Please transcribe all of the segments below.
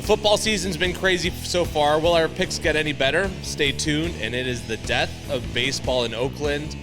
Football season's been crazy so far. Will our picks get any better? Stay tuned, and it is the death of baseball in Oakland,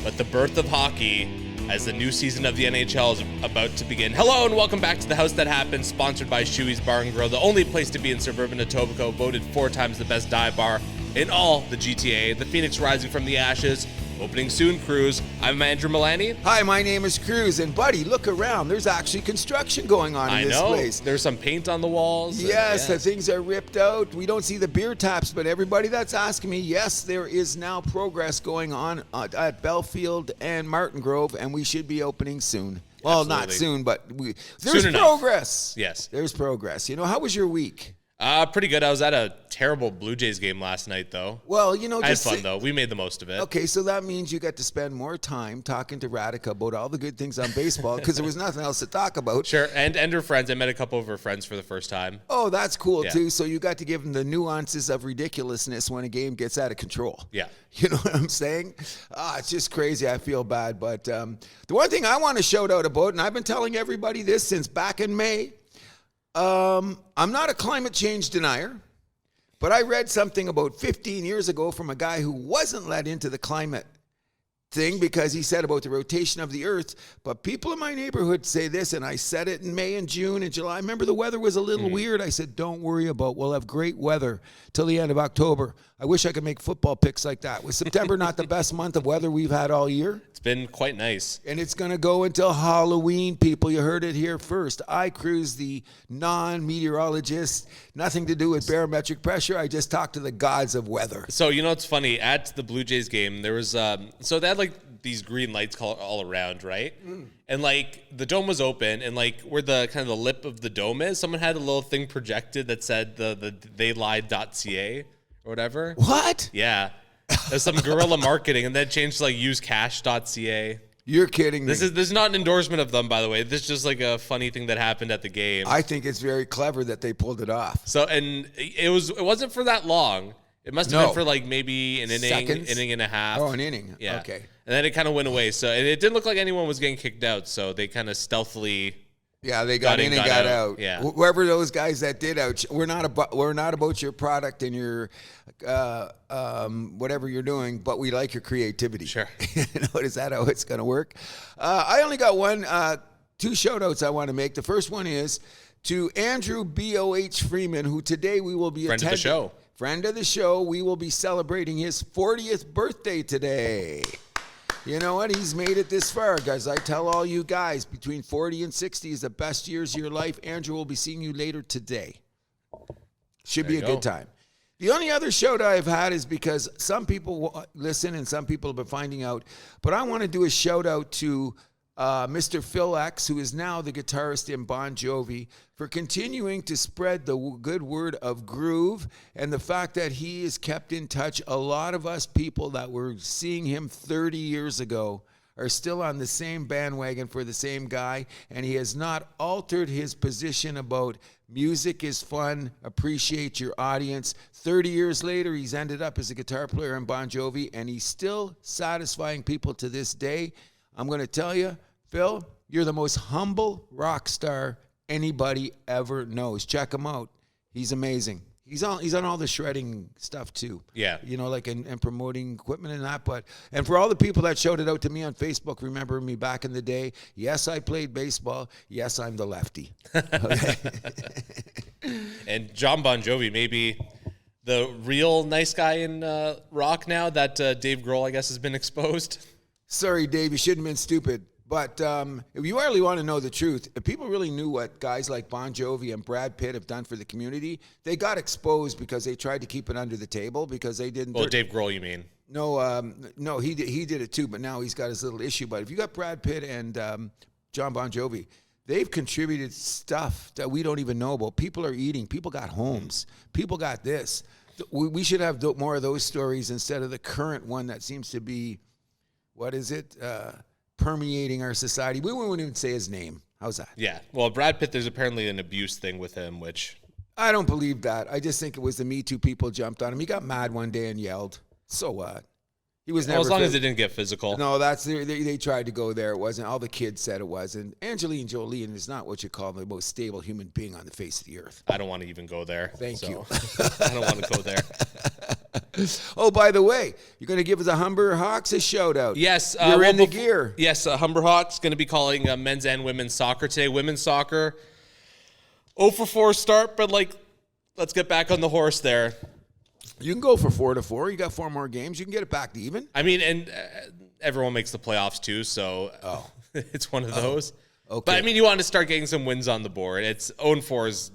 but the birth of hockey as the new season of the NHL is about to begin. Hello and welcome back to The House That Happened, sponsored by Shoey's Bar and Grill, the only place to be in suburban Etobicoke, voted 4 times the best dive bar in all the GTA. The Phoenix rising from the ashes, opening soon, Cruz. I'm Andrew Milani. Hi, my name is Cruz, and buddy, look around. There's actually construction going on in this place. There's some paint on the walls. Yes, the things are ripped out. We don't see the beer taps, but everybody that's asking me, yes, there is now progress going on at Belfield and Martin Grove, and we should be opening soon. Well, Absolutely. Not soon, but there's progress. Yes. There's progress. How was your week? Pretty good. I was at a terrible Blue Jays game last night, though. Well, I had fun, though. We made the most of it. Okay, so that means you got to spend more time talking to Radhika about all the good things on baseball because there was nothing else to talk about. Sure, and her friends. I met a couple of her friends for the first time. Oh, that's cool, too. So you got to give them the nuances of ridiculousness when a game gets out of control. Yeah. You know what I'm saying? It's just crazy. I feel bad. But the one thing I want to shout out about, and I've been telling everybody this since back in May, I'm not a climate change denier, but I read something about 15 years ago from a guy who wasn't let into the climate thing because he said about the rotation of the earth. But people in my neighborhood say this, and I said it in May and June and July. I remember the weather was a little weird. I said, don't worry about it. We'll have great weather till the end of October. I wish I could make football picks like that. Was September not the best month of weather we've had all year? It's been quite nice. And it's going to go until Halloween, people. You heard it here first. I Cruz, the non-meteorologist, nothing to do with barometric pressure. I just talk to the gods of weather. So, it's funny. At the Blue Jays game, there was, so they had, these green lights all around, right? And, the dome was open, and, where the kind of the lip of the dome is, someone had a little thing projected that said the theylied.ca or whatever. What? Yeah. There's some guerrilla marketing, and then changed to usecash.ca. You're kidding me. This is not an endorsement of them, by the way. This is just a funny thing that happened at the game. I think it's very clever that they pulled it off. So, and it wasn't for that long. It must have been for maybe an inning and a half. Oh, an inning. Yeah. Okay. And then it kind of went away. So, and it didn't look like anyone was getting kicked out. So they kind of stealthly. Yeah, they got in and got out. Yeah. Whoever those guys that did out, we're not about your product and your whatever you're doing, but we like your creativity. Sure. Is that how it's going to work? I only got two shout outs I want to make. The first one is to Andrew B.O.H. Freeman, who today we will be Friend of the show. Friend of the show. We will be celebrating his 40th birthday today. You know what? He's made it this far, guys. I tell all you guys, between 40 and 60 is the best years of your life. Andrew will be seeing you later today. Should be a good time. The only other shout I've had is because some people listen and some people have been finding out, but I want to do a shout out to Mr. Phil X, who is now the guitarist in Bon Jovi, for continuing to spread the good word of groove and the fact that he is kept in touch. A lot of us people that were seeing him 30 years ago are still on the same bandwagon for the same guy, and he has not altered his position about music is fun, appreciate your audience. 30 years later, he's ended up as a guitar player in Bon Jovi, and he's still satisfying people to this day. I'm going to tell you, Phil, you're the most humble rock star anybody ever knows. Check him out. He's amazing. He's on all the shredding stuff too. Yeah. And promoting equipment and that. And for all the people that showed it out to me on Facebook, remember me back in the day. Yes, I played baseball. Yes, I'm the lefty. Okay. And John Bon Jovi, maybe the real nice guy in rock now that Dave Grohl, I guess, has been exposed. Sorry, Dave, you shouldn't have been stupid. But if you really want to know the truth, if people really knew what guys like Bon Jovi and Brad Pitt have done for the community, they got exposed because they tried to keep it under the table because they didn't. Well, Dave Grohl, you mean? No, he did it too, but now he's got his little issue. But if you got Brad Pitt and John Bon Jovi, they've contributed stuff that we don't even know about. People are eating. People got homes. People got this. We should have more of those stories instead of the current one that seems to be, what is it? Permeating our society. We won't even say his name. How's that? Yeah. Well, Brad Pitt, there's apparently an abuse thing with him, which... I don't believe that. I just think it was the Me Too people jumped on him. He got mad one day and yelled. So what? He was never. As long as it didn't get physical. No, they tried to go there. It wasn't. All the kids said it was. And Angelina Jolie is not what you call the most stable human being on the face of the earth. I don't want to even go there. Thank you. I don't want to go there. Oh, by the way, you're going to give the Humber Hawks a shout out. Yes. You're in the gear. Yes, Humber Hawks going to be calling men's and women's soccer today. Women's soccer, 0-for-4 start, but let's get back on the horse there. You can go for 4-4. You got 4 more games. You can get it back to even. I mean, and everyone makes the playoffs too, so it's one of those. Okay. But I mean, you want to start getting some wins on the board. It's 0-4 is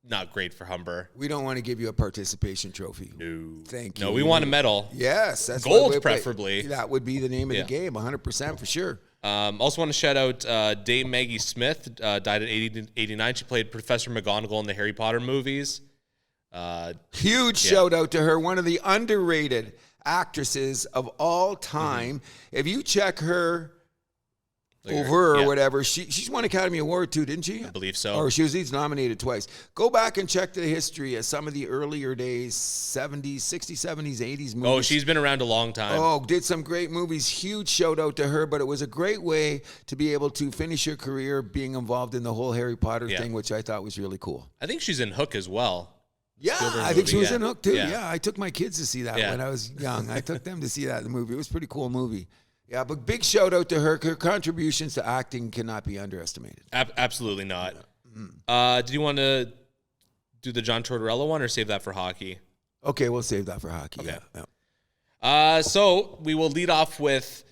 not great for Humber. We don't want to give you a participation trophy. No. Thank you. No, we want a medal. Yes. That's gold, preferably. That would be the name of the game, 100% for sure. Also want to shout out Dame Maggie Smith, died at 89. She played Professor McGonagall in the Harry Potter movies. Huge shout out to her, one of the underrated actresses of all time. If you check her over or whatever, she's won Academy Award too, didn't she? I believe so. Or she was at least nominated twice. Go back and check the history of some of the earlier days, 70s, 60s, 70s, 80s movies. Oh, she's been around a long time. Oh, did some great movies. Huge shout out to her, but it was a great way to be able to finish her career being involved in the whole Harry Potter thing, which I thought was really cool. I think she's in Hook as well. Yeah, Spielberg I think she movie, was in Hook too. Yeah. Yeah, I took my kids to see that when I was young. I took them to see that in the movie. It was a pretty cool movie. Yeah, but big shout out to her. Her contributions to acting cannot be underestimated. Absolutely not. Did you want to do the John Tortorella one or save that for hockey? Okay, we'll save that for hockey. Okay. Yeah. So we will lead off with,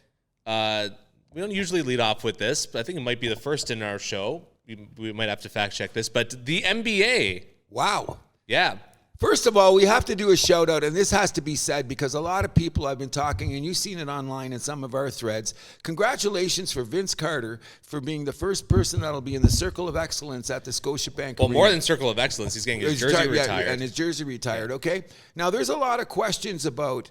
we don't usually lead off with this, but I think it might be the first in our show. We might have to fact check this, but the NBA. Wow. Yeah. First of all, we have to do a shout out, and this has to be said because a lot of people have been talking, and you've seen it online in some of our threads. Congratulations for Vince Carter for being the first person that'll be in the Circle of Excellence at the Scotiabank Well, Arena. more than Circle of Excellence. He's getting his jersey retired. Yeah, and his jersey retired, okay? Now, there's a lot of questions about,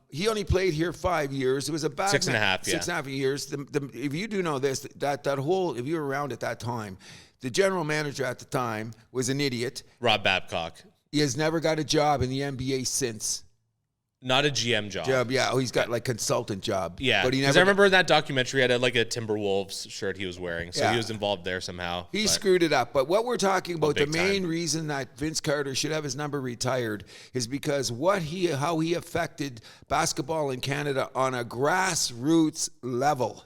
he only played here 5 years. It was a bad 6.5, 6.5 years. If you do know this, that whole, if you were around at that time, the general manager at the time was an idiot. Rob Babcock. He has never got a job in the NBA since. Not a GM job. Yeah. Oh, he's got like consultant job. Yeah. But he Because never. I remember in that documentary, he had a Timberwolves shirt he was wearing. So Yeah. he was involved there somehow. He screwed it up. But what we're talking about, the big main time. reason that Vince Carter should have his number retired is because how he affected basketball in Canada on a grassroots level.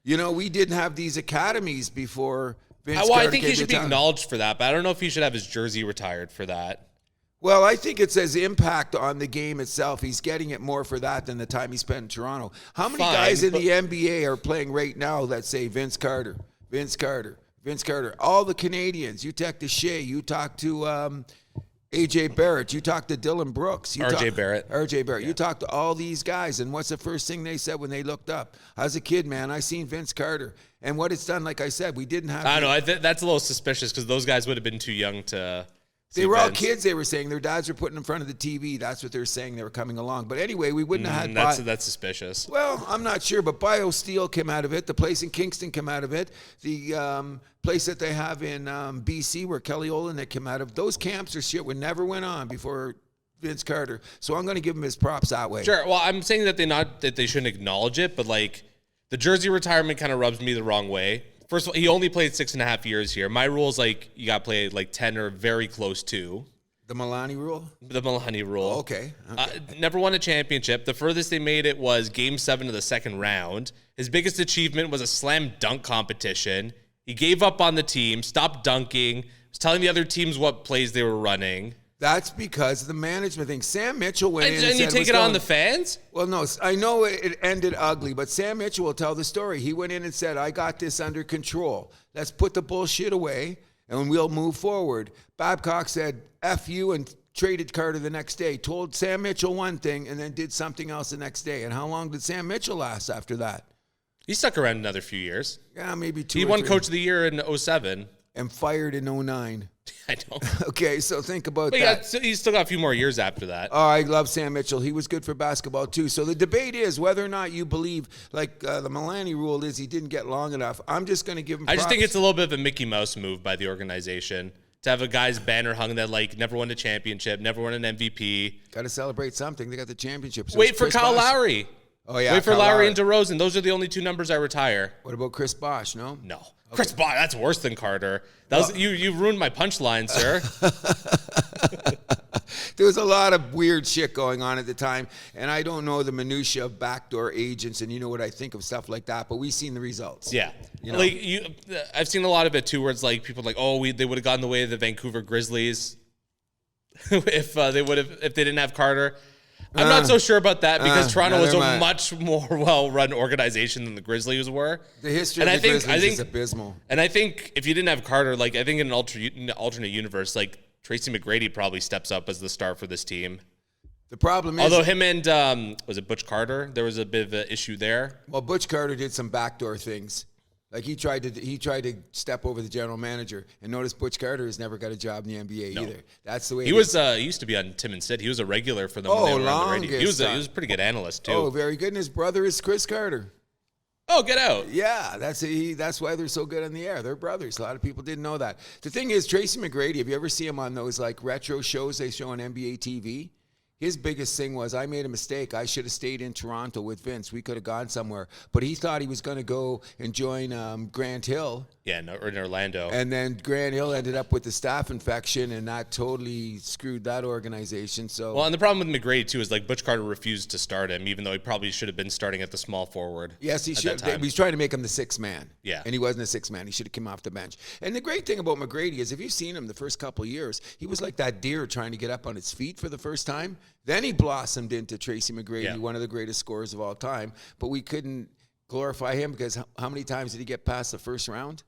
You know, we didn't have these academies before Vince Carter I think came he should to be town. acknowledged for that, but I don't know if he should have his jersey retired for that. Well, I think it says impact on the game itself. He's getting it more for that than the time he spent in Toronto. How many guys in the NBA are playing right now that say Vince Carter, Vince Carter, Vince Carter? All the Canadians. You talk to Shea. You talk to A.J. Barrett. You talk to Dylan Brooks. R.J. Barrett. Yeah. You talk to all these guys, and what's the first thing they said when they looked up? As a kid, man, I seen Vince Carter. And what it's done, like I said, we didn't have... I don't know. That's a little suspicious because those guys would have been too young to... They were all kids, they were saying. Their dads were putting in front of the TV. That's what they're saying. They were coming along. But anyway, we wouldn't have had... That's suspicious. Well, I'm not sure, but BioSteel came out of it. The place in Kingston came out of it. The place that they have in BC where Kelly Olynyk came out of. Those camps or shit would never went on before Vince Carter. So I'm going to give him his props that way. Sure. Well, I'm saying that they shouldn't acknowledge it, but the jersey retirement kind of rubs me the wrong way. First of all, he only played 6.5 years here. My rule is you got to play 10 or very close to. The Milani rule? The Milani rule. Oh, okay. Never won a championship. The furthest they made it was Game 7 of the second round. His biggest achievement was a slam dunk competition. He gave up on the team, stopped dunking, was telling the other teams what plays they were running. That's because of the management thing. Sam Mitchell went in and said, you take it on the fans? Well, no, I know it ended ugly, but Sam Mitchell will tell the story. He went in and said, I got this under control. Let's put the bullshit away, and we'll move forward. Babcock said, F you, and traded Carter the next day. Told Sam Mitchell one thing, and then did something else the next day. And how long did Sam Mitchell last after that? He stuck around another few years. Yeah, maybe 2 He or won 3. Coach of the Year in 07. And fired in 09. I know. Okay, so think about But that. he's still got a few more years after that. Oh, I love Sam Mitchell. He was good for basketball, too. So the debate is whether or not you believe, the Milani rule is he didn't get long enough. I'm just going to give him props. I just think it's a little bit of a Mickey Mouse move by the organization. to have a guy's banner hung that like never won a championship, never won an MVP. Got to celebrate something. They got the championship. So Wait for Kyle Lowry. Oh, yeah. Wait for Lowry and DeRozan. Those are the only 2 numbers I retire. What about Chris Bosh, no? No. Okay. Chris Bosh, that's worse than Carter. That was you ruined my punchline, sir. There was a lot of weird shit going on at the time, and I don't know the minutia of backdoor agents, and you know what I think of stuff like that, but we've seen the results. Yeah. You know? Like I've seen a lot of it too, where it's like people are like, oh, they would have gotten the way of the Vancouver Grizzlies if they didn't have Carter. I'm not so sure about that because Toronto was a much more well-run organization than the Grizzlies were. The history of the Grizzlies is abysmal. And I think if you didn't have Carter, like I think in an alternate universe, like Tracy McGrady probably steps up as the star for this team. The problem is, although him and was it Butch Carter? There was a bit of an issue there. Well, Butch Carter did some backdoor things. Like he tried to step over the general manager, and notice Butch Carter has never got a job in the NBA either. That's the way he was. He used to be on Tim and Sid. He was a regular for them when they were on the radio. He was a pretty good analyst too. Oh, very good. And his brother is Chris Carter. Oh, get out! Yeah, that's why they're so good on the air. They're brothers. A lot of people didn't know that. The thing is, Tracy McGrady. Have you ever seen him on those like retro shows they show on NBA TV? His biggest thing was, I made a mistake. I should have stayed in Toronto with Vince. We could have gone somewhere. But he thought he was going to go and join Grant Hill. Yeah, or in Orlando. And then Grant Hill ended up with the staph infection, and that totally screwed that organization. So well, and the problem with McGrady, too, is like Butch Carter refused to start him, even though he probably should have been starting at the small forward. Yes, he should. He was trying to make him the 6th man. Yeah. And he wasn't a 6th man. He should have come off the bench. And the great thing about McGrady is if you've seen him the first couple of years, he was like that deer trying to get up on its feet for the first time. Then he blossomed into Tracy McGrady, one of the greatest scorers of all time. But we couldn't glorify him because how many times did he get past the first round?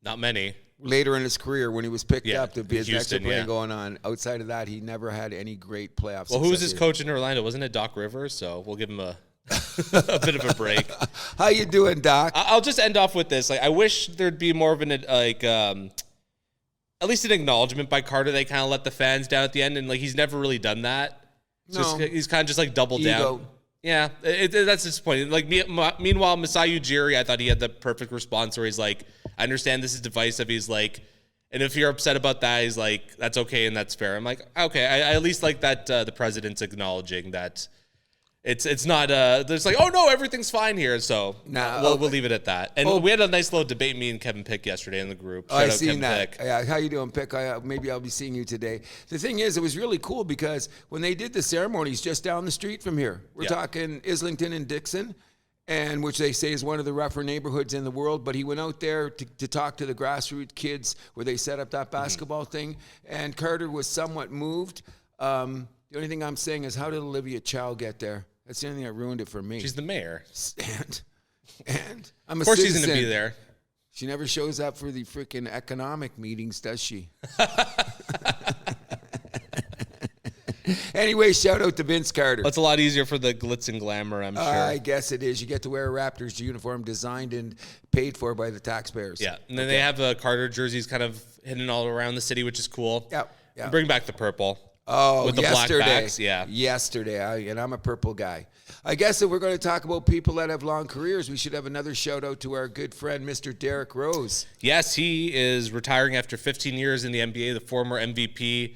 Not many. Later in his career, when he was picked up to be his Houston, extra play going on, outside of that, he never had any great playoff success. Well, who was his coach in Orlando? Wasn't it Doc Rivers? So we'll give him a bit of a break. How you doing, Doc? I'll just end off with this. Like, I wish there'd be more of an at least an acknowledgement by Carter. They kind of let the fans down at the end, and like he's never really done that. He's kind of just like doubled down. Yeah, that's disappointing. Like meanwhile, Masai Ujiri, I thought he had the perfect response where he's like, I understand this is divisive. He's like, and if you're upset about that, he's like, that's okay and that's fair. I'm like, okay, I at least like that the president's acknowledging that it's not there's like, oh no, everything's fine here. So we'll leave it at that. And we had a nice little debate, me and Kevin Pick yesterday in the group. I seen that. Yeah, how you doing, Pick? Maybe I'll be seeing you today. The thing is, it was really cool because when they did the ceremonies just down the street from here, we're talking Islington and Dixon, and which they say is one of the rougher neighborhoods in the world. But he went out there to talk to the grassroots kids where they set up that basketball thing, and Carter was somewhat moved. The only thing I'm saying is, how did Olivia Chow get there? That's the only thing that ruined it for me. She's the mayor. And I'm a Of course citizen. she's going to be there. She never shows up for the freaking economic meetings, does she? Anyway, shout out to Vince Carter. That's a lot easier for the glitz and glamour, I'm sure. I guess it is. You get to wear a Raptors uniform designed and paid for by the taxpayers. Yeah, and then they have Carter jerseys kind of hidden all around the city, which is cool. Yeah. Bring back the purple. Oh, with the yesterday. Black backs, yeah. Yesterday, and I'm a purple guy. I guess if we're going to talk about people that have long careers, we should have another shout out to our good friend, Mr. Derrick Rose. Yes, he is retiring after 15 years in the NBA, the former MVP.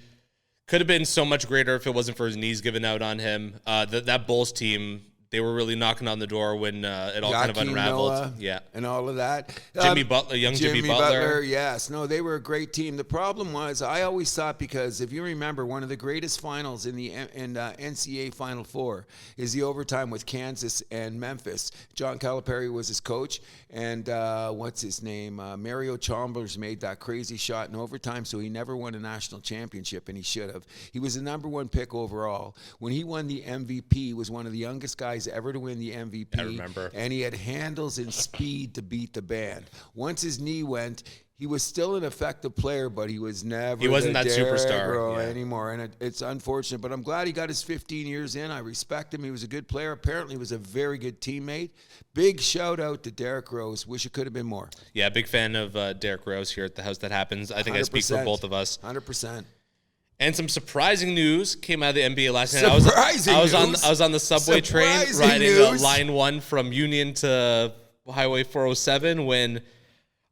Could have been so much greater if it wasn't for his knees giving out on him. That Bulls team, they were really knocking on the door when it all kind of unraveled. Noah and all of that. Jimmy Butler, Jimmy Butler. Yes. No, they were a great team. The problem was, I always thought, because if you remember, one of the greatest finals in the NCAA Final Four is the overtime with Kansas and Memphis. John Calipari was his coach, and what's his name? Mario Chalmers made that crazy shot in overtime, so he never won a national championship, and he should have. He was the number 1 pick overall. When he won the MVP, he was one of the youngest guys ever to win the MVP. I remember. And he had handles and speed to beat the band. Once his knee went, he was still an effective player, but he was never. He wasn't that superstar anymore, and it's unfortunate. But I'm glad he got his 15 years in. I respect him. He was a good player. Apparently, he was a very good teammate. Big shout out to Derrick Rose. Wish it could have been more. Yeah, big fan of Derrick Rose here at the House That Happens. I think 100%. I speak for both of us. 100%. And some surprising news came out of the NBA last night. I was on the subway train riding line 1 from Union to Highway 407 when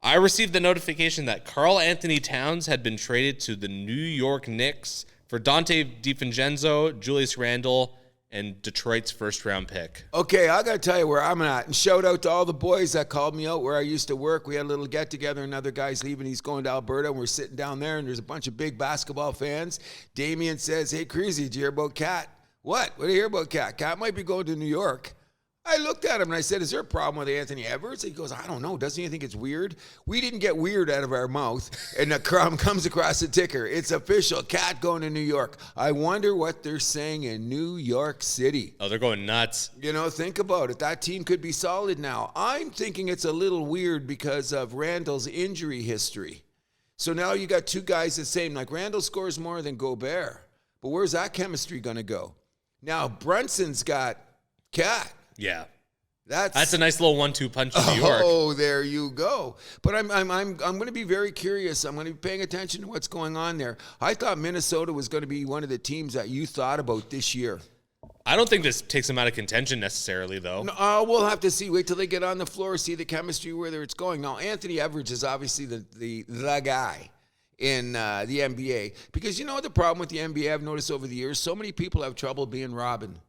I received the notification that Karl Anthony Towns had been traded to the New York Knicks for Dante DiVincenzo, Julius Randle, and Detroit's first-round pick. Okay, I got to tell you where I'm at. And shout out to all the boys that called me out where I used to work. We had a little get-together. Another guy's leaving. He's going to Alberta, and we're sitting down there, and there's a bunch of big basketball fans. Damien says, hey, Crazy, did you hear about Cat? What? What do you hear about Cat? Cat might be going to New York. I looked at him and I said, is there a problem with Anthony Edwards? He goes, I don't know. Doesn't he think it's weird? We didn't get weird out of our mouth. And the crumb comes across the ticker. It's official. Cat going to New York. I wonder what they're saying in New York City. Oh, they're going nuts. You know, think about it. That team could be solid now. I'm thinking it's a little weird because of Randall's injury history. So now you got two guys the same. Like Randall scores more than Gobert. But where's that chemistry going to go? Now Brunson's got Cat. Yeah, that's a nice little 1-2 punch in New York. Oh, there you go. But I'm going to be very curious. I'm going to be paying attention to what's going on there. I thought Minnesota was going to be one of the teams that you thought about this year. I don't think this takes them out of contention necessarily, though. No, we'll have to see. Wait till they get on the floor, see the chemistry, whether it's going. Now, Anthony Edwards is obviously the guy in the NBA. Because you know what the problem with the NBA I've noticed over the years? So many people have trouble being Robin.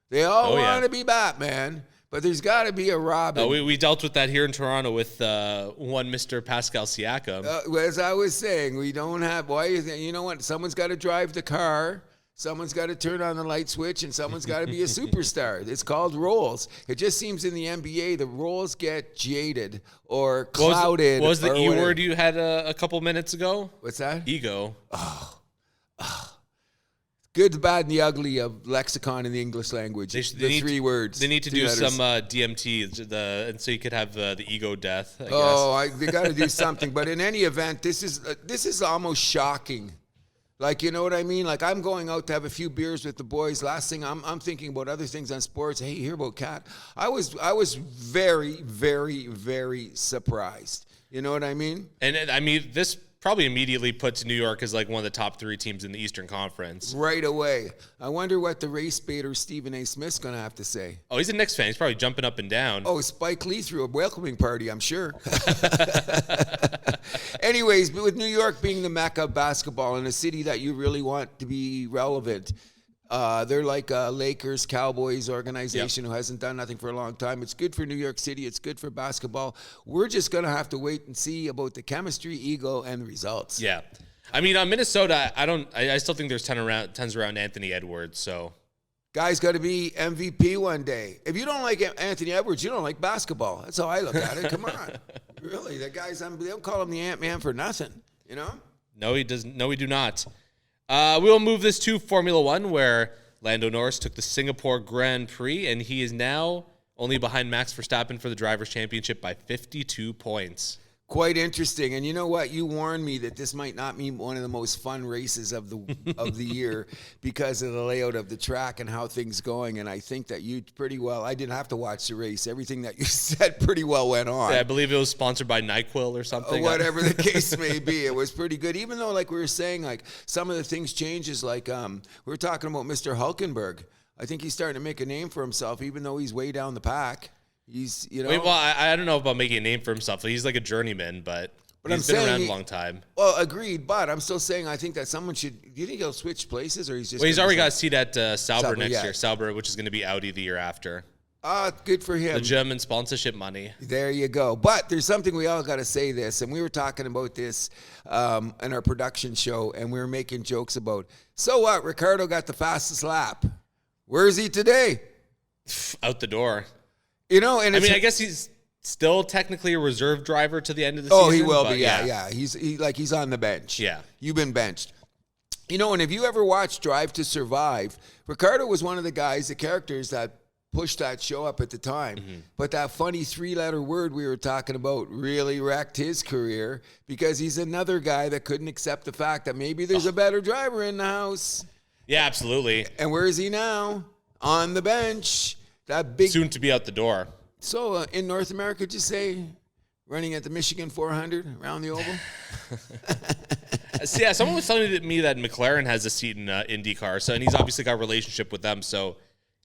They all want to be Batman, but there's got to be a Robin. Oh, we dealt with that here in Toronto with one Mr. Pascal Siakam. As I was saying, we don't have, you know what? Someone's got to drive the car, someone's got to turn on the light switch, and someone's got to be a superstar. It's called roles. It just seems in the NBA, the roles get jaded or clouded. What was the E word you had a couple minutes ago? What's that? Ego. Good, the bad, and the ugly of lexicon in the English language. The three words. They need to do some DMT, and so you could have the ego death. They got to do something. But in any event, this is almost shocking. Like, you know what I mean? Like, I'm going out to have a few beers with the boys. Last thing, I'm thinking about other things on sports. Hey, hear about Cat? I was very, very, very surprised. You know what I mean? And I mean, this probably immediately puts New York as like one of the top 3 teams in the Eastern Conference. Right away. I wonder what the race baiter Stephen A. Smith's going to have to say. Oh, he's a Knicks fan. He's probably jumping up and down. Oh, Spike Lee threw a welcoming party, I'm sure. Anyways, but with New York being the mecca of basketball and a city that you really want to be relevant, they're like a Lakers, Cowboys organization who hasn't done nothing for a long time. It's good for New York City. It's good for basketball. We're just going to have to wait and see about the chemistry, ego, and the results. Yeah. I mean, on Minnesota, I still think there's tons around Anthony Edwards, so. Guy's got to be MVP one day. If you don't like Anthony Edwards, you don't like basketball. That's how I look at it. Come on. Really, the guy's, they don't call him the Ant-Man for nothing, you know? No, he doesn't. No, we do not. We will move this to Formula One, where Lando Norris took the Singapore Grand Prix, and he is now only behind Max Verstappen for the Drivers' Championship by 52 points. Quite interesting. And you know what? You warned me that this might not be one of the most fun races of the year because of the layout of the track and how things going. And I think that you pretty well, I didn't have to watch the race. Everything that you said pretty well went on. Yeah, I believe it was sponsored by NyQuil or something. Whatever the case may be, it was pretty good. Even though, like we were saying, like some of the things changes, like we were talking about Mr. Hulkenberg. I think he's starting to make a name for himself, even though he's way down the pack. He's, you know. Well, I don't know about making a name for himself. He's like a journeyman, but he's been around a long time. Well, agreed, but I'm still saying I think that someone should. Do you think he'll switch places, or he's just? Well, he's already got a seat at Sauber next year. Sauber, which is going to be Audi the year after. Good for him. The German sponsorship money. There you go. But there's something we all got to say this, and we were talking about this in our production show, and we were making jokes about. So what? Ricardo got the fastest lap. Where is he today? Out the door. You know, and I mean, I guess he's still technically a reserve driver to the end of the season. Oh, he will be. Yeah. He's on the bench. Yeah. You've been benched. You know, and if you ever watched Drive to Survive, Ricardo was one of the guys, the characters that pushed that show up at the time. Mm-hmm. But that funny 3-letter word we were talking about really wrecked his career because he's another guy that couldn't accept the fact that maybe there's a better driver in the house. Yeah, absolutely. And where is he now? On the bench. That big, soon to be out the door. So in North America, just say running at the Michigan 400 around the oval. So, yeah, someone was telling me that McLaren has a seat in IndyCar, and he's obviously got a relationship with them, so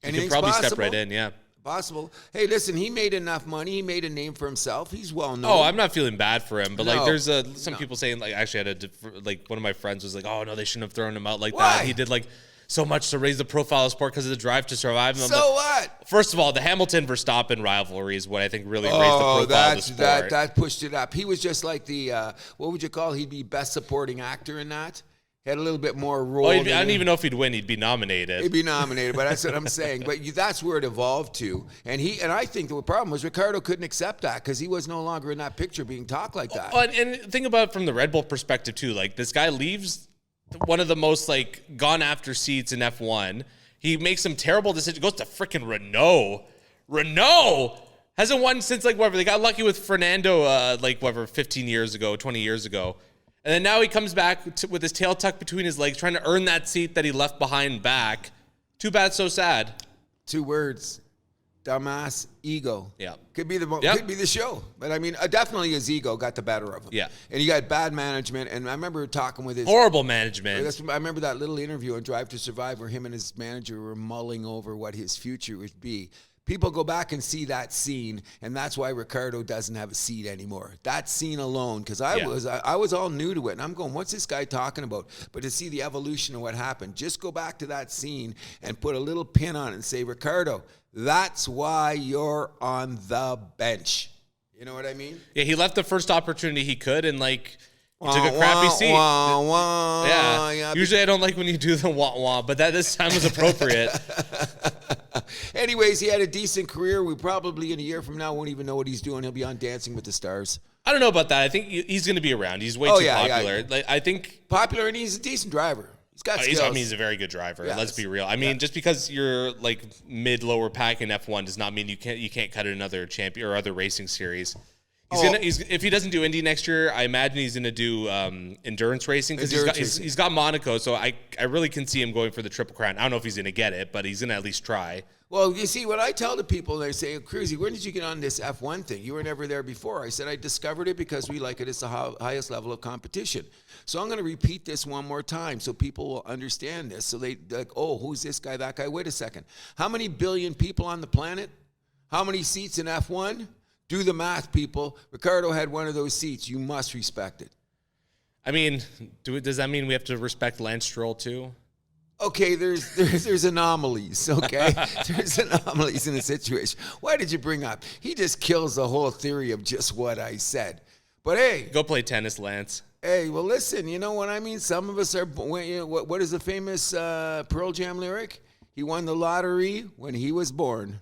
he can probably step right in. Yeah, Possible. Hey, listen, he made enough money. He made a name for himself. He's well known. Oh, I'm not feeling bad for him, but like, No. there's some people saying like, actually, like one of my friends was like, oh no, they shouldn't have thrown him out like Why? that. He did like so much to raise the profile of sport because of the drive to survive. And I'm So like, what? First of all, the Hamilton-Verstappen rivalry is what I think really raised the profile of the sport. That pushed it up. He was just like the what would you call? He'd be best supporting actor in that. He had a little bit more role. I don't even know if he'd win. He'd be nominated. He'd be nominated, but that's what I'm saying. But that's where it evolved to. And I think the problem was Ricardo couldn't accept that because he was no longer in that picture being talked like that. And think about it from the Red Bull perspective too. Like this guy leaves one of the most like gone after seats in F1. He makes some terrible decisions. Goes to freaking Renault. Renault hasn't won since like whatever. They got lucky with Fernando 15 years ago, 20 years ago. And then now he comes back with his tail tucked between his legs, trying to earn that seat that he left behind back. Too bad, so sad. 2 words. Dumbass ego. Yeah. Could be the show. But I mean, definitely his ego got the better of him. Yeah. And he got bad management. And I remember talking with his horrible management. I remember that little interview on Drive to Survive where him and his manager were mulling over what his future would be. People go back and see that scene, and that's why Ricardo doesn't have a seat anymore. That scene alone, because I was all new to it, and I'm going, what's this guy talking about? But to see the evolution of what happened, just go back to that scene and put a little pin on it and say, Ricardo, that's why you're on the bench. You know what I mean? Yeah, he left the first opportunity he could, and like he took a crappy seat. Yeah. Usually I don't like when you do the wah-wah, but this time was appropriate. Anyways, he had a decent career. We probably in a year from now won't even know what he's doing. He'll be on Dancing with the Stars. I don't know about that. I think he's going to be around. He's way too popular. Yeah. Like, I think popular, and he's a decent driver. He's got skills. He's a very good driver. Yes. Let's be real. I mean, just because you're like mid-lower pack in F1 does not mean you can't cut another champion or other racing series. If he doesn't do Indy next year, I imagine he's going to do endurance racing because he's got Monaco. So I really can see him going for the Triple Crown. I don't know if he's going to get it, but he's going to at least try. Well, you see, what I tell the people, they say, Cruzy, when did you get on this F1 thing? You were never there before. I said, I discovered it because we like it. It's the highest level of competition. So I'm going to repeat this one more time so people will understand this. So they like, oh, who's this guy, that guy? Wait a second. How many billion people on the planet? How many seats in F1? Do the math, people. Ricardo had one of those seats. You must respect it. I mean, does that mean we have to respect Lance Stroll too? Okay, there's anomalies, okay? There's anomalies in the situation. Why did you bring up? He just kills the whole theory of just what I said. But hey. Go play tennis, Lance. Hey, well, listen, you know what I mean? Some of us are, what is the famous Pearl Jam lyric? He won the lottery when he was born.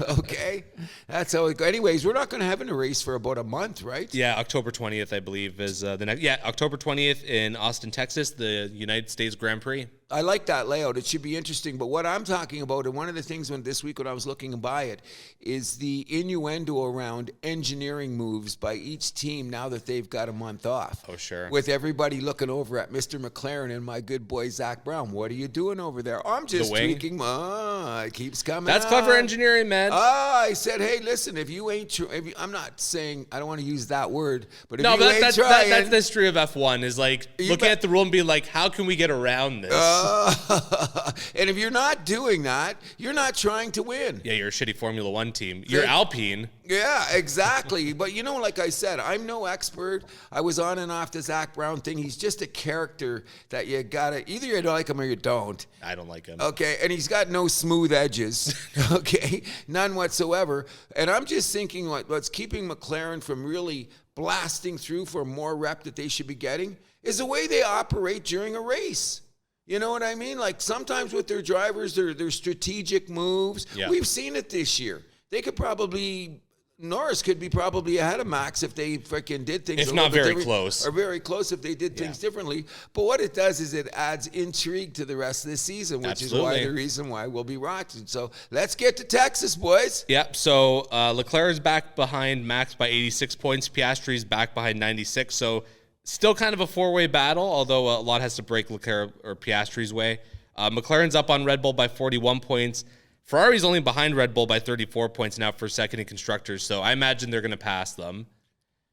Okay? That's how it goes. Anyways, we're not going to have a race for about a month, right? Yeah, October 20th, I believe, is the next. Yeah, October 20th in Austin, Texas, the United States Grand Prix. I like that layout. It should be interesting. But what I'm talking about, and one of the things this week when I was looking by it, is the innuendo around engineering moves by each team now that they've got a month off. Oh, sure. With everybody looking over at Mr. McLaren and my good boy Zach Brown. What are you doing over there? I'm just tweaking. It keeps coming That's out. clever engineering, man. I said, hey, listen, if you ain't, I'm not saying, I don't want to use that word, but if you ain't that's trying. That's the history of F1 is like looking at the rule and being like, how can we get around this? And if you're not doing that, you're not trying to win. Yeah, you're a shitty Formula One team. You're Alpine. Yeah, exactly. But you know, like I said, I'm no expert. I was on and off the Zach Brown thing. He's just a character that you gotta, either you like him or you don't. I don't like him. Okay, and he's got no smooth edges. Okay, none whatsoever. And I'm just thinking what's keeping McLaren from really blasting through for more rep that they should be getting is the way they operate during a race. You know what I mean? Like sometimes with their drivers, their strategic moves. Yeah. We've seen it this year. They could probably, Norris could be probably ahead of Max if they freaking did things. If not very close. Or very close if they did things differently. But what it does is it adds intrigue to the rest of the season, which is why the reason why we'll be watching. So let's get to Texas, boys. Yep. So Leclerc is back behind Max by 86 points. Piastri's back behind 96. So still kind of a four-way battle, although a lot has to break Leclerc or Piastri's way. McLaren's up on Red Bull by 41 points. Ferrari's only behind Red Bull by 34 points now for second in constructors, so I imagine they're going to pass them.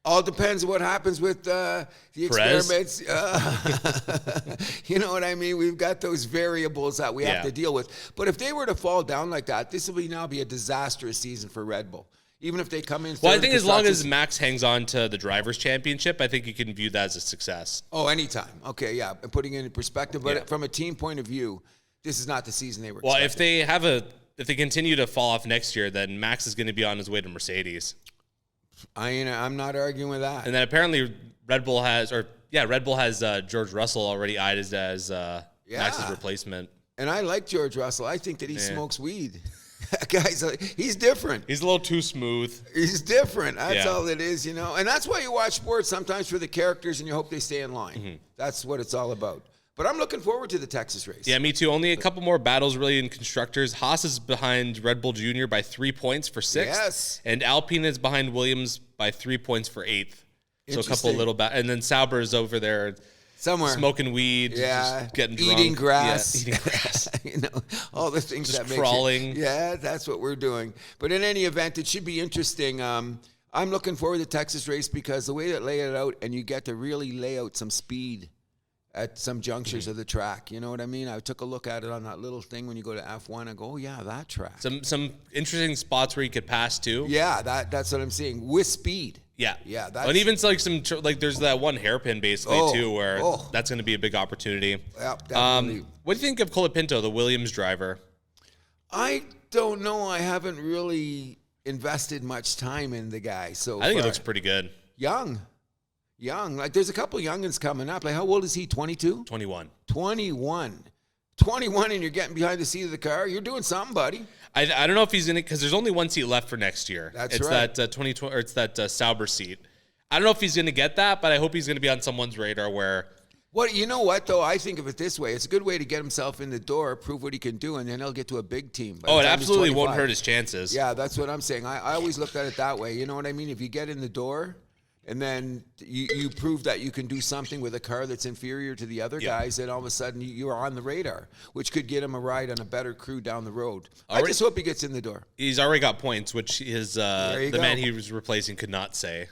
All depends on what happens with the experiments. You know what I mean? We've got those variables that we have to deal with. But if they were to fall down like that, this will now be a disastrous season for Red Bull. Even if they come in third. Well, I think as long as Max hangs on to the Drivers' Championship, I think you can view that as a success. Oh, anytime. Okay, yeah. Putting it in perspective. But from a team point of view, this is not the season they were expecting. Well, if they continue to fall off next year, then Max is going to be on his way to Mercedes. I'm not arguing with that. And then apparently Red Bull has George Russell already eyed as Max's replacement. And I like George Russell. I think that he smokes weed. Guys, he's different. He's a little too smooth. He's different. That's all it is, you know. And that's why you watch sports sometimes for the characters and you hope they stay in line. Mm-hmm. That's what it's all about. But I'm looking forward to the Texas race. Yeah, me too. Only a couple more battles really in constructors. Haas is behind Red Bull Jr. by 3 points for 6th. Yes. And Alpine is behind Williams by 3 points for 8th. So a couple little and then Sauber is over there somewhere smoking weed, just getting drunk. Eating grass. Yeah, eating grass. You know, all the things just that make crawling. Yeah, that's what we're doing. But in any event, it should be interesting. I'm looking forward to the Texas race because the way that lay it out and you get to really lay out some speed at some junctures of the track. You know what I mean? I took a look at it on that little thing when you go to F1. I go, oh, yeah, that track. Some interesting spots where you could pass, too. Yeah, that's what I'm saying. With speed. Yeah. Yeah. And even like there's that one hairpin, basically, too, where that's going to be a big opportunity. Yeah, definitely. What do you think of Colapinto, the Williams driver? I don't know. I haven't really invested much time in the guy. So I think he looks pretty good. Young. Like, there's a couple youngins coming up. Like, how old is he? 22? 21. 21, and you're getting behind the seat of the car. You're doing something, buddy. I don't know if he's in it because there's only one seat left for next year. That's it's right. That 2020, or it's that Sauber seat. I don't know if he's going to get that, but I hope he's going to be on someone's radar where. Well, you know what, though? I think of it this way. It's a good way to get himself in the door, prove what he can do, and then he'll get to a big team. It absolutely won't hurt his chances. Yeah, that's what I'm saying. I always looked at it that way. You know what I mean? If you get in the door and then you prove that you can do something with a car that's inferior to the other guys, then all of a sudden you're on the radar, which could get him a ride on a better crew down the road. I just hope he gets in the door. He's already got points, which the man he was replacing could not say.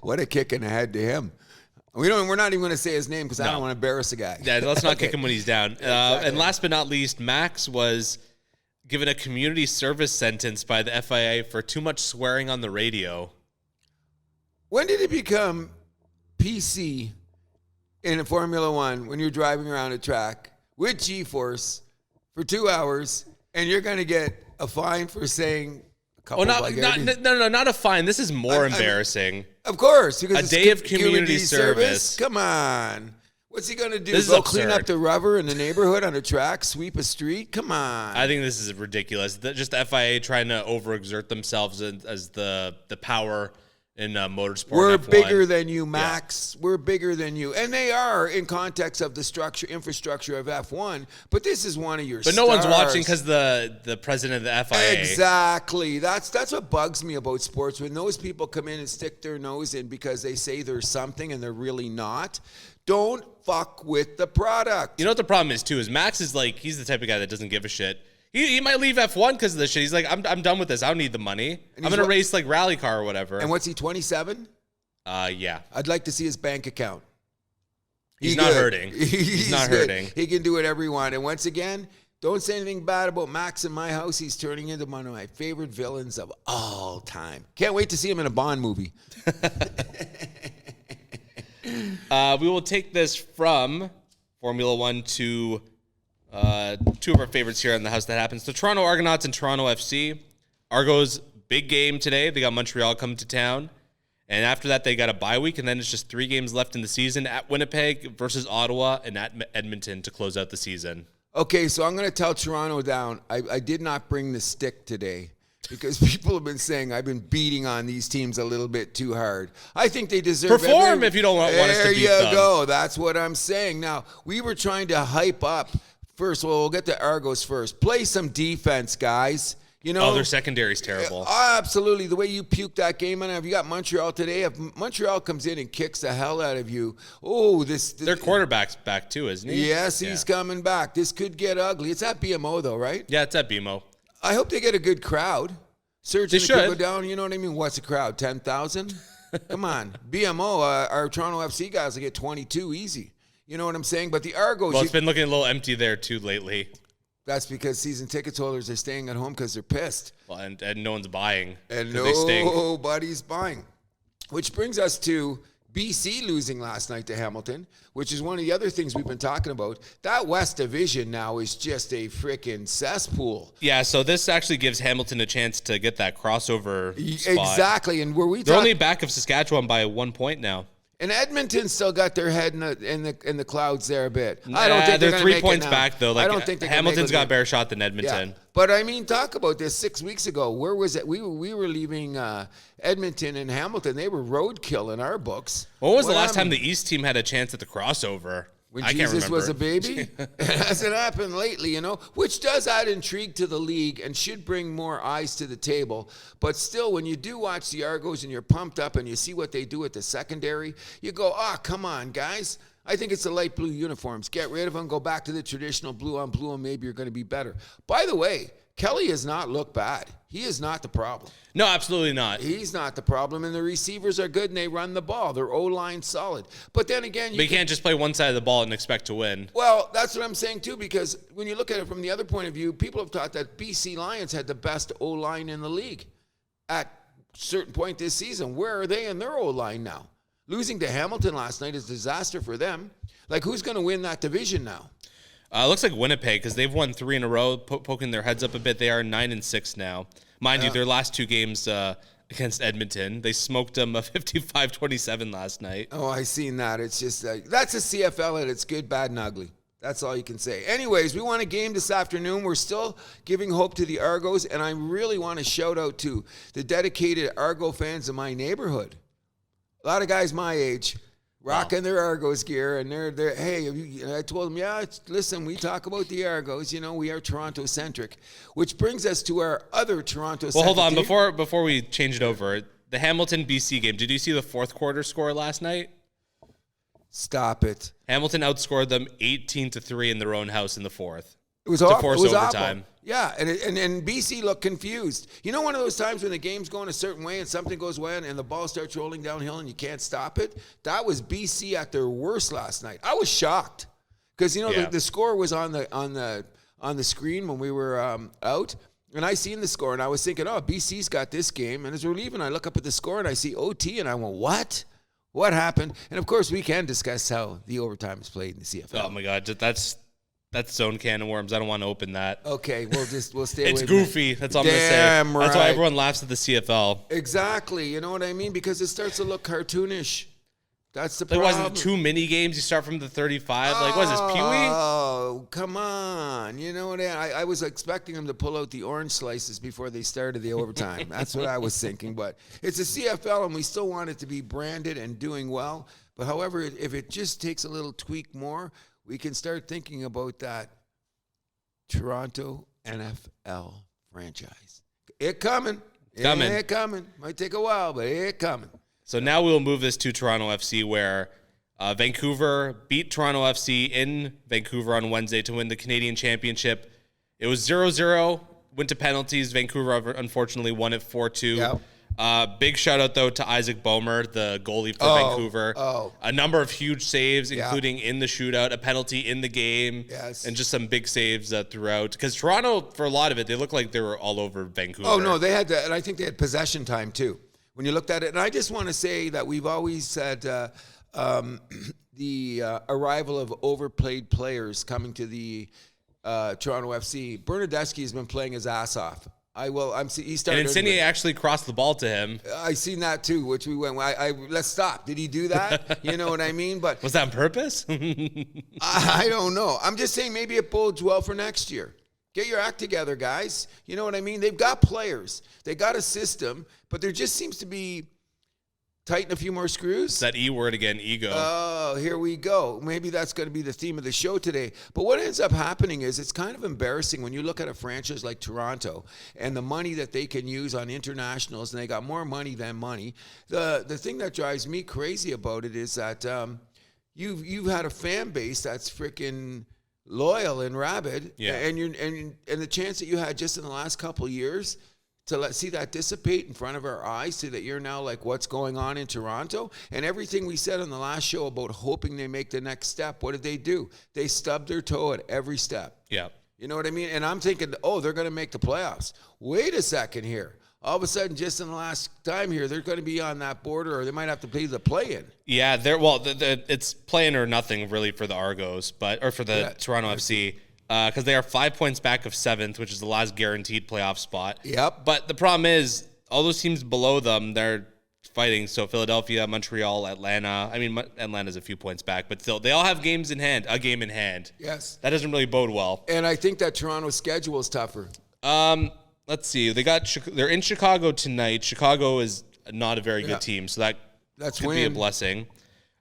What a kick in the head to him. We're not even going to say his name because I don't want to embarrass the guy. Yeah, let's not kick him when he's down. Exactly. And last but not least, Max was given a community service sentence by the FIA for too much swearing on the radio. When did it become PC in a Formula One when you're driving around a track with G-force for 2 hours and you're going to get a fine for saying a couple not a fine. This is more embarrassing. Of course. Because a day of community service. Come on. What's he going to do? This Go is clean up the rubber in the neighborhood on a track, sweep a street? Come on. I think this is ridiculous. Just the FIA trying to overexert themselves as the power in motorsport. We're F1. bigger than you, Max. Yeah. We're bigger than you. And they are in context of the infrastructure of F1, but this is one of your stars. But no one's watching because the president of the FIA. Exactly. That's what bugs me about sports, when those people come in and stick their nose in because they say there's something and they're really not. Don't fuck with the product. You know what the problem is, too, is Max is like, he's the type of guy that doesn't give a shit. He might leave F1 because of this shit. He's like, I'm done with this. I don't need the money. I'm going to race like rally car or whatever. And what's he, 27? Yeah. I'd like to see his bank account. He's not hurting. He's not hurting. He can do whatever he wants. And once again, don't say anything bad about Max in my house. He's turning into one of my favorite villains of all time. Can't wait to see him in a Bond movie. We will take this from Formula One to two of our favorites here in the house that happens. The Toronto Argonauts and Toronto FC. Argos, big game today. They got Montreal coming to town. And after that, they got a bye week, and then it's just 3 games left in the season at Winnipeg versus Ottawa and at Edmonton to close out the season. Okay, so I'm going to tell Toronto down. I did not bring the stick today because people have been saying I've been beating on these teams a little bit too hard. I think they deserve Perform if you don't want us to beat them. There you go. That's what I'm saying. Now, we were trying to hype up. First, well, we'll get to Argos first. Play some defense, guys. You know, their secondary's terrible. Absolutely. The way you puked that game on, have you got Montreal today? If Montreal comes in and kicks the hell out of you, their quarterback's back too, isn't he? Yes, he's coming back. This could get ugly. It's at BMO though, right? Yeah, it's at BMO. I hope they get a good crowd. Surgeon could go down, you know what I mean? What's a crowd, 10,000? Come on. BMO, our Toronto FC guys will get 22 easy. You know what I'm saying? But the Argos... Well, it's been looking a little empty there, too, lately. That's because season ticket holders are staying at home because they're pissed. Well, and no one's buying. And nobody's buying. Which brings us to BC losing last night to Hamilton, which is one of the other things we've been talking about. That West Division now is just a freaking cesspool. Yeah, so this actually gives Hamilton a chance to get that crossover spot. Exactly. And they're only back of Saskatchewan by 1 point now. And Edmonton still got their head in the clouds there a bit. I don't think they're 3 points back though. Like, I don't think Hamilton's got a better shot than Edmonton. Yeah. But I mean, talk about this 6 weeks ago. Where was it? We were leaving Edmonton and Hamilton. They were roadkill in our books. When was the last time the East team had a chance at the crossover? When Jesus was a baby? It hasn't happened lately, you know, which does add intrigue to the league and should bring more eyes to the table. But still, when you do watch the Argos and you're pumped up and you see what they do at the secondary, you go, come on, guys. I think it's the light blue uniforms. Get rid of them. Go back to the traditional blue on blue, and maybe you're going to be better. By the way, Kelly has not looked bad. He is not the problem. No, absolutely not. He's not the problem, and the receivers are good, and they run the ball. Their O-line's solid. But then again... you can't just play one side of the ball and expect to win. Well, that's what I'm saying, too, because when you look at it from the other point of view, people have thought that BC Lions had the best O-line in the league at a certain point this season. Where are they in their O-line now? Losing to Hamilton last night is a disaster for them. Like, who's going to win that division now? Looks like Winnipeg, because they've won 3 in a row, poking their heads up a bit. They are 9-6 now. Mind you, their last 2 games against Edmonton, they smoked them 55-27 last night. Oh, I seen that. It's just that's a CFL, and it's good, bad, and ugly. That's all you can say. Anyways, we won a game this afternoon. We're still giving hope to the Argos, and I really want to shout out to the dedicated Argo fans in my neighborhood. A lot of guys my age rocking their Argos gear, and they're hey, I told them, listen, we talk about the Argos, you know, we are Toronto-centric, which brings us to our other Toronto-centric Well, hold on, before we change it over, the Hamilton-BC game, did you see the fourth quarter score last night? Stop it. Hamilton outscored them 18-3 in their own house in the fourth. It was awful. To force overtime. Awful. Yeah, and BC looked confused. You know, one of those times when the game's going a certain way and something goes well and the ball starts rolling downhill and you can't stop it? That was BC at their worst last night. I was shocked because, you know, the score was on the screen when we were out, and I seen the score, and I was thinking, BC's got this game. And as we're leaving, I look up at the score, and I see OT, and I went, what? What happened? And, of course, we can discuss how the overtime is played in the CFL. Oh, my God, that's zone can of worms. I don't want to open that. Okay, we'll stay away. It's goofy. That's all I'm going to say. Damn right. That's why everyone laughs at the CFL. Exactly. You know what I mean? Because it starts to look cartoonish. That's the problem. Like, wasn't 2 mini games? You start from the 35. Like, what is this, Pee-wee? Oh, come on. You know what? I was expecting them to pull out the orange slices before they started the overtime. That's what I was thinking. But it's a CFL, and we still want it to be branded and doing well. But, however, if it just takes a little tweak more, we can start thinking about that Toronto NFL franchise. It coming. It coming. Might take a while, but it coming. So now we'll move this to Toronto FC, where Vancouver beat Toronto FC in Vancouver on Wednesday to win the Canadian Championship. It was 0-0, went to penalties. Vancouver, unfortunately, won it 4-2. Yep. Big shout-out, though, to Isaac Boehmer, the goalie for Vancouver. A number of huge saves, including in the shootout, a penalty in the game, and just some big saves throughout. Because Toronto, for a lot of it, they looked like they were all over Vancouver. Oh, no, they had that, and I think they had possession time, too. When you looked at it, and I just want to say that we've always said the arrival of overplayed players coming to the Toronto FC. Bernardeschi has been playing his ass off. He started. And Insigne actually crossed the ball to him. I seen that too, which we went. Let's stop. Did he do that? You know what I mean? But was that on purpose? I don't know. I'm just saying maybe it bodes well for next year. Get your act together, guys. You know what I mean? They've got players. They got a system, but there just seems to be tighten a few more screws. It's that E word again, ego. Oh, here we go. Maybe that's going to be the theme of the show today. But what ends up happening is it's kind of embarrassing when you look at a franchise like Toronto and the money that they can use on internationals, and they got more money than money. The thing that drives me crazy about it is that you've had a fan base that's freaking loyal and rabid, and the chance that you had just in the last couple of years to see that dissipate in front of our eyes, so that you're now like, what's going on in Toronto? And everything we said on the last show about hoping they make the next step, what did they do? They stubbed their toe at every step. Yeah. You know what I mean? And I'm thinking, oh, they're going to make the playoffs. Wait a second here. All of a sudden, just in the last time here, they're going to be on that border, or they might have to play the play-in. Yeah, it's play-in or nothing really for the Argos, or for the Toronto FC. Because they are 5 points back of 7th, which is the last guaranteed playoff spot. Yep. But the problem is, all those teams below them, they're fighting. So Philadelphia, Montreal, Atlanta. I mean, Atlanta's a few points back, but still, they all have a game in hand. Yes. That doesn't really bode well. And I think that Toronto's schedule is tougher. Let's see. They're in Chicago tonight. Chicago is not a very good team, so that could be a blessing.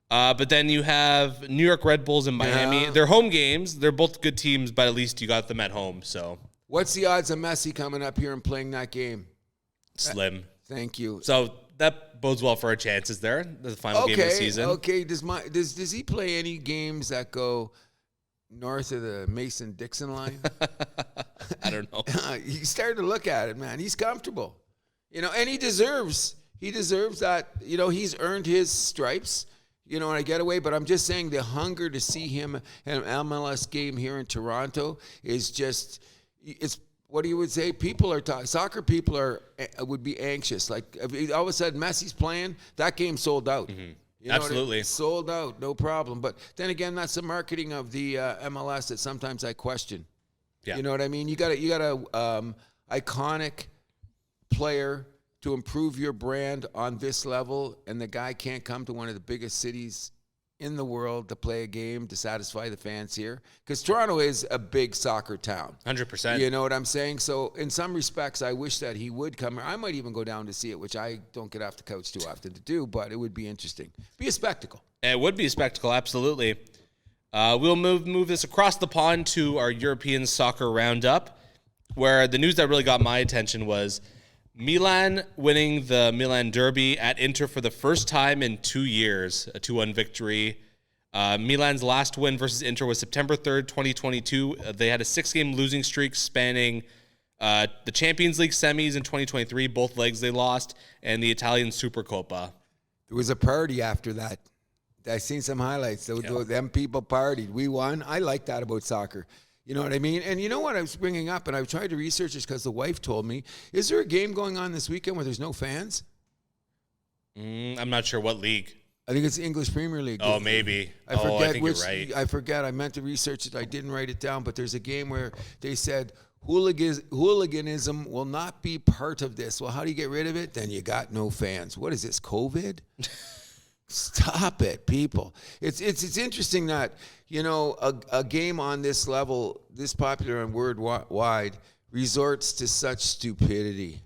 But then you have New York Red Bulls and Miami. Yeah. They're home games. They're both good teams, but at least you got them at home. So what's the odds of Messi coming up here and playing that game? Slim. Thank you. So that bodes well for our chances there. The final game of the season. Okay. Does he play any games that go north of the Mason-Dixon line? I don't know. You started to look at it, man. He's comfortable. And he deserves that. He's earned his stripes. And I get away, but I'm just saying the hunger to see him in an MLS game here in Toronto is just, it's what you would say. People are soccer people would be anxious. Like if all of a sudden Messi's playing, that game sold out. Mm-hmm. Absolutely sold out, no problem. But then again, that's the marketing of the MLS that sometimes I question. Yeah. You know what I mean? You got a iconic player to improve your brand on this level, and the guy can't come to one of the biggest cities in the world to play a game to satisfy the fans here. Because Toronto is a big soccer town. 100%. You know what I'm saying? So in some respects, I wish that he would come here. I might even go down to see it, which I don't get off the couch too often to do, but it would be interesting. Be a spectacle. It would be a spectacle, absolutely. We'll move this across the pond to our European soccer roundup, where the news that really got my attention was Milan winning the Milan Derby at Inter for the first time in 2 years, a 2-1 victory. Milan's last win versus Inter was September 3rd, 2022. They had a 6-game losing streak spanning the Champions League semis in 2023, both legs they lost, and the Italian Supercoppa. There was a party after that. I seen some highlights. Them people partied. We won. I like that about soccer. You know what I mean? And you know what I was bringing up, and I've tried to research this because the wife told me, is there a game going on this weekend where there's no fans? I'm not sure what league. I think it's the English Premier League. Oh, maybe. I forget I think you're right. I forget. I meant to research it. I didn't write it down, but there's a game where they said hooliganism will not be part of this. Well, how do you get rid of it? Then you got no fans. What is this, COVID? Stop it, people. It's interesting that, a game on this level, this popular and worldwide, resorts to such stupidity.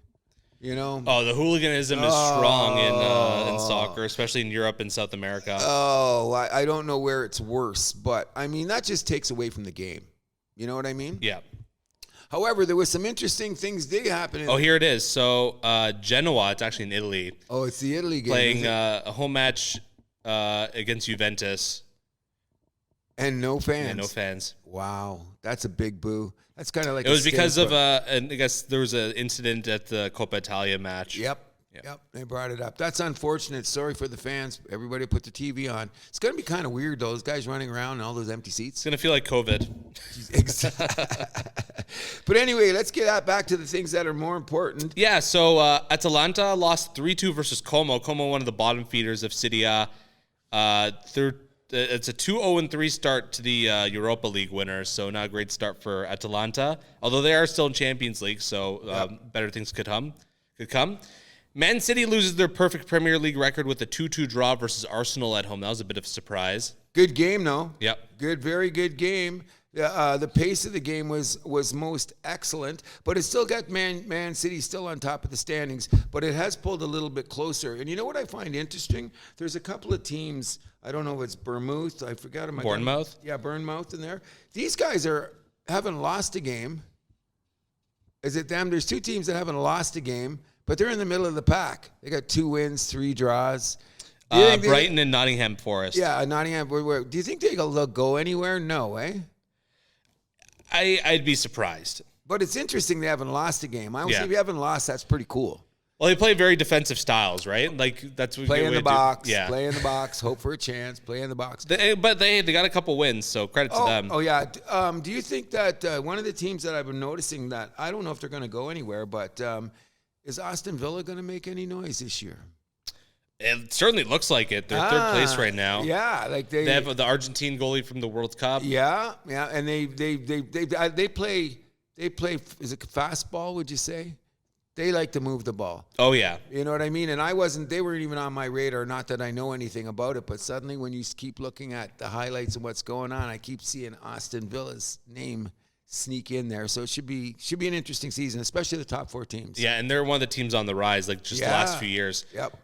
Oh, the hooliganism is strong in soccer, especially in Europe and South America. Oh, I don't know where it's worse, but I mean, that just takes away from the game. You know what I mean? Yeah. However, there was some interesting things did happen. Here it is. So Genoa, it's actually in Italy. Oh, it's the Italy game. Playing a home match against Juventus. And no fans. And no fans. Wow. That's a big boo. That's kind of like it was because of and I guess there was an incident at the Coppa Italia match. Yep. They brought it up. That's unfortunate. Sorry for the fans. Everybody put the TV on. It's going to be kind of weird, though. Those guys running around and all those empty seats. It's going to feel like COVID. But anyway, let's get back to the things that are more important. Yeah, so Atalanta lost 3-2 versus Como. Como, one of the bottom feeders of Serie A. It's a 2-0-3 start to the Europa League winners, so not a great start for Atalanta. Although they are still in Champions League, so better things could come. Man City loses their perfect Premier League record with a 2-2 draw versus Arsenal at home. That was a bit of a surprise. Good game, though. Yep. Very good game. The pace of the game was most excellent, but it still got Man City still on top of the standings, but it has pulled a little bit closer. And you know what I find interesting? There's a couple of teams, I don't know if it's Bournemouth, I forgot. Bournemouth? Yeah, Bournemouth in there. These guys haven't lost a game. Is it them? There's two teams that haven't lost a game, but they're in the middle of the pack. They got 2 wins, 3 draws. Brighton and Nottingham Forest. Yeah, Nottingham. Do you think they'll go anywhere? No, eh? I'd be surprised. But it's interesting they haven't lost a game. I always Yeah. say if you haven't lost, that's pretty cool. Well, they play very defensive styles, right? Like that's what Play in the box, Yeah. play in the box, hope for a chance, play in the box. But they got a couple wins, so credit to them. Oh, yeah. Do you think that one of the teams that I've been noticing that I don't know if they're going to go anywhere, but is Aston Villa going to make any noise this year? It certainly looks like it. They're third place right now. Yeah, like they have the Argentine goalie from the World Cup. Yeah, and they play. Is it fastball? Would you say? They like to move the ball. Oh yeah. You know what I mean? And they weren't even on my radar. Not that I know anything about it, but suddenly when you keep looking at the highlights and what's going on, I keep seeing Aston Villa's name sneak in there. So it should be an interesting season, especially the top 4 teams. Yeah, and they're one of the teams on the rise, like just the last few years. Yep.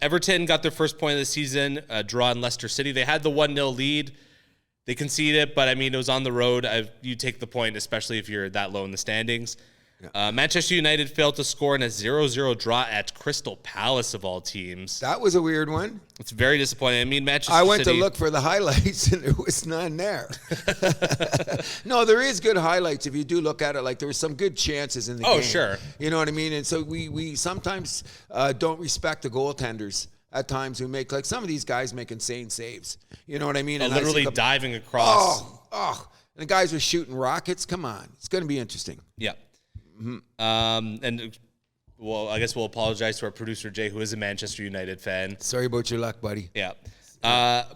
Everton got their first point of the season, a draw in Leicester City. They had the 1-0 lead. They conceded, but I mean, it was on the road. You take the point, especially if you're that low in the standings. Yeah. Manchester United failed to score in a 0-0 draw at Crystal Palace, of all teams. That was a weird one. It's very disappointing. I mean, Manchester I went City, to look for the highlights, and there was none there. No, there is good highlights if you do look at it. Like, there were some good chances in the game. Oh, sure. You know what I mean? And so we sometimes don't respect the goaltenders at times who make, like, some of these guys make insane saves. You know what I mean? And literally diving across. And the guys are shooting rockets. Come on. It's going to be interesting. Yeah. And well, I guess we'll apologize to our producer Jay, who is a Manchester United fan. Sorry about your luck, buddy. Yeah.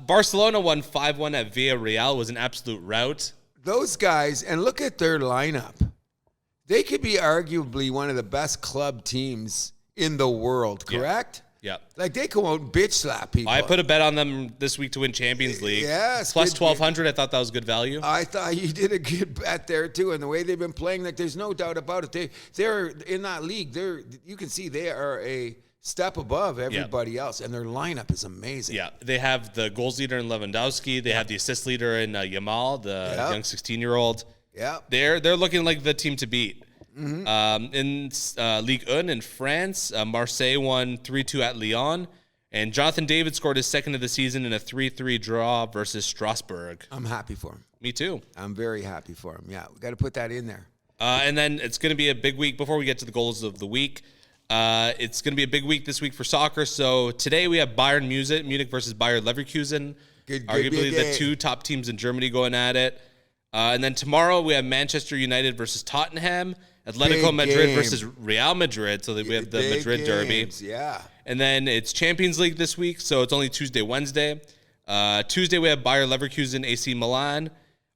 Barcelona won 5-1 at Villarreal. It was an absolute rout. Those guys, and look at their lineup. They could be arguably one of the best club teams in the world, correct? Yeah. Like, they come out and bitch slap people. I put a bet on them this week to win Champions League. Yes. Plus 1,200. I thought that was good value. I thought you did a good bet there, too. And the way they've been playing, like, there's no doubt about it. They're in that league. You can see they are a step above everybody else. And their lineup is amazing. Yeah. They have the goals leader in Lewandowski. They have the assist leader in Yamal, the young 16-year-old. Yeah. They're looking like the team to beat. Mm-hmm. In Ligue 1 in France, Marseille won 3-2 at Lyon, and Jonathan David scored his second of the season in a 3-3 draw versus Strasbourg. I'm happy for him. Me too. I'm very happy for him. Yeah, we got to put that in there. And then it's going to be a big week. Before we get to the goals of the week, it's going to be a big week this week for soccer. So today we have Bayern Munich versus Bayer Leverkusen, arguably the 2 top teams in Germany going at it. And then tomorrow we have Manchester United versus Tottenham, Atletico Madrid versus Real Madrid. So we have the Madrid derby. Yeah. And then it's Champions League this week, so it's only Tuesday, Wednesday. Tuesday we have Bayer Leverkusen, AC Milan,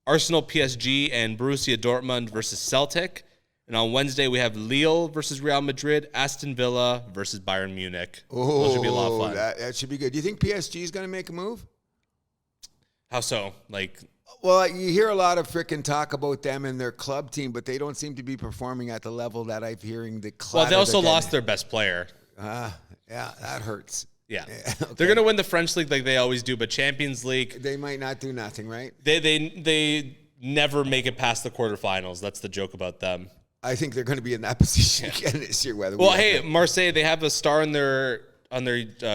Arsenal, PSG, and Borussia Dortmund versus Celtic. And on Wednesday we have Lille versus Real Madrid, Aston Villa versus Bayern Munich. Oh, those should be a lot of fun. That should be good. Do you think PSG is going to make a move? How so? Well, you hear a lot of frickin' talk about them and their club team, but they don't seem to be performing at the level that I'm hearing the club. Well, they also lost their best player. Yeah, that hurts. Yeah. Okay. They're going to win the French league like they always do, but Champions League, they might not do nothing, right? They never make it past the quarterfinals. That's the joke about them. I think they're going to be in that position again this year. Marseille, they have a star on their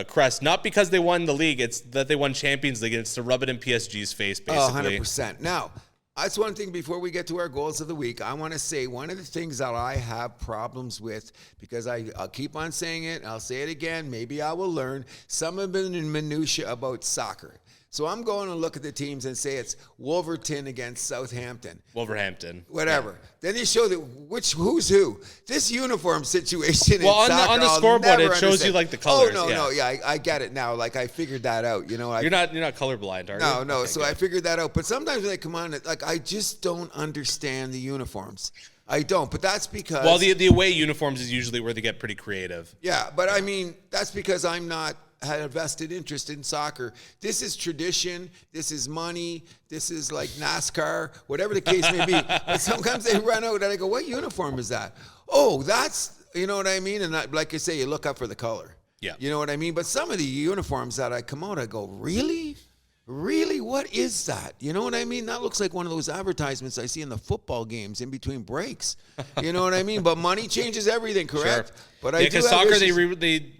crest, not because they won the league, it's that they won Champions League, and it's to rub it in PSG's face, basically. 100%. Now, that's one thing before we get to our goals of the week. I want to say one of the things that I have problems with, because I'll keep on saying it, and I'll say it again, maybe I will learn, some have been in minutia about soccer. So I'm going to look at the teams and say it's Wolverhampton against Southampton. Wolverhampton. Whatever. Yeah. Then they show who's who. This uniform situation in soccer, on the scoreboard, it shows you like the colors. Oh, no. I get it now. Like, I figured that out. You know, you're not colorblind, are you? No. Okay, so good. I figured that out. But sometimes when they come on, like, I just don't understand the uniforms. I don't, but that's because... Well, the away uniforms is usually where they get pretty creative. Yeah, but I mean, that's because I'm not... had a vested interest in soccer. This is tradition. This is money. This is like NASCAR, whatever the case may be. But sometimes they run out and I go, what uniform is that? Oh, that's, you know what I mean? And like I say, you look up for the color. Yeah. You know what I mean? But some of the uniforms that I come out, I go, really? Really? What is that? You know what I mean? That looks like one of those advertisements I see in the football games in between breaks. You know what I mean? But money changes everything, correct? Sure. But because soccer, they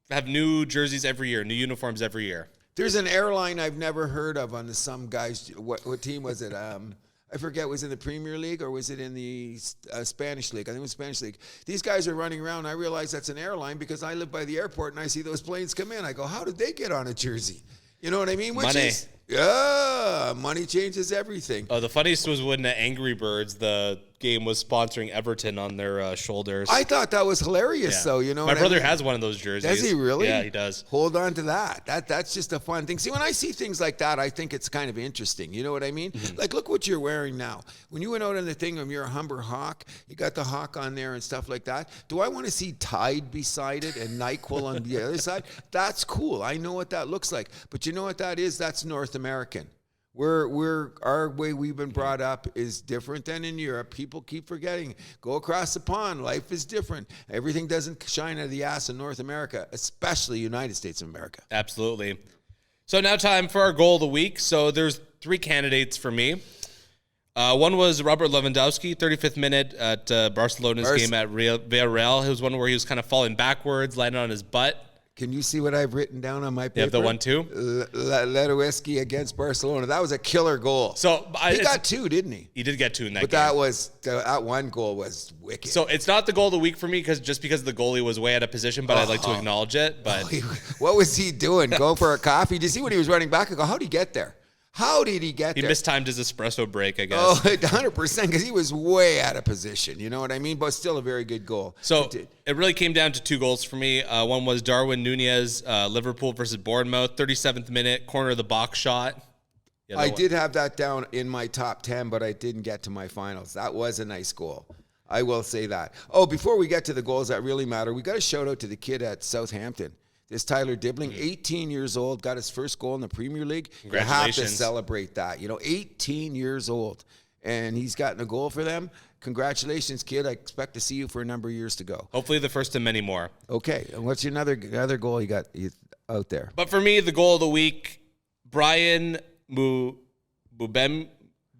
have new jerseys every year, new uniforms every year. There's an airline I've never heard of on some guys. What team was it? I forget, was it in the Premier League or was it in the Spanish League? I think it was Spanish League. These guys are running around. I realize that's an airline because I live by the airport and I see those planes come in. I go, how did they get on a jersey? You know what I mean? Money. Money changes everything. Oh, the funniest was when the Angry Birds, the game, was sponsoring Everton on their shoulders. I thought that was hilarious, though. You know, my brother has one of those jerseys. Does he really? Yeah, he does. Hold on to that. That's just a fun thing. See, when I see things like that, I think it's kind of interesting. You know what I mean? Mm-hmm. Like, look what you're wearing now. When you went out on the thing of you're a Humber Hawk, you got the Hawk on there and stuff like that. Do I want to see Tide beside it and NyQuil on the other side? That's cool. I know what that looks like. But you know what that is? That's North American. Our way we've been brought up is different than in Europe. People keep forgetting. Go across the pond. Life is different. Everything doesn't shine out of the ass in North America, especially United States of America. Absolutely. So now time for our goal of the week. So there's 3 candidates for me. One was Robert Lewandowski, 35th minute at Barcelona's game at Villarreal. It was one where he was kind of falling backwards, landing on his butt. Can you see what I've written down on my paper? You have the 1-2? Lewandowski against Barcelona. That was a killer goal. So he got 2, didn't he? He did get 2 in that game. But that one goal was wicked. So it's not the goal of the week for me because the goalie was way out of position, but I'd like to acknowledge it. But what was he doing? Going for a coffee? Did you see when he was running back? I go, how did he get there? How did he get there? He mistimed his espresso break, I guess. Oh, 100%, because he was way out of position. You know what I mean? But still a very good goal. So it really came down to 2 goals for me. One was Darwin Nunez, Liverpool versus Bournemouth, 37th minute, corner of the box shot. I did have that down in my top 10, but I didn't get to my finals. That was a nice goal. I will say that. Oh, before we get to the goals that really matter, we got a shout out to the kid at Southampton. This Tyler Dibbling, 18 years old, got his first goal in the Premier League. Congratulations. You have to celebrate that. 18 years old, and he's gotten a goal for them. Congratulations, kid. I expect to see you for a number of years to go. Hopefully the first of many more. Okay, and what's your other goal you got out there? But for me, the goal of the week, Brian Mbeumo,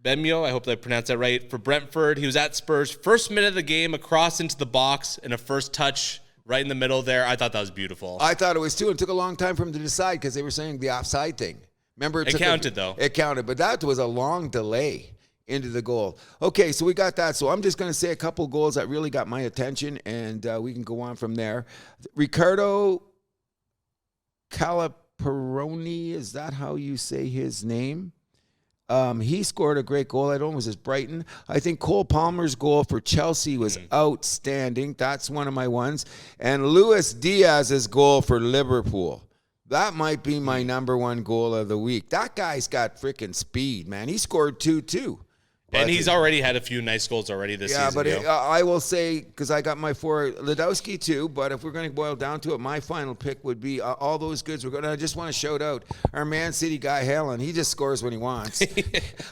I hope I pronounced that right, for Brentford. He was at Spurs. First minute of the game, across into the box, and a first touch right in the middle there. I thought that was beautiful. I thought it was too. It took a long time for him to decide because they were saying the offside thing. Remember, it counted, though. It counted, but that was a long delay into the goal. Okay, so we got that. So I'm just going to say a couple goals that really got my attention, and we can go on from there. Ricardo Calaperoni, is that how you say his name? He scored a great goal. I don't know, it was his Brighton. I think Cole Palmer's goal for Chelsea was outstanding. That's one of my ones. And Luis Diaz's goal for Liverpool. That might be my number 1 goal of the week. That guy's got freaking speed, man. He scored 2 too. And he's already had a few nice goals already this season. Yeah, but I will say, because I got my 4, Lewandowski too, but if we're going to boil down to it, my final pick would be all those goods. I just want to shout out our Man City guy, Helen. He just scores when he wants.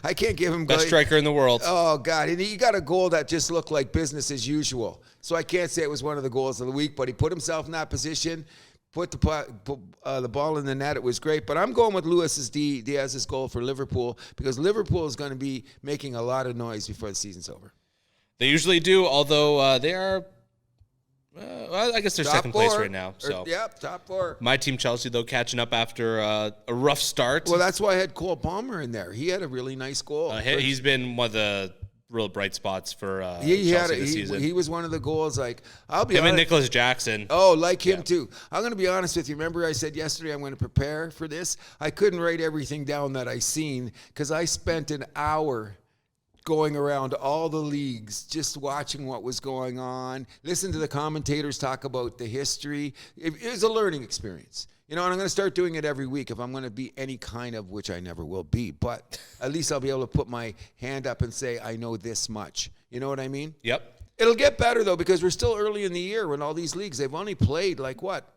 I can't give him... Best striker in the world. Oh, God. And he got a goal that just looked like business as usual. So I can't say it was one of the goals of the week, but he put himself in that position. Put the ball in the net. It was great. But I'm going with Luis Diaz's goal for Liverpool because Liverpool is going to be making a lot of noise before the season's over. They usually do, although they are, I guess they're top second 4, place right now. So yep, top 4. My team, Chelsea, though, catching up after a rough start. Well, that's why I had Cole Palmer in there. He had a really nice goal. He's been one of the real bright spots for Chelsea this season. He was one of the goals. Like, I'll be honest. Him and Nicholas Jackson. Oh, like him too. I'm going to be honest with you. Remember I said yesterday I'm going to prepare for this? I couldn't write everything down that I seen because I spent an hour going around all the leagues, just watching what was going on, listen to the commentators talk about the history. It was a learning experience. And I'm going to start doing it every week if I'm going to be any kind of, which I never will be, but at least I'll be able to put my hand up and say, I know this much. You know what I mean? Yep. It'll get better, though, because we're still early in the year when all these leagues, they've only played like what?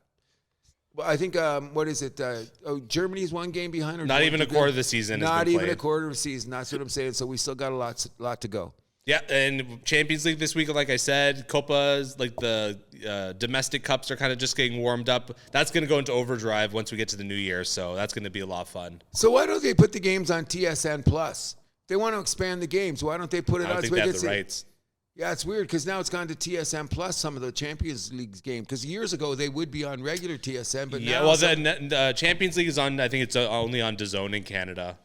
Well, I think, what is it? Germany's 1 game behind? Or not even a quarter of the season. Not even a quarter of the season. That's what I'm saying. So we still got a lot to go. Yeah, and Champions League this week, like I said, Copas, like the domestic cups are kind of just getting warmed up. That's going to go into overdrive once we get to the new year, so that's going to be a lot of fun. So why don't they put the games on TSN Plus? They want to expand the games. Why don't they put it on? I don't think they have the rights. Yeah, it's weird because now it's gone to TSN Plus, some of the Champions League games. Because years ago, they would be on regular TSN, but now... well, the Champions League is on, I think it's only on DAZN in Canada.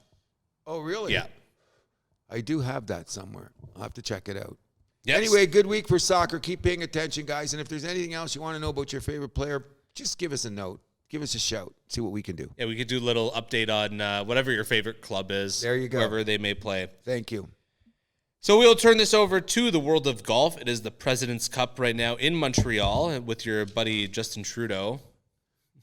Oh, really? Yeah. I do have that somewhere. I'll have to check it out. Yes. Anyway, good week for soccer. Keep paying attention, guys. And if there's anything else you want to know about your favorite player, just give us a note. Give us a shout. See what we can do. Yeah, we could do a little update on whatever your favorite club is. There you go. Wherever they may play. Thank you. So we'll turn this over to the world of golf. It is the President's Cup right now in Montreal with your buddy Justin Trudeau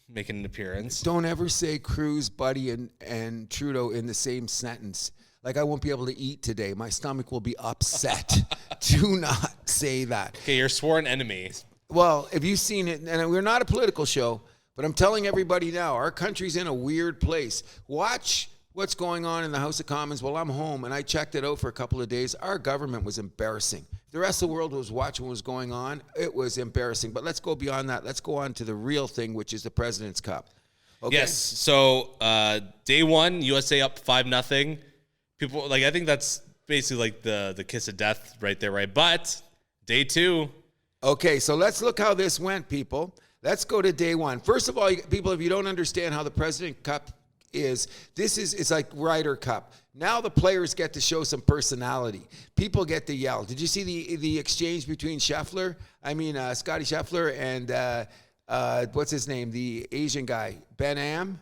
making an appearance. Don't ever say Cruz, Buddy, and Trudeau in the same sentence. Like, I won't be able to eat today. My stomach will be upset. Do not say that. Okay, your sworn enemy. Well, if you've seen it, and we're not a political show, but I'm telling everybody now, our country's in a weird place. Watch what's going on in the House of Commons while I'm home, and I checked it out for a couple of days. Our government was embarrassing. The rest of the world was watching what was going on. It was embarrassing. But let's go beyond that. Let's go on to the real thing, which is the President's Cup. Okay? Yes. So day one, USA up 5-0. People like I think that's basically like the kiss of death right there, right? But day two. Okay, so let's look how this went, people. Let's go to day one. First of all, people, if you don't understand how the President's Cup is, it's like Ryder Cup. Now the players get to show some personality. People get to yell. Did you see the exchange between Scotty Scheffler and what's his name? The Asian guy, Ben Am?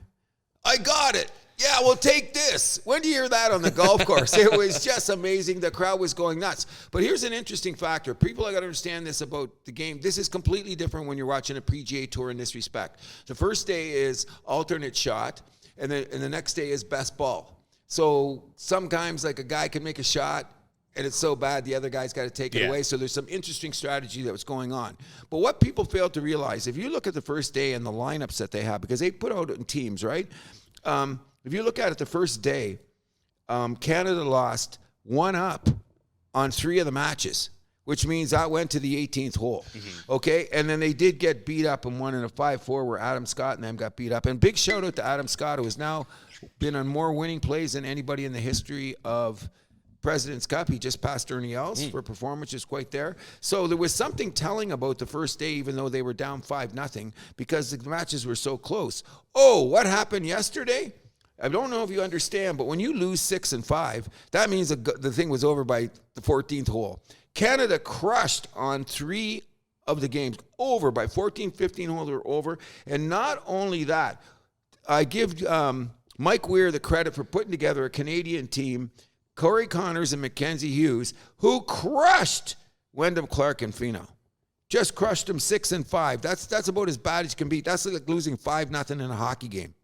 I got it. Yeah, we'll take this. When do you hear that on the golf course? It was just amazing. The crowd was going nuts. But here's an interesting factor. People have got to understand this about the game. This is completely different when you're watching a PGA Tour in this respect. The first day is alternate shot, and the next day is best ball. So sometimes, like, a guy can make a shot, and it's so bad the other guy's got to take it away. So there's some interesting strategy that was going on. But what people fail to realize, if you look at the first day and the lineups that they have, because they put out in teams, right? If you look at it the first day, Canada lost 1-up on 3 of the matches, which means that went to the 18th hole. Mm-hmm. Okay? And then they did get beat up and won in a 5-4 where Adam Scott and them got beat up. And big shout out to Adam Scott, who has now been on more winning plays than anybody in the history of President's Cup. He just passed Ernie Els for performance, is quite there. So there was something telling about the first day, even though they were down 5-0, because the matches were so close. Oh, what happened yesterday? I don't know if you understand, but when you lose 6-5, that means the thing was over by the 14th hole. Canada crushed on 3 of the games, over by 14, 15 holes were over. And not only that, I give Mike Weir the credit for putting together a Canadian team, Corey Connors and Mackenzie Hughes, who crushed Wyndham Clark and Finau. Just crushed them 6-5. That's about as bad as you can be. That's like losing 5-0 in a hockey game.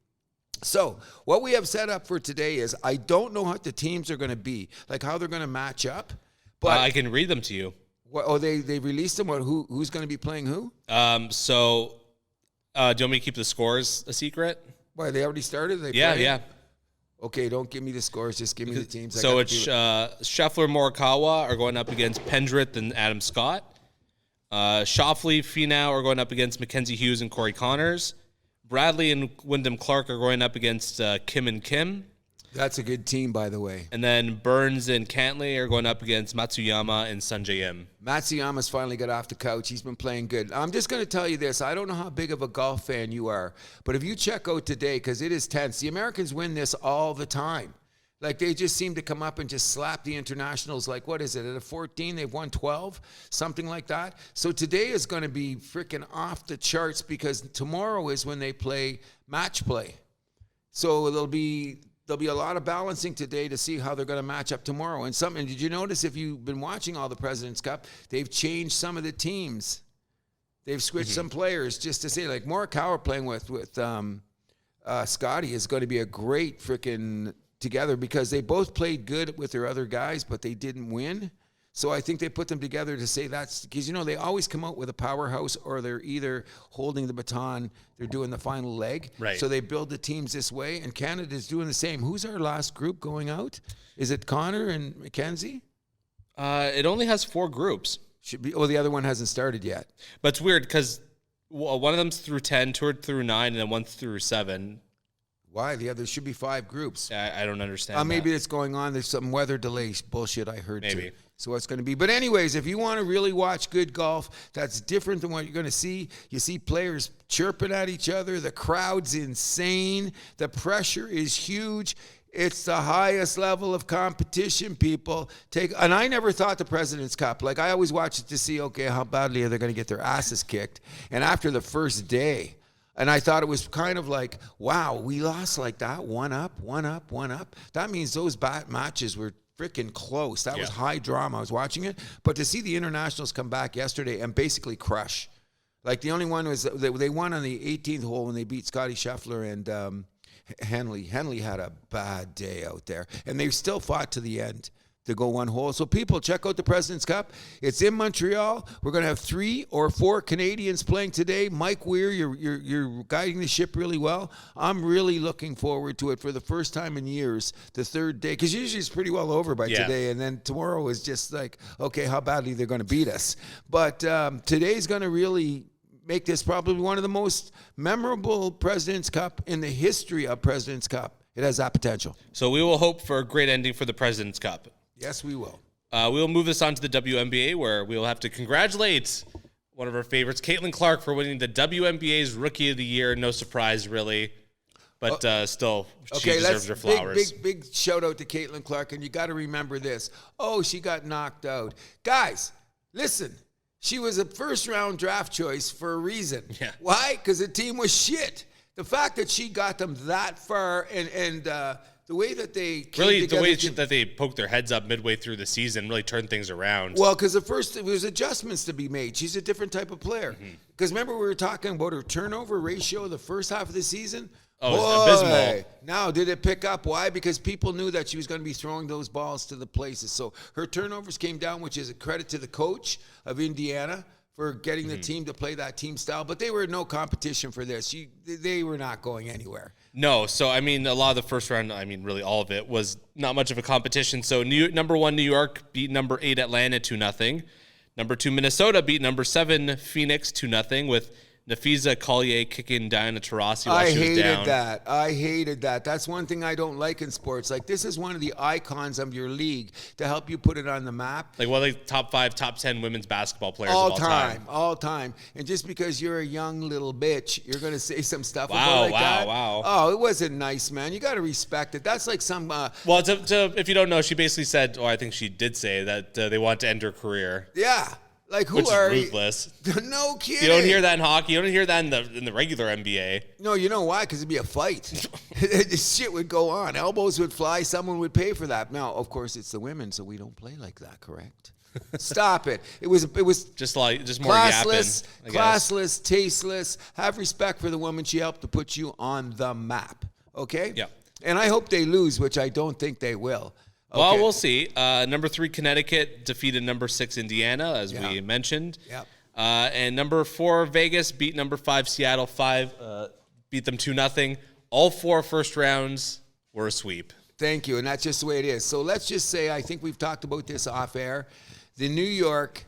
So what we have set up for today is, I don't know what the teams are going to be, like how they're going to match up. But I can read them to you. They released them. Who's going to be playing who? Do you want me to keep the scores a secret? Why, they already started? Yeah. Okay, don't give me the scores. Just give me the teams. So it's Scheffler, Morikawa are going up against Pendrith and Adam Scott. Schauffele, Finau are going up against Mackenzie Hughes and Corey Connors. Bradley and Wyndham Clark are going up against Kim and Kim. That's a good team, by the way. And then Burns and Cantley are going up against Matsuyama and Sanjay M. Matsuyama's finally got off the couch. He's been playing good. I'm just going to tell you this. I don't know how big of a golf fan you are, but if you check out today, because it is tense, the Americans win this all the time. Like, they just seem to come up and just slap the internationals. Like, what is it? At a 14, they've won 12, something like that. So today is going to be freaking off the charts, because tomorrow is when they play match play. So there'll be a lot of balancing today to see how they're going to match up tomorrow. And did you notice, if you've been watching all the President's Cup, they've changed some of the teams. They've switched some players, just to say, like, Morikawa playing with Scotty is going to be a great freaking together, because they both played good with their other guys, but they didn't win. So I think they put them together to say that's because, they always come out with a powerhouse, or they're either holding the baton, they're doing the final leg. Right. So they build the teams this way, and Canada's doing the same. Who's our last group going out? Is it Connor and Mackenzie? It only has 4 groups. Should be. Oh, the other one hasn't started yet. But it's weird because one of them's through 10, 2 through 9, and then 1 through 7. Why? There should be 5 groups. I don't understand. Maybe it's going on. There's some weather delay bullshit I heard Maybe. too. So what's going to be. But anyways, if you want to really watch good golf, that's different than what you're going to see. You see players chirping at each other. The crowd's insane. The pressure is huge. It's the highest level of competition, people. And I never thought the President's Cup. Like, I always watch it to see, okay, how badly are they going to get their asses kicked? And after the first day, and I thought it was kind of like, wow, we lost like that, one up. That means those matches were freaking close. That was high drama. I was watching it. But to see the internationals come back yesterday and basically crush. Like, the only one was, they won on the 18th hole when they beat Scotty Scheffler and Henley. Henley had a bad day out there, and they still fought to the end to go one hole. So people, check out the President's Cup. It's in Montreal. We're going to have 3 or 4 Canadians playing today. Mike Weir, you're guiding the ship really well. I'm really looking forward to it for the first time in years, the third day, because usually it's pretty well over by today, and then tomorrow is just like, okay, how badly they're going to beat us. But today's going to really make this probably one of the most memorable President's Cup in the history of President's Cup. It has that potential. So we will hope for a great ending for the President's Cup. Yes, we will. We will move this on to the WNBA, where we will have to congratulate one of our favorites, Caitlin Clark, for winning the WNBA's Rookie of the Year. No surprise, really. But still, she deserves her flowers. Big shout out to Caitlin Clark, and you got to remember this. Oh, she got knocked out. Guys, listen. She was a first-round draft choice for a reason. Yeah. Why? Because the team was shit. The fact that she got them that far and the way that they came really together, the way that they poked their heads up midway through the season really turned things around. Well, because at first it was adjustments to be made. She's a different type of player. Because remember we were talking about her turnover ratio the first half of the season? Oh, it was abysmal. Now, did it pick up? Why? Because people knew that she was going to be throwing those balls to the places. So her turnovers came down, which is a credit to the coach of Indiana for getting the team to play that team style. But they were no competition for this. They were not going anywhere. No. So, I mean, a lot of the first round, I mean, really all of it, was not much of a competition. So, number 1, New York beat number 8, Atlanta 2-0. Number 2, Minnesota beat number 7, Phoenix 2-0 with Nafisa Collier kicking Diana Taurasi while she was down. I hated that. That's one thing I don't like in sports. Like, this is one of the icons of your league to help you put it on the map. Like, top 5, top 10 women's basketball players of all time. All time. And just because you're a young little bitch, you're going to say some stuff about that. Wow. Oh, it wasn't nice, man. You got to respect it. That's like some... well, if you don't know, she basically said, I think she did say that they want to end her career. Yeah. Like, who Which are is ruthless. No kidding. You don't hear that in hockey. You don't hear that in the regular NBA. No, you know why? Because it'd be a fight. This shit would go on. Elbows would fly. Someone would pay for that. Now, of course, it's the women, so we don't play like that, correct? Stop it. It was just more classless, yapping. Classless, tasteless. Have respect for the woman. She helped to put you on the map. Okay? Yeah. And I hope they lose, which I don't think they will. Okay. Well, we'll see. Number 3, Connecticut defeated number 6, Indiana, as we mentioned. Yep. And number 4, Vegas beat number 5, Seattle. Beat them 2-0. All 4 first rounds were a sweep. Thank you, and that's just the way it is. So let's just say, I think we've talked about this off air, the New York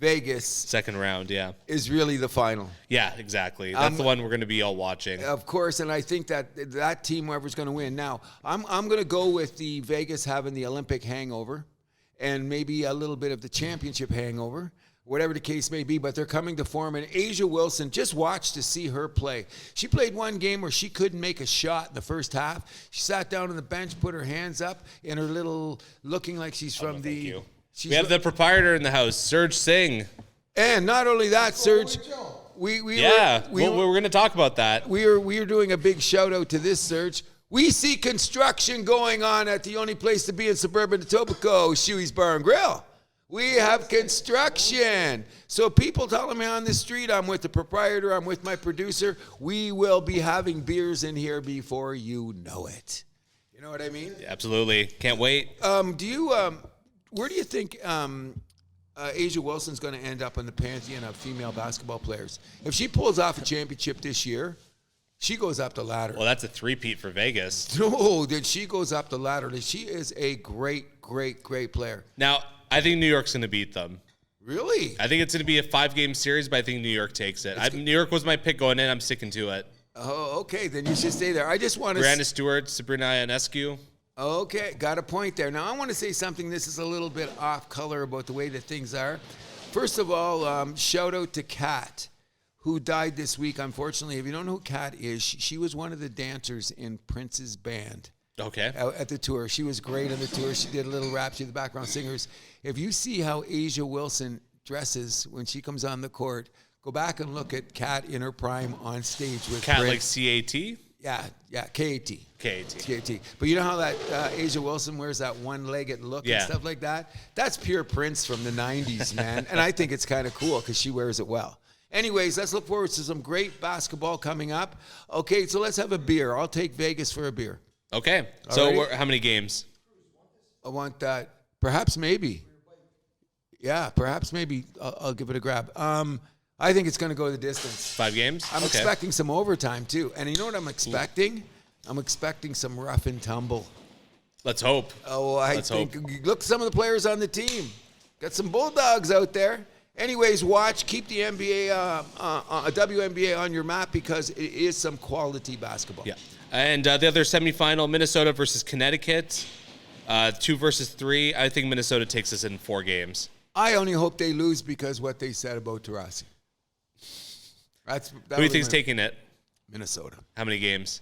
Vegas second round, is really the final. Yeah, exactly. That's the one we're going to be all watching. Of course, and I think that team, whoever's going to win. Now, I'm going to go with the Vegas having the Olympic hangover and maybe a little bit of the championship hangover, whatever the case may be, but they're coming to form. And Asia Wilson, just watch to see her play. She played one game where she couldn't make a shot in the first half. She sat down on the bench, put her hands up in her little, looking like she's from Thank you. We have the proprietor in the house, Serge Singh. And not only that, Serge, we're going to talk about that. We are doing a big shout out to this, Serge. We see construction going on at the only place to be in suburban Etobicoke, Shuey's Bar and Grill. We have construction. So people telling me on the street, I'm with the proprietor, I'm with my producer. We will be having beers in here before you know it. You know what I mean? Yeah, absolutely. Can't wait. Where do you think Asia Wilson's going to end up in the pantheon of female basketball players? If she pulls off a championship this year, she goes up the ladder. Well, that's a 3-peat for Vegas. No, then she goes up the ladder. She is a great player. Now, I think New York's going to beat them. Really? I think it's going to be a 5-game series, but I think New York takes it. New York was my pick going in. I'm sticking to it. Oh, okay. Then you should stay there. I just want to... Brianna Stewart, Sabrina Ionescu. Okay, got a point there. Now, I want to say something. This is a little bit off color about the way that things are. First of all, shout out to Kat, who died this week, unfortunately. If you don't know who Kat is, she was one of the dancers in Prince's band. Okay. At the tour. She was great on the tour. She did a little rap. She's the background singers. If you see how Asia Wilson dresses when she comes on the court, go back and look at Kat in her prime on stage with Kat, Brit. like C-A-T? Yeah, K-A-T. K-A-T. K-A-T. But you know how that Asia Wilson wears that one-legged look and stuff like that? That's pure Prince from the 90s, man. And I think it's kind of cool because she wears it well. Anyways, let's look forward to some great basketball coming up. Okay, so let's have a beer. I'll take Vegas for a beer. Okay. So how many games? I want that. Perhaps maybe. Yeah, perhaps maybe. I'll give it a grab. I think it's going to go the distance. 5 games? I'm expecting some overtime, too. And you know what I'm expecting? I'm expecting some rough and tumble. Let's hope. Oh, Let's hope. Look at some of the players on the team. Got some Bulldogs out there. Anyways, keep the NBA, WNBA on your map because it is some quality basketball. Yeah. And the other semifinal, Minnesota versus Connecticut, 2 versus 3. I think Minnesota takes us in 4 games. I only hope they lose because what they said about Taurasi. Who do you think's taking it? Minnesota. How many games?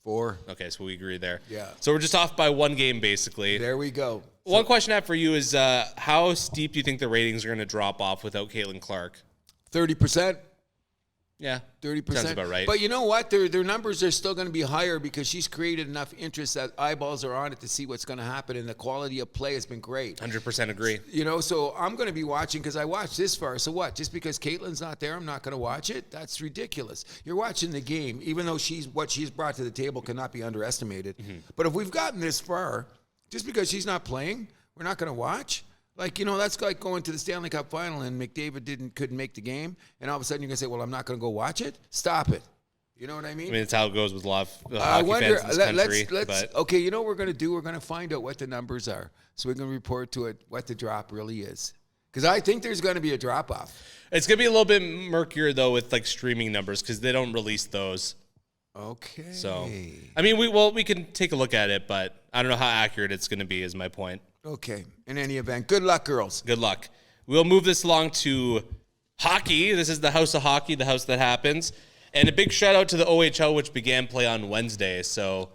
4. Okay, so we agree there. Yeah. So we're just off by 1 game, basically. There we go. One question I have for you is how steep do you think the ratings are going to drop off without Caitlin Clark? 30%. Yeah. 30%. Sounds about right. But you know what? Their numbers are still going to be higher because she's created enough interest that eyeballs are on it to see what's going to happen, and the quality of play has been great. 100% agree. You know, so I'm going to be watching because I watched this far. So what? Just because Caitlin's not there, I'm not going to watch it? That's ridiculous. You're watching the game, even though what she's brought to the table cannot be underestimated. Mm-hmm. But if we've gotten this far, just because she's not playing, we're not going to watch? Like, you know, that's like going to the Stanley Cup final and McDavid couldn't make the game, and all of a sudden you're going to say, well, I'm not going to go watch it? Stop it. You know what I mean? I mean, it's how it goes with a lot of hockey fans in this country. Okay, you know what we're going to do? We're going to find out what the numbers are, so we're going to report to it what the drop really is. Because I think there's going to be a drop-off. It's going to be a little bit murkier, though, with, like, streaming numbers because they don't release those. Okay. So, I mean, we can take a look at it, but I don't know how accurate it's going to be is my point. Okay. In any event, good luck, girls. Good luck. We'll move this along to hockey. This is the House of Hockey, the house that happens. And a big shout out to the OHL, which began play on Wednesday.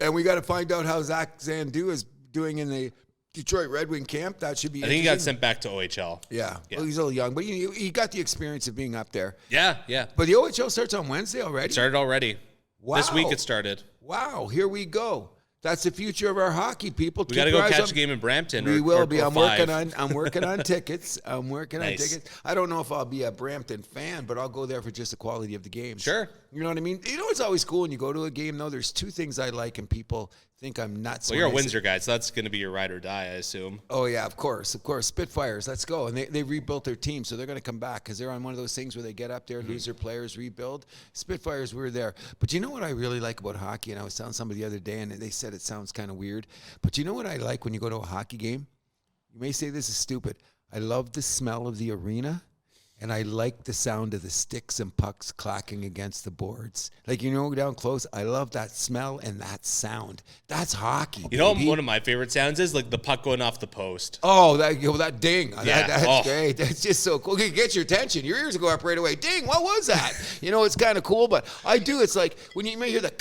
And we got to find out how Zach Zandu is doing in the Detroit Red Wing camp. That should be I think he got sent back to OHL. Yeah. Well, he's a little young, but he got the experience of being up there. Yeah. But the OHL starts on Wednesday already? It started already. Wow. This week it started. Wow. Here we go. That's the future of our hockey, people. We got to go catch a game in Brampton. We will be. I'm working on tickets. Nice. I don't know if I'll be a Brampton fan, but I'll go there for just the quality of the games. Sure. You know what I mean? You know it's always cool when you go to a game, though? There's 2 things I like, and people think I'm nuts. Well, you're a Windsor guy, so that's going to be your ride or die, I assume. Oh, yeah, of course. Spitfires, let's go. And they rebuilt their team, so they're going to come back because they're on one of those things where they get up there, lose their players, rebuild. Spitfires, we're there. But you know what I really like about hockey? And I was telling somebody the other day, and they said it sounds kind of weird. But you know what I like when you go to a hockey game? You may say this is stupid. I love the smell of the arena. And I like the sound of the sticks and pucks clacking against the boards. Like, you know, down close, I love that smell and that sound. That's hockey, You know what one of my favorite sounds is? Like the puck going off the post. Oh, that ding. Yeah. That's great. That's just so cool. It gets your attention. Your ears go up right away. Ding, what was that? You know, it's kind of cool, but I do. It's like when you may hear the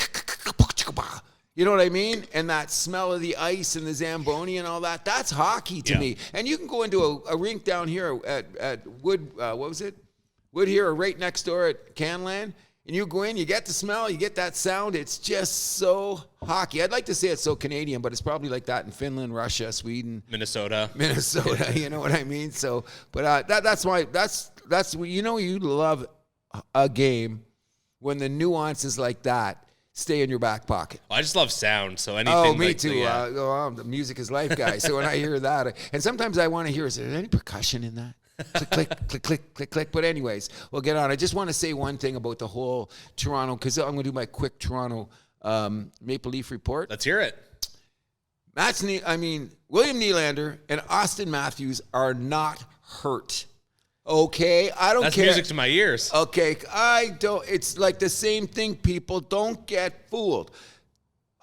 you know what I mean? And that smell of the ice and the Zamboni and all that, that's hockey to me. And you can go into a rink down here at Wood, what was it? Wood here, or right next door at Canland. And you go in, you get the smell, you get that sound. It's just so hockey. I'd like to say it's so Canadian, but it's probably like that in Finland, Russia, Sweden. Minnesota, you know what I mean? So, but that's you know, you love a game when the nuances like that stay in your back pocket. Well, I just love sound, so anything. Oh, me like too. The music is life, guy. So when I hear that, and sometimes I want to hear, is there any percussion in that? Click, click, click, click, click, click. But anyways, we'll get on. I just want to say one thing about the whole Toronto, because I'm going to do my quick Toronto Maple Leaf report. Let's hear it. William Nylander and Austin Matthews are not hurt. Okay, I don't care. That's music to my ears. Okay, I don't. It's like the same thing, people. Don't get fooled.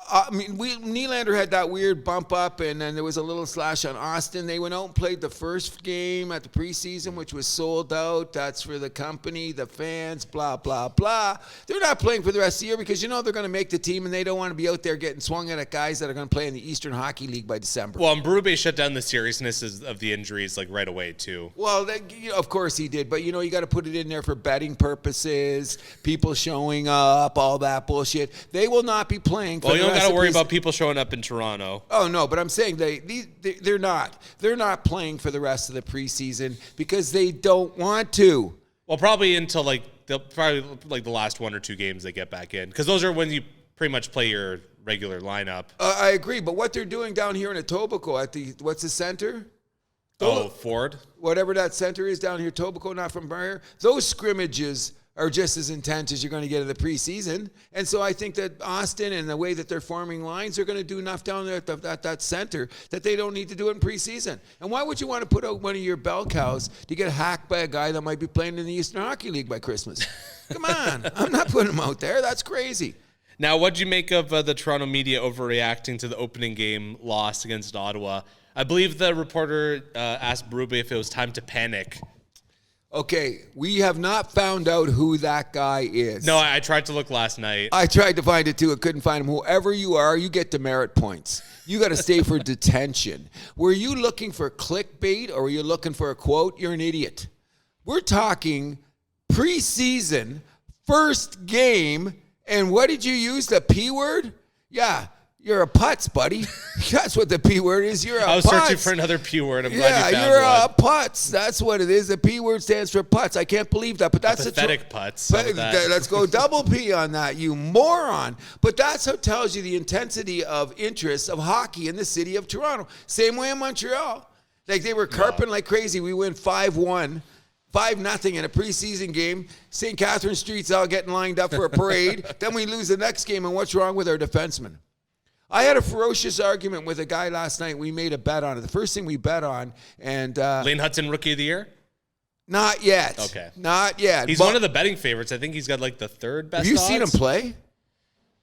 I mean, Nylander had that weird bump up, and then there was a little slash on Austin. They went out and played the first game at the preseason, which was sold out. That's for the company, the fans, blah, blah, blah. They're not playing for the rest of the year because, they're going to make the team, and they don't want to be out there getting swung at guys that are going to play in the Eastern Hockey League by December. Well, and Berube shut down the seriousness of the injuries right away, too. Well, of course he did, but, you got to put it in there for betting purposes, people showing up, all that bullshit. They will not be playing for the rest. Got to worry about people showing up in Toronto. Oh no, but I'm saying they're not. They're not playing for the rest of the preseason because they don't want to. Well, probably until the last 1 or 2 games they get back in, because those are when you pretty much play your regular lineup. I agree, but what they're doing down here in Etobicoke at what's the center? Ford. Whatever that center is down here, Etobicoke, not from Briar. Those scrimmages are just as intense as you're going to get in the preseason. And so I think that Austin and the way that they're forming lines are going to do enough down there at that center that they don't need to do it in preseason. And why would you want to put out one of your bell cows to get hacked by a guy that might be playing in the Eastern Hockey League by Christmas? Come on. I'm not putting him out there. That's crazy. Now, what'd you make of the Toronto media overreacting to the opening game loss against Ottawa? I believe the reporter asked Berube if it was time to panic. Okay, we have not found out who that guy is. No, I tried to look last night. I tried to find it too. I couldn't find him. Whoever you are, you get demerit points. You got to stay for detention. Were you looking for clickbait or were you looking for a quote? You're an idiot. We're talking preseason, first game, and what did you use? The P word? Yeah. You're a putz, buddy. That's what the P word is. You're a putz. I was searching for another P word. I'm glad you found you're one. A putz. That's what it is. The P word stands for putz. I can't believe that, but that's a pathetic putz. Let's go double P on that, you moron. But that's how it tells you the intensity of interest of hockey in the city of Toronto. Same way in Montreal. They were carping like crazy. We win 5-1. 5-0 in a preseason game. St. Catherine Street's all getting lined up for a parade. Then we lose the next game, and what's wrong with our defensemen? I had a ferocious argument with a guy last night. We made a bet on it. The first thing we bet on, and Lane Hudson, Rookie of the Year? Not yet. Okay. Not yet. He's one of the betting favorites. I think he's got the third best odds. Have you seen him play?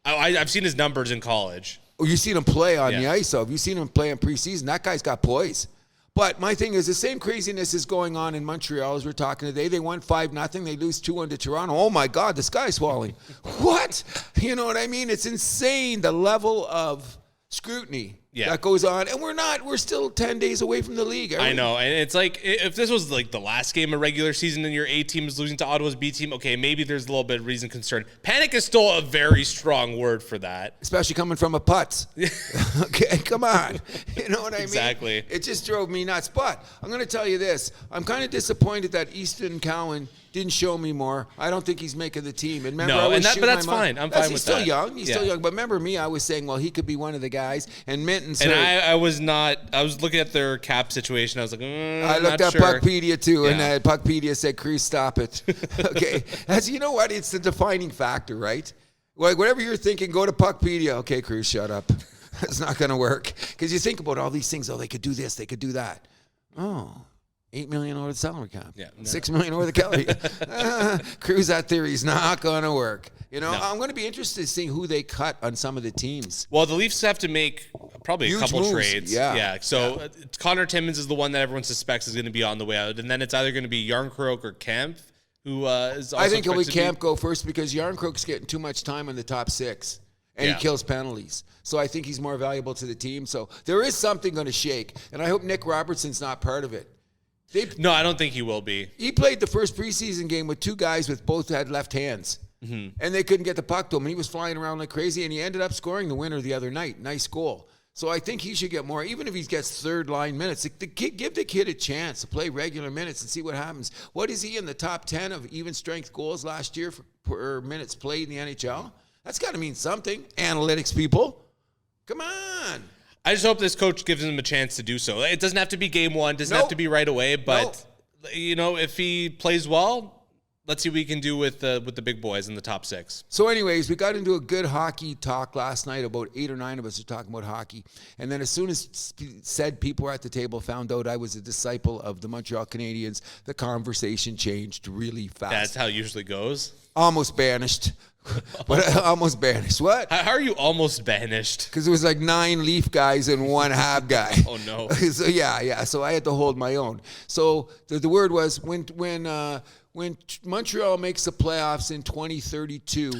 I've seen his numbers in college. Oh, you've seen him play on the ice, though. Have you seen him play in preseason? That guy's got poise. But my thing is, the same craziness is going on in Montreal as we're talking today. They won 5-0. They lose 2-1 to Toronto. Oh, my God, the sky's falling. What? You know what I mean? It's insane, the level of scrutiny that goes on. And we're still 10 days away from the league. I know. And it's if this was the last game of regular season and your A team is losing to Ottawa's B team, okay, maybe there's a little bit of reason concern. Panic is still a very strong word for that. Especially coming from a putz. Okay, come on. You know what I mean? Exactly. It just drove me nuts. But I'm going to tell you this. I'm kind of disappointed that Easton Cowan didn't show me more. I don't think he's making the team. And remember, but that's fine. I'm fine with that. He's still young. He's still young. But remember me, I was saying, well, he could be one of the guys. And Minton's hurt. I was not. I was looking at their cap situation. I was like, I looked at Puckpedia too, and Puckpedia said, Cruz, stop it. Okay. You know what? It's the defining factor, right? Like, whatever you're thinking, go to Puckpedia. Okay, Cruz, shut up. It's not going to work. Because you think about all these things. Oh, they could do this. They could do that. Oh. $8 million over the salary cap. Yeah, no. $6 million over the calorie. Cruz, that theory's not going to work. I'm going to be interested in seeing who they cut on some of the teams. Well, the Leafs have to make probably huge a couple moves. trades. Yeah. So Connor Timmins is the one that everyone suspects is going to be on the way out, and then it's either going to be Yarncroke or Kemp, who is also. I think he'll be Kemp go first because Yarncroke's getting too much time in the top six. And he kills penalties. So I think he's more valuable to the team. So there is something going to shake. And I hope Nick Robertson's not part of it. No, I don't think he will be. He played the first preseason game with two guys with both had left hands. Mm-hmm. And they couldn't get the puck to him. And he was flying around like crazy. And he ended up scoring the winner the other night. Nice goal. So I think he should get more. Even if he gets third-line minutes, give the kid a chance to play regular minutes and see what happens. What is he in the top 10 of even-strength goals last year for minutes played in the NHL? That's got to mean something. Analytics people. Come on. I just hope this coach gives him a chance to do so. It doesn't have to be game one. It doesn't have to be right away. But, if he plays well, let's see what he can do with the big boys in the top six. So anyways, we got into a good hockey talk last night. About 8 or 9 of us are talking about hockey. And then as soon as said people were at the table, found out I was a disciple of the Montreal Canadiens, the conversation changed really fast. That's how it usually goes. Almost banished. But almost banished. What? How are you almost banished? Because it was like 9 Leaf guys and 1 Hab guy. Oh, no. So yeah. So I had to hold my own. So the word was when Montreal makes the playoffs in 2032,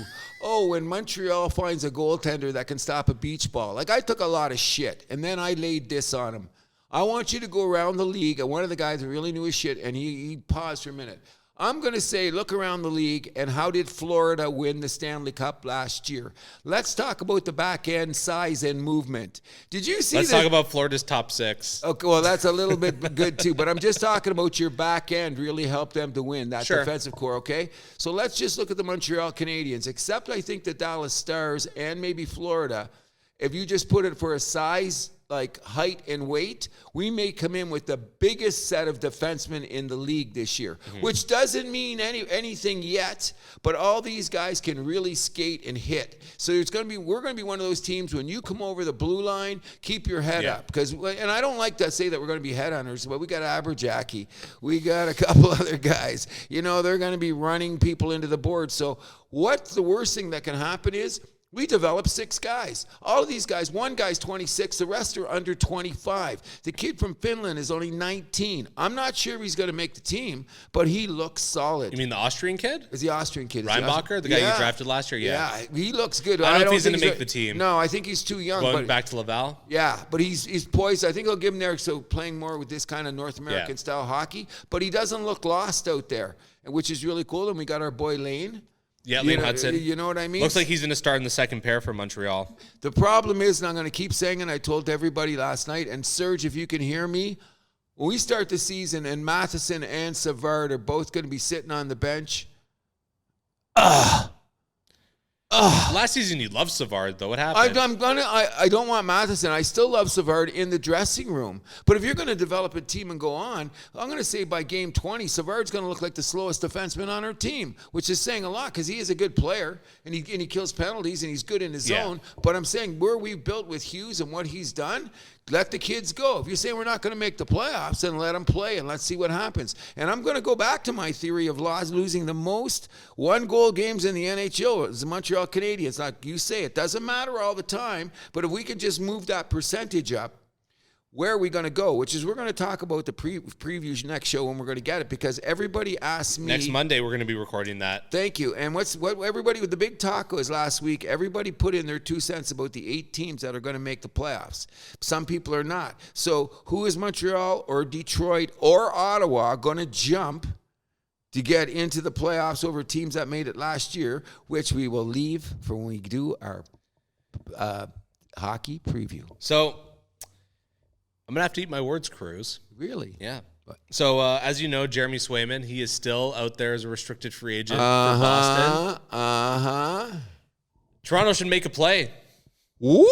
when Montreal finds a goaltender that can stop a beach ball. Like, I took a lot of shit, and then I laid this on him. I want you to go around the league, and one of the guys that really knew his shit, and he paused for a minute. I'm going to say, look around the league, and how did Florida win the Stanley Cup last year? Let's talk about the back end size and movement. Did you see Let's talk about Florida's top 6. Okay, well, that's a little bit good too, but I'm just talking about your back end really helped them to win that defensive core, okay? So let's just look at the Montreal Canadiens, except I think the Dallas Stars and maybe Florida. If you just put it for a size, like height and weight, we may come in with the biggest set of defensemen in the league this year, which doesn't mean anything yet, but all these guys can really skate and hit. So we're going to be one of those teams when you come over the blue line, keep your head up. And I don't like to say that we're going to be headhunters, but we got Aberjackie. We got a couple other guys. You know, they're going to be running people into the board. So what's the worst thing that can happen is we develop 6 guys. All of these guys, one guy's 26, the rest are under 25. The kid from Finland is only 19. I'm not sure he's going to make the team, but he looks solid. You mean the Austrian kid? Is the Austrian kid. Reinbacher, the guy you drafted last year? Yeah, he looks good. I don't know if he's going to make the team. No, I think he's too young. Going back to Laval? Yeah, but he's poised. I think I'll give him there, so playing more with this kind of North American style hockey. But he doesn't look lost out there, which is really cool. And we got our boy Lane. Yeah, Lane Hudson. You know what I mean? Looks like he's going to start in the second pair for Montreal. The problem is, and I'm going to keep saying it, I told everybody last night, and Serge, if you can hear me, when we start the season and Matheson and Savard are both going to be sitting on the bench, Last season you loved Savard, though. What happened? I don't want Matheson. I still love Savard in the dressing room. But if you're going to develop a team and go on, I'm going to say by game 20, Savard's going to look like the slowest defenseman on our team, which is saying a lot because he is a good player and he kills penalties and he's good in his zone. But I'm saying where we've built with Hughes and what he's done, let the kids go. If you're saying we're not going to make the playoffs, then let them play and let's see what happens. And I'm going to go back to my theory of losing the most one-goal games in the NHL. It's the Montreal Canadiens. Like you say, it doesn't matter all the time, but if we could just move that percentage up, where are we going to go? Which is we're going to talk about the previews next show when we're going to get it because everybody asks me. Next Monday we're going to be recording that. Thank you. And what everybody with the big tacos last week, everybody put in their 2 cents about the 8 teams that are going to make the playoffs. Some people are not. So who is Montreal or Detroit or Ottawa going to jump to get into the playoffs over teams that made it last year, which we will leave for when we do our hockey preview. So I'm going to have to eat my words, Cruz. Really? Yeah. So, as you know, Jeremy Swayman, he is still out there as a restricted free agent for Boston. Toronto should make a play. Woo!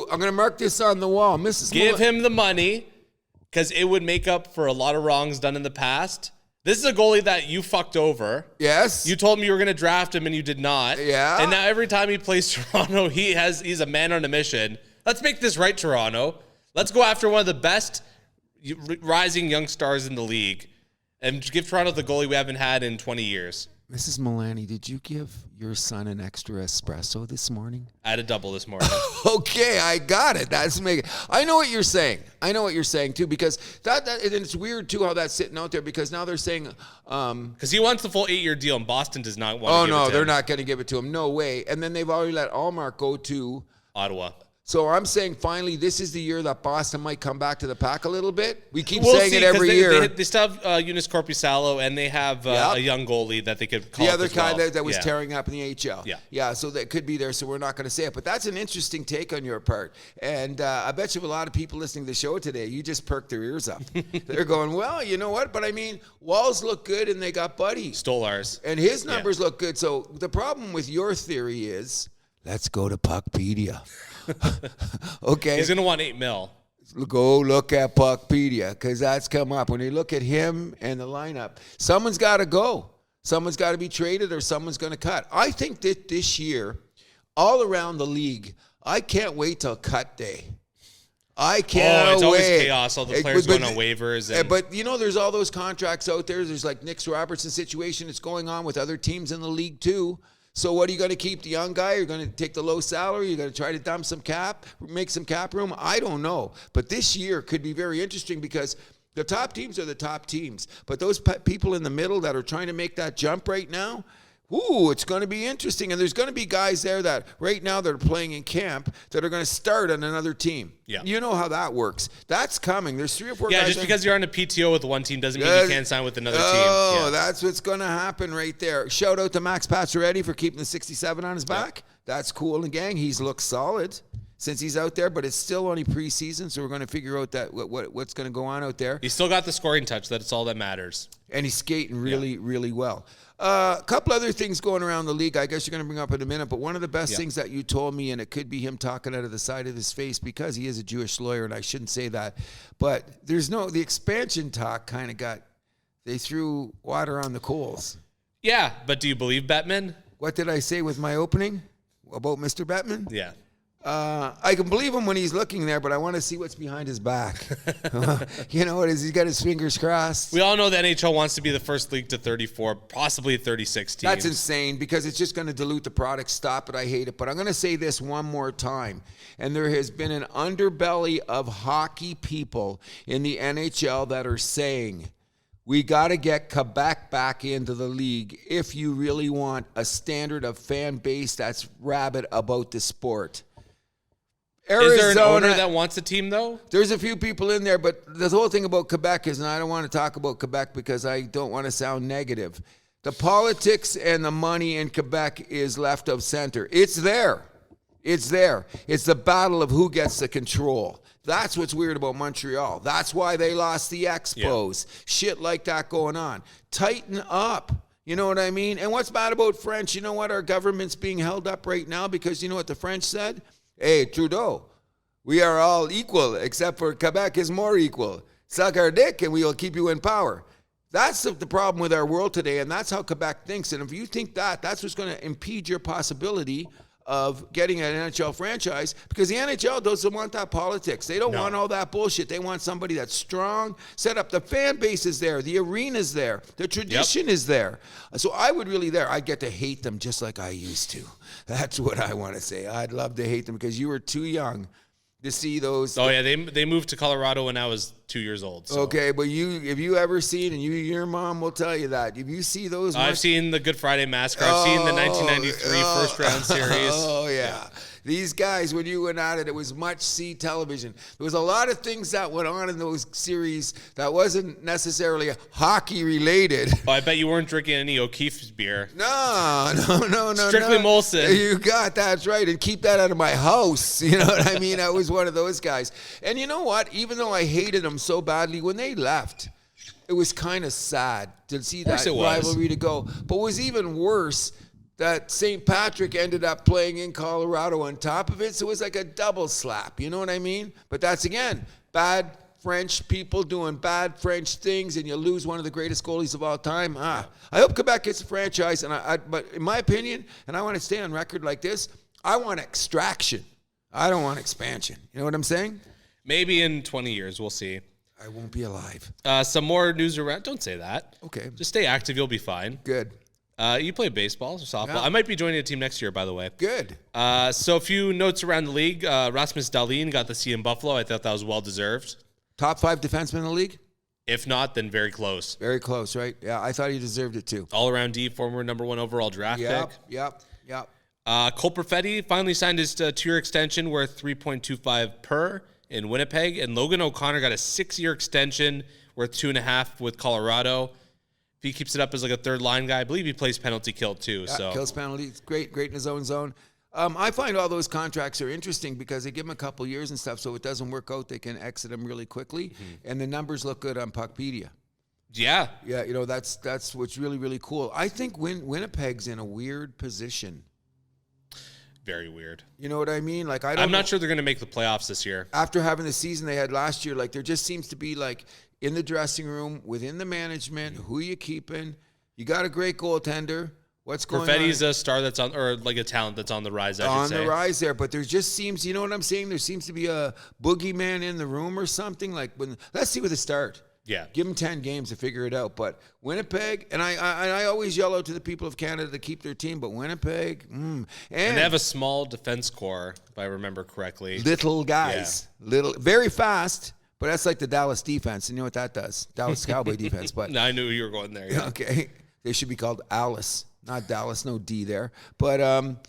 I'm going to mark this on the wall. Give him the money because it would make up for a lot of wrongs done in the past. This is a goalie that you fucked over. Yes. You told me you were going to draft him and you did not. Yeah. And now every time he plays Toronto, he's a man on a mission. Let's make this right, Toronto. Let's go after one of the best rising young stars in the league and give Toronto the goalie we haven't had in 20 years. Mrs. Milani, did you give your son an extra espresso this morning? I had a double this morning. Okay, I got it. I know what you're saying. I know what you're saying, too, because and it's weird, too, how that's sitting out there because now they're saying... Because he wants the full 8-year deal and Boston does not want to give it to him. Oh, no, they're not going to give it to him. No way. And then they've already let Allmark go to... Ottawa. So I'm saying finally this is the year that Boston might come back to the pack a little bit. We keep saying it every year. They still have Eunice Corpusalo and they have a young goalie that they could call the other as guy well. that was tearing up in the AHL. Yeah, so that could be there, so we're not going to say it. But that's an interesting take on your part. And I bet you a lot of people listening to the show today, you just perked their ears up. They're going, well, you know what? But I mean, Walls look good and they got Buddy. Stolarz. And his numbers look good. So the problem with your theory is, let's go to Puckpedia. Okay. He's going to want $8 million. Go look at Puckpedia because that's come up. When they look at him and the lineup, someone's got to go. Someone's got to be traded or someone's going to cut. I think that this year, all around the league, I can't wait till cut day. I can't wait. It's always chaos. All the players going on waivers. But, there's all those contracts out there. There's like Nick Robertson situation that's going on with other teams in the league too. So what are you going to keep the young guy? You're going to take the low salary? You're going to try to dump some cap, make some cap room? I don't know. But this year could be very interesting because the top teams are the top teams. But those people in the middle that are trying to make that jump right now, it's going to be interesting. And there's going to be guys there that right now that are playing in camp that are going to start on another team. Yeah. You know how that works. That's coming. There's 3 or 4 guys. Yeah, just because you're on a PTO with one team doesn't mean you can't sign with another team. Oh, that's what's going to happen right there. Shout out to Max Pacioretty for keeping the 67 on his back. Yep. That's cool and gang. He's looked solid since he's out there, but it's still only preseason, so we're going to figure out that what's going to go on out there. He's still got the scoring touch. That's all that matters. And he's skating really well. A couple other things going around the league I guess you're going to bring up in a minute, but one of the best things that you told me, and it could be him talking out of the side of his face because he is a Jewish lawyer, and I shouldn't say that, but the expansion talk kind of they threw water on the coals. Yeah, but do you believe Bettman? What did I say with my opening about Mr. Bettman? Yeah. I can believe him when he's looking there, but I want to see what's behind his back. You know what? He's got his fingers crossed. We all know the NHL wants to be the first league to 34, possibly 36 teams. That's insane because it's just going to dilute the product. Stop it. I hate it. But I'm going to say this one more time. And there has been an underbelly of hockey people in the NHL that are saying, we got to get Quebec back into the league if you really want a standard of fan base that's rabid about the sport. Arizona, is there an owner that wants a team, though? There's a few people in there, but the whole thing about Quebec is, and I don't want to talk about Quebec because I don't want to sound negative, the politics and the money in Quebec is left of center. It's there. It's there. It's the battle of who gets the control. That's what's weird about Montreal. That's why they lost the Expos. Yeah. Shit like that going on. Tighten up. You know what I mean? And what's bad about French? You know what? Our government's being held up right now because you know what the French said? Hey, Trudeau, we are all equal, except for Quebec is more equal. Suck our dick and we will keep you in power. That's the problem with our world today, and that's how Quebec thinks. And if you think that's what's going to impede your possibility of getting an NHL franchise, because the NHL doesn't want that politics. They don't want all that bullshit. They want somebody that's strong, set up. The fan base is there. The arena's there. The tradition is there. So I would really I'd get to hate them just like I used to. That's what I want to say. I'd love to hate them because you were too young to see those. Oh, yeah, they moved to Colorado when I was 2 years old. So. Okay, but if you ever seen, and your mom will tell you that, if you see those. I've seen the Good Friday Massacre. I've seen the 1993 first round series. Oh, yeah. These guys, when you went at it, it was must-see television. There was a lot of things that went on in those series that wasn't necessarily hockey-related. Oh, I bet you weren't drinking any O'Keefe's beer. No. Strictly Molson. You got that's right. And keep that out of my house. You know what I mean? I was one of those guys. And you know what? Even though I hated them so badly, when they left, it was kind of sad to see that rivalry to go. But what was even worse, that St. Patrick ended up playing in Colorado on top of it. So it was like a double slap. You know what I mean? But that's, again, bad French people doing bad French things, and you lose one of the greatest goalies of all time. I hope Quebec gets a franchise, but in my opinion, and I want to stay on record like this, I want extraction. I don't want expansion. You know what I'm saying? Maybe in 20 years, we'll see. I won't be alive. Some more news around. Don't say that. Okay. Just stay active. You'll be fine. Good. You play baseball or softball. Yeah. I might be joining a team next year, by the way. Good. So a few notes around the league. Rasmus Dahlin got the C in Buffalo. I thought that was well-deserved. Top 5 defenseman in the league? If not, then very close. Very close, right? Yeah, I thought he deserved it too. All-around D, former number 1 overall draft pick. Yep. Cole Perfetti finally signed his 2-year extension worth $3.25 per in Winnipeg. And Logan O'Connor got a 6-year extension worth $2.5 with Colorado. If he keeps it up as like a third line guy, I believe he plays penalty kill too. Yeah, kills penalty. It's great in his own zone. I find all those contracts are interesting because they give them a couple years and stuff, so if it doesn't work out, they can exit them really quickly, and the numbers look good on Puckpedia. Yeah. Yeah, that's what's really, really cool. I think Winnipeg's in a weird position. Very weird. You know what I mean? Like I'm not sure they're going to make the playoffs this year. After having the season they had last year, like there just seems to be like in the dressing room, within the management, who you keeping? You got a great goaltender. What's going on? Perfetti's a star that's on, or like a talent that's on the rise, I should say. On the rise there, but there just seems, you know what I'm saying? There seems to be a boogeyman in the room or something. Like, let's see with the start. Yeah. Give them 10 games to figure it out. But Winnipeg, and I always yell out to the people of Canada to keep their team, but Winnipeg, and they have a small defense core, if I remember correctly. Little guys. Yeah. Very fast, but that's like the Dallas defense. And you know what that does? Dallas Cowboy defense. But no, I knew you were going there. Yeah. Okay. They should be called Alice, not Dallas, no D there. But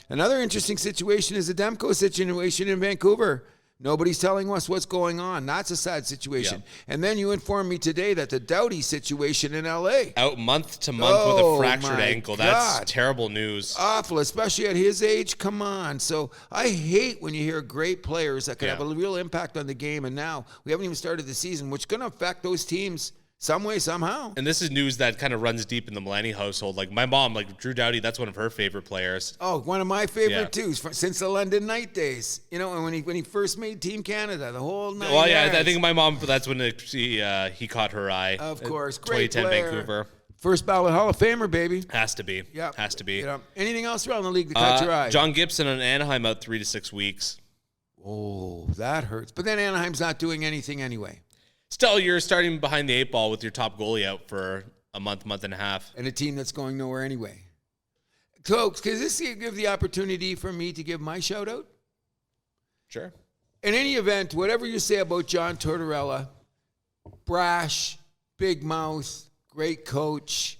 another interesting situation is the Demko situation in Vancouver. Nobody's telling us what's going on. That's a sad situation. Yeah. And then you informed me today that the Doughty situation in L.A. Out month to month with a fractured ankle. God. That's terrible news. Awful, especially at his age. Come on. So I hate when you hear great players that could have a real impact on the game. And now we haven't even started the season, which is going to affect those teams some way, somehow. And this is news that kind of runs deep in the Mullany household. Like my mom, like Drew Doughty, that's one of her favorite players. Oh, one of my favorite too, since the London Night days. You know, and when he first made Team Canada, the whole night. Well, yeah, I think my mom. That's when he caught her eye. Of course, great 2010 player. Vancouver. First ballot Hall of Famer, baby. Has to be. Yeah, has to be. You know, anything else around the league that caught your eye? John Gibson on Anaheim out 3 to 6 weeks. Oh, that hurts. But then Anaheim's not doing anything anyway. Still, you're starting behind the 8 ball with your top goalie out for a month and a half. And a team that's going nowhere anyway. So, does this give the opportunity for me to give my shout out? Sure. In any event, whatever you say about John Tortorella, brash, big mouth, great coach,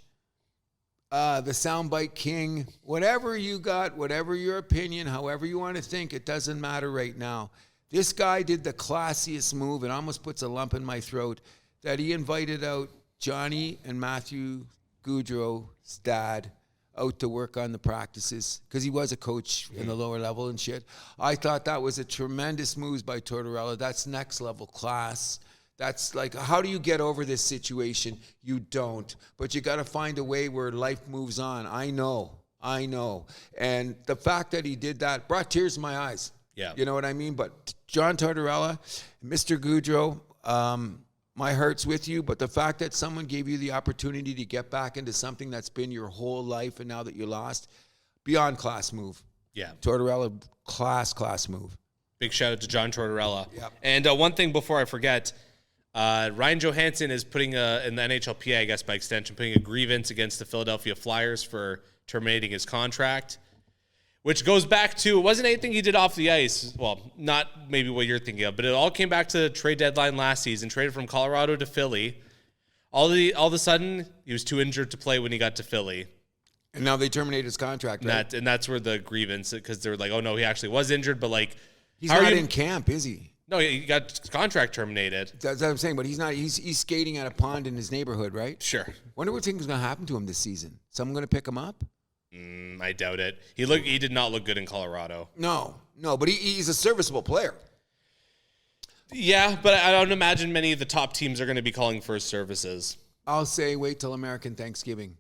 the soundbite king, whatever you got, whatever your opinion, however you want to think, it doesn't matter right now. This guy did the classiest move, and almost puts a lump in my throat, that he invited out Johnny and Matthew Gaudreau's dad out to work on the practices because he was a coach in the lower level and shit. I thought that was a tremendous move by Tortorella. That's next level class. That's like, how do you get over this situation? You don't. But you got to find a way where life moves on. I know. And the fact that he did that brought tears to my eyes. Yeah. You know what I mean? But John Tortorella, Mr. Gaudreau, my heart's with you, but the fact that someone gave you the opportunity to get back into something that's been your whole life and now that you lost, beyond class move. Yeah. Tortorella, class move. Big shout out to John Tortorella. Yep. And one thing before I forget, Ryan Johansson is putting in the NHLPA, I guess by extension, putting a grievance against the Philadelphia Flyers for terminating his contract. Which goes back to, it wasn't anything he did off the ice. Well, not maybe what you're thinking of, but it all came back to the trade deadline last season. Traded from Colorado to Philly. All of a sudden, he was too injured to play when he got to Philly. And now they terminate his contract, right? And that's where the grievance, because they were like, oh no, he actually was injured, but like... He's not in camp, is he? No, he got his contract terminated. That's what I'm saying, but he's not. He's skating at a pond in his neighborhood, right? Sure. Wonder what thing's going to happen to him this season. Someone going to pick him up? I doubt it. He did not look good in Colorado. No, but he's a serviceable player. Yeah, but I don't imagine many of the top teams are going to be calling for his services. I'll say wait till American Thanksgiving,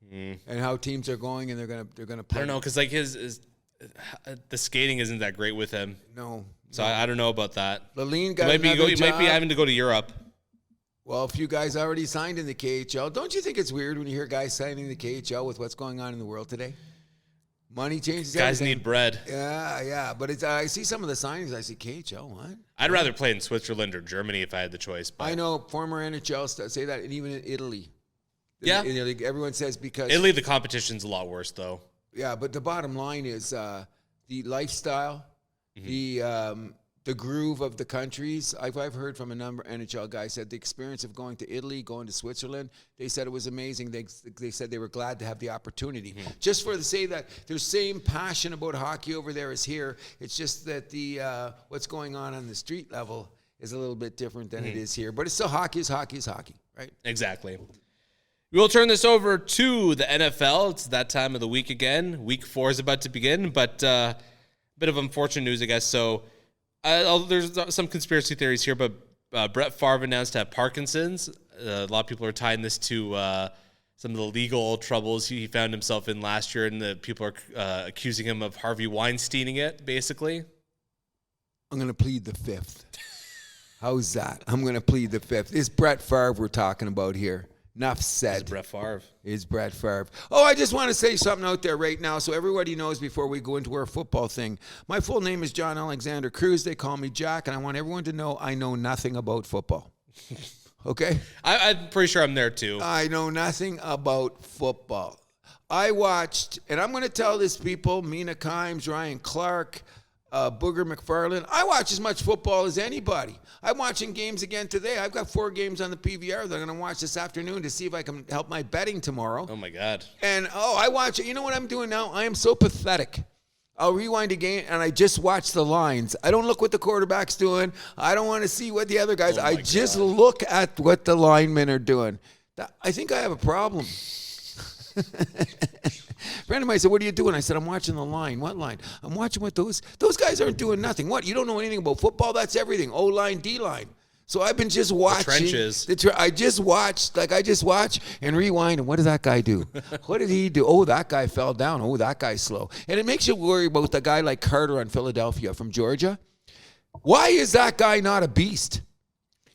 and how teams are going, and they're gonna play. I don't know, because like the skating isn't that great with him. No. So I don't know about that. Laline got He might be having to go to Europe. Well, a few guys already signed in the KHL. Don't you think it's weird when you hear guys signing the KHL with what's going on in the world today? Money changes everything. Guys need bread. Yeah. But I see some of the signings. I see KHL, what? I'd rather play in Switzerland or Germany if I had the choice. But I know former NHL say that, and even in Italy. Yeah. Everyone says because... Italy, the competition's a lot worse, though. Yeah, but the bottom line is the lifestyle, the groove of the countries. I've heard from a number of NHL guys said the experience of going to Italy, going to Switzerland, they said it was amazing. They said they were glad to have the opportunity. Just for the say that there's same passion about hockey over there as here. It's just that the what's going on the street level is a little bit different than it is here. But it's still hockey is hockey, right? Exactly. We will turn this over to the NFL. It's that time of the week again. Week 4 is about to begin, but a bit of unfortunate news, I guess. So there's some conspiracy theories here, but Brett Favre announced to have Parkinson's. A lot of people are tying this to some of the legal troubles he found himself in last year, and the people are accusing him of Harvey Weinsteining it, basically. I'm going to plead the fifth. How's that? I'm going to plead the fifth. It's Brett Favre we're talking about here. Enough said. It's Brett Favre. Is Brett Favre. Oh, I just want to say something out there right now so everybody knows before we go into our football thing. My full name is John Alexander Cruz. They call me Jack, and I want everyone to know I know nothing about football. Okay? I'm pretty sure I'm there too. I know nothing about football. I watched, and I'm going to tell this people, Mina Kimes, Ryan Clark, Booger McFarland. I watch as much football as anybody. I'm watching games again today. I've got 4 games on the PVR that I'm going to watch this afternoon to see if I can help my betting tomorrow. Oh, my God. And, I watch it. You know what I'm doing now? I am so pathetic. I'll rewind a game, and I just watch the lines. I don't look what the quarterback's doing. I don't want to see what the other guys. I just look at what the linemen are doing. I think I have a problem. A friend of mine said, what are you doing? I said, I'm watching the line. What line? I'm watching what those guys aren't doing nothing. What? You don't know anything about football? That's everything. O-line, D-line. So I've been just watching. The trenches. I just watch and rewind. And what did that guy do? What did he do? Oh, that guy fell down. Oh, that guy's slow. And it makes you worry about the guy like Carter on Philadelphia from Georgia. Why is that guy not a beast?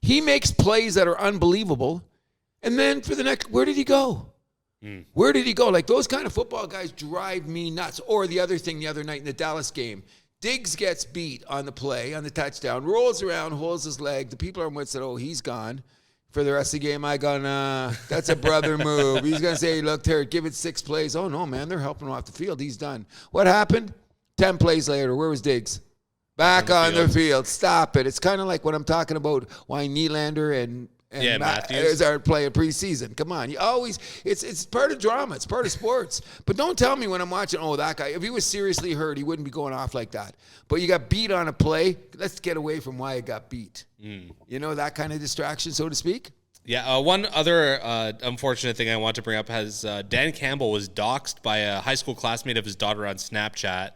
He makes plays that are unbelievable. And then for the next, where did he go? Where did he go? Like, those kind of football guys drive me nuts. Or the other thing the other night in the Dallas game, Diggs gets beat on the play, on the touchdown, rolls around, holds his leg. The people are with said, oh, he's gone. For the rest of the game, I go, nah, that's a brother move. He's going to say he looked hurt, give it 6 plays. Oh, no, man, they're helping him off the field. He's done. What happened? 10 plays later, where was Diggs? Back on the field. Stop it. It's kind of like what I'm talking about, why Nylander and Matthews are playing preseason. Come on. You always, it's part of drama. It's part of sports. But don't tell me when I'm watching, oh, that guy, if he was seriously hurt, he wouldn't be going off like that. But you got beat on a play. Let's get away from why it got beat. You know, that kind of distraction, so to speak. Yeah, one other unfortunate thing I want to bring up has Dan Campbell was doxxed by a high school classmate of his daughter on Snapchat.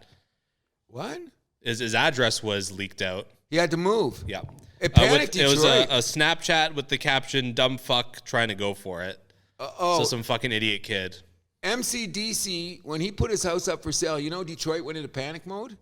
What? His address was leaked out. He had to move. Yeah. It panicked it was Detroit. a Snapchat with the caption, dumb fuck trying to go for it. So some fucking idiot kid. MCDC, when he put his house up for sale, you know Detroit went into panic mode?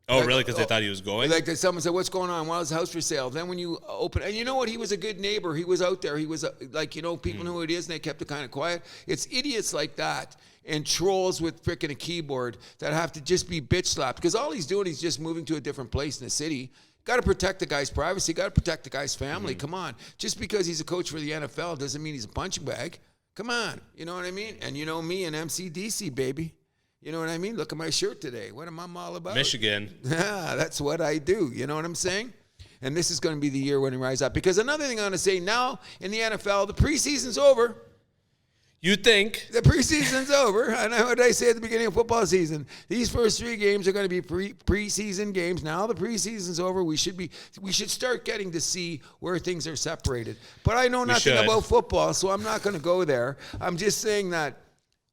Oh, really? Because they thought he was going? Like someone said, what's going on? Well, his house for sale. Then when you open, and you know what? He was a good neighbor. He was out there. He was like, you know, people knew who it is, and they kept it kind of quiet. It's idiots like that and trolls with frickin' a keyboard that have to just be bitch slapped. Because all he's doing is just moving to a different place in the city. Got to protect the guy's privacy. Got to protect the guy's family. Come on. Just because he's a coach for the NFL doesn't mean he's a punching bag. Come on. You know what I mean? And you know me and MCDC, baby. You know what I mean? Look at my shirt today. What am I all about? Michigan. That's what I do. You know what I'm saying? And this is going to be the year when he rise up. Because another thing I want to say, now in the NFL, the preseason's over. You think? The preseason's over. I know what I say at the beginning of football season. These first 3 games are going to be preseason games. Now the preseason's over. We should start getting to see where things are separated. But I know nothing about football, so I'm not going to go there. I'm just saying that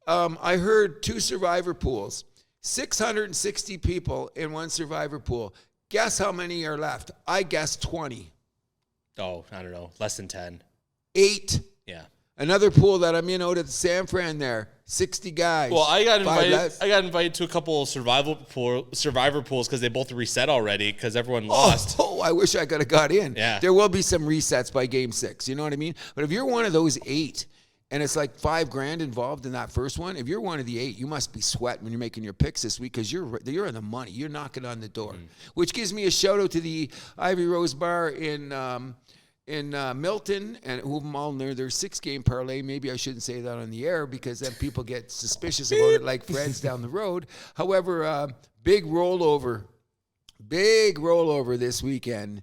I heard 2 survivor pools, 660 people in one survivor pool. Guess how many are left? I guess 20. Oh, I don't know. Less than 10. 8. Yeah. Another pool that I'm in out at San Fran there, 60 guys. Well, I got invited to a couple of survivor pools because they both reset already because everyone lost. Oh, I wish I could have got in. Yeah. There will be some resets by game 6. You know what I mean? But if you're one of those 8, and it's like $5,000 involved in that first one, if you're one of the 8, you must be sweating when you're making your picks this week because you're in the money. You're knocking on the door, which gives me a shout out to the Ivy Rose Bar in Milton, and who all know their 6-game parlay. Maybe I shouldn't say that on the air because then people get suspicious about it, like Fred's down the road. However, big rollover this weekend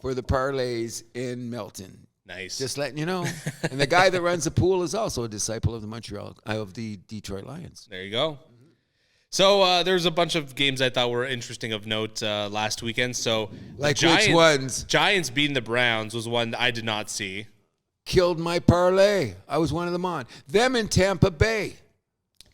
for the parlays in Milton. Nice. Just letting you know. And the guy that runs the pool is also a disciple of the Detroit Lions. There you go. So there's a bunch of games I thought were interesting of note last weekend. So like which ones? Giants beating the Browns was one I did not see. Killed my parlay. I was one of them on. Them in Tampa Bay.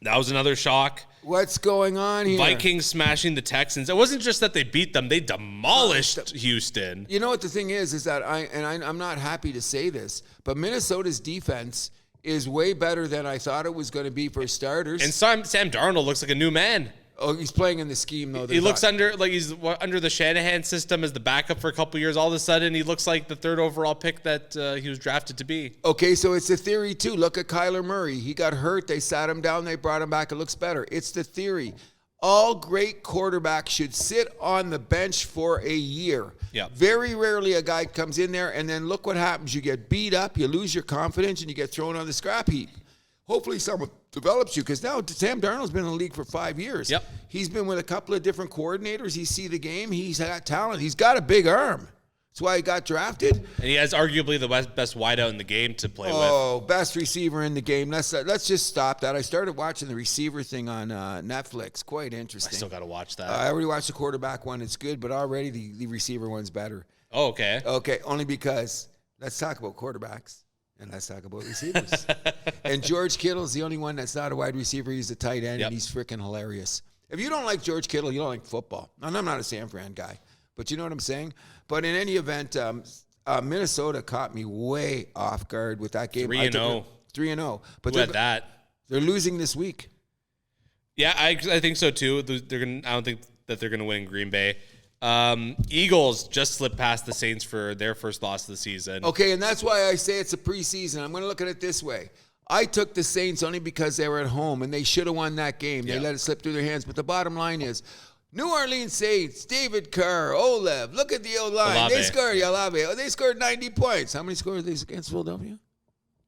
That was another shock. What's going on here? Vikings smashing the Texans. It wasn't just that they beat them; they demolished Houston. You know what the thing is that I'm not happy to say this, but Minnesota's defense is way better than I thought it was going to be for starters. And Sam Darnold looks like a new man. Oh, he's playing in the scheme though. He looks under he's under the Shanahan system as the backup for a couple years. All of a sudden, he looks like the 3rd overall pick that he was drafted to be. Okay, so it's the theory too. Look at Kyler Murray. He got hurt. They sat him down. They brought him back. It looks better. It's the theory. All great quarterbacks should sit on the bench for a year. Yeah. Very rarely a guy comes in there and then look what happens. You get beat up, you lose your confidence, and you get thrown on the scrap heap. Hopefully someone develops you, because now Sam Darnold's been in the league for 5 years. Yep. He's been with a couple of different coordinators. He see the game. He's got talent. He's got a big arm. That's why he got drafted. And he has arguably the best wideout in the game to play with. Oh, best receiver in the game. Let's just stop that. I started watching the receiver thing on Netflix. Quite interesting. I still got to watch that. I already watched the quarterback one. It's good, but already the receiver one's better. Oh, okay. Okay, only because let's talk about quarterbacks and let's talk about receivers. And George Kittle's the only one that's not a wide receiver. He's a tight end, and he's freaking hilarious. If you don't like George Kittle, you don't like football. And I'm not a San Fran guy, but you know what I'm saying? But in any event, Minnesota caught me way off guard with that game. 3-0. 3-0. But who had that? They're losing this week. Yeah, I think so too. I don't think that they're gonna win Green Bay. Eagles just slipped past the Saints for their first loss of the season. Okay, and that's why I say it's a preseason. I'm going to look at it this way. I took the Saints only because they were at home, and they should have won that game. They let it slip through their hands. But the bottom line is, New Orleans Saints, David Carr, Olev, look at the O-line. Olave. They scored 90 points. How many scores did they against Philadelphia?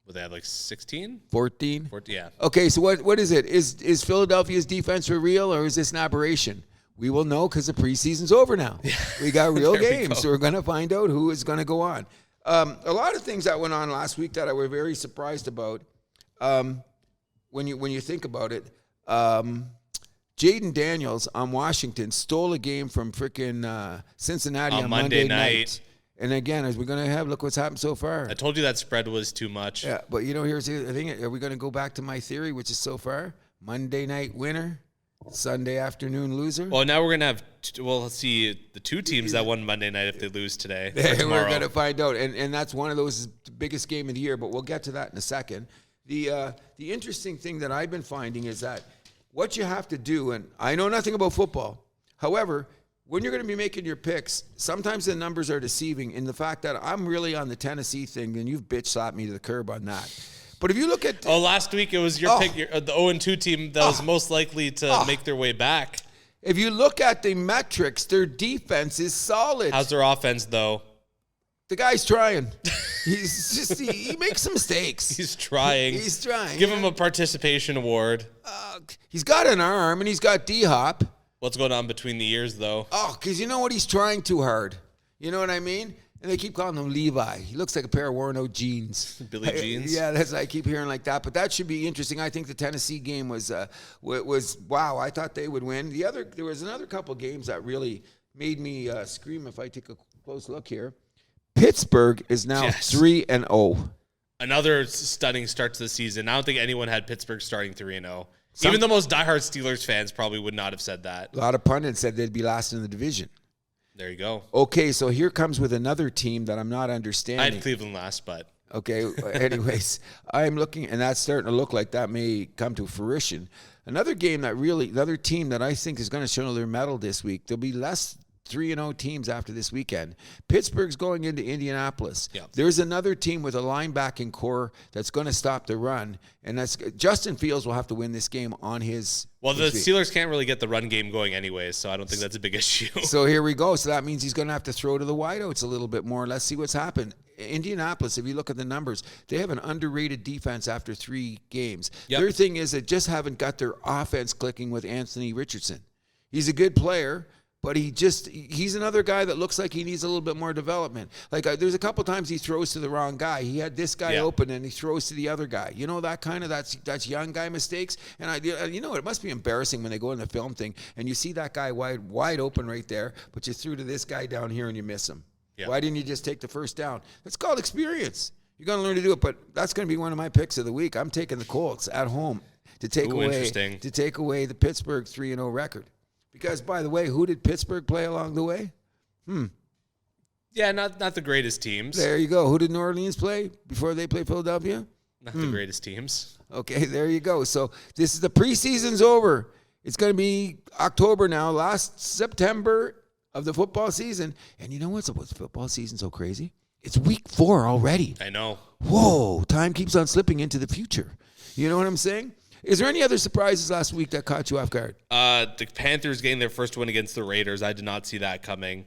Well, they had like 16? 14? 14, yeah. Okay, so what is it? Is Philadelphia's defense for real, or is this an aberration? We will know because the preseason's over now. We got real games, so we're going to find out who is going to go on. A lot of things that went on last week that I was very surprised about. When you think about it, Jaden Daniels on Washington stole a game from freaking Cincinnati on Monday night. And again, as we're going to have, look what's happened so far. I told you that spread was too much. Yeah, but here's the thing. Are we going to go back to my theory, which is so far? Monday night winner, Sunday afternoon loser. Well, now we're going to have, let's see, the two teams that won Monday night if they lose today. We're going to find out. And that's one of those, the biggest game of the year, but we'll get to that in a second. The interesting thing that I've been finding is that what you have to do, and I know nothing about football, however, when you're going to be making your picks, sometimes the numbers are deceiving in the fact that I'm really on the Tennessee thing, and you've bitch slapped me to the curb on that. But if you look at... last week it was your pick, the 0-2 team that was most likely to make their way back. If you look at the metrics, their defense is solid. How's their offense, though? The guy's trying. He's just, he makes some mistakes. He's trying. He's trying. Give him a participation award. He's got an arm, and he's got D-Hop. What's going on between the ears, though? Because you know what? He's trying too hard. You know what I mean? And they keep calling him Levi. He looks like a pair of worn-out jeans. Billy jeans? Yeah, I keep hearing like that. But that should be interesting. I think the Tennessee game was wow. I thought they would win. There was another couple games that really made me scream if I take a close look here. Pittsburgh is now 3-0. Another stunning start to the season. I don't think anyone had Pittsburgh starting 3-0. Even the most diehard Steelers fans probably would not have said that. A lot of pundits said they'd be last in the division. There you go. Okay, so here comes with another team that I'm not understanding. I had Cleveland last, but... Okay, anyways, I'm looking, and that's starting to look like that may come to fruition. Another team that I think is going to show their mettle this week, there'll be less 3-0 teams after this weekend. Pittsburgh's going into Indianapolis. Yep. There's another team with a linebacking core that's going to stop the run, and that's Justin Fields will have to win this game on his. Well, the Steelers can't really get the run game going anyways, so I don't think that's a big issue. So here we go. So that means he's going to have to throw to the wideouts a little bit more. Let's see what's happened. Indianapolis, if you look at the numbers, they have an underrated defense after 3 games. Yep. Their thing is they just haven't got their offense clicking with Anthony Richardson. He's a good player, but he's another guy that looks like he needs a little bit more development. Like there's a couple times he throws to the wrong guy. He had this guy open and he throws to the other guy. You know, that kind of, that's young guy mistakes. And it must be embarrassing when they go in the film thing and you see that guy wide open right there, but you threw to this guy down here and you miss him. Yeah. Why didn't you just take the first down? That's called experience. You're going to learn to do it, but that's going to be one of my picks of the week. I'm taking the Colts at home to take away the Pittsburgh 3-0 record. Because, by the way, who did Pittsburgh play along the way? Yeah, not the greatest teams. There you go. Who did New Orleans play before they played Philadelphia? Not the greatest teams. Okay, there you go. So this is the preseason's over. It's going to be October now, last September of the football season. And you know what's football season so crazy? It's week 4 already. I know. Whoa, time keeps on slipping into the future. You know what I'm saying? Is there any other surprises last week that caught you off guard? The Panthers getting their first win against the Raiders. I did not see that coming.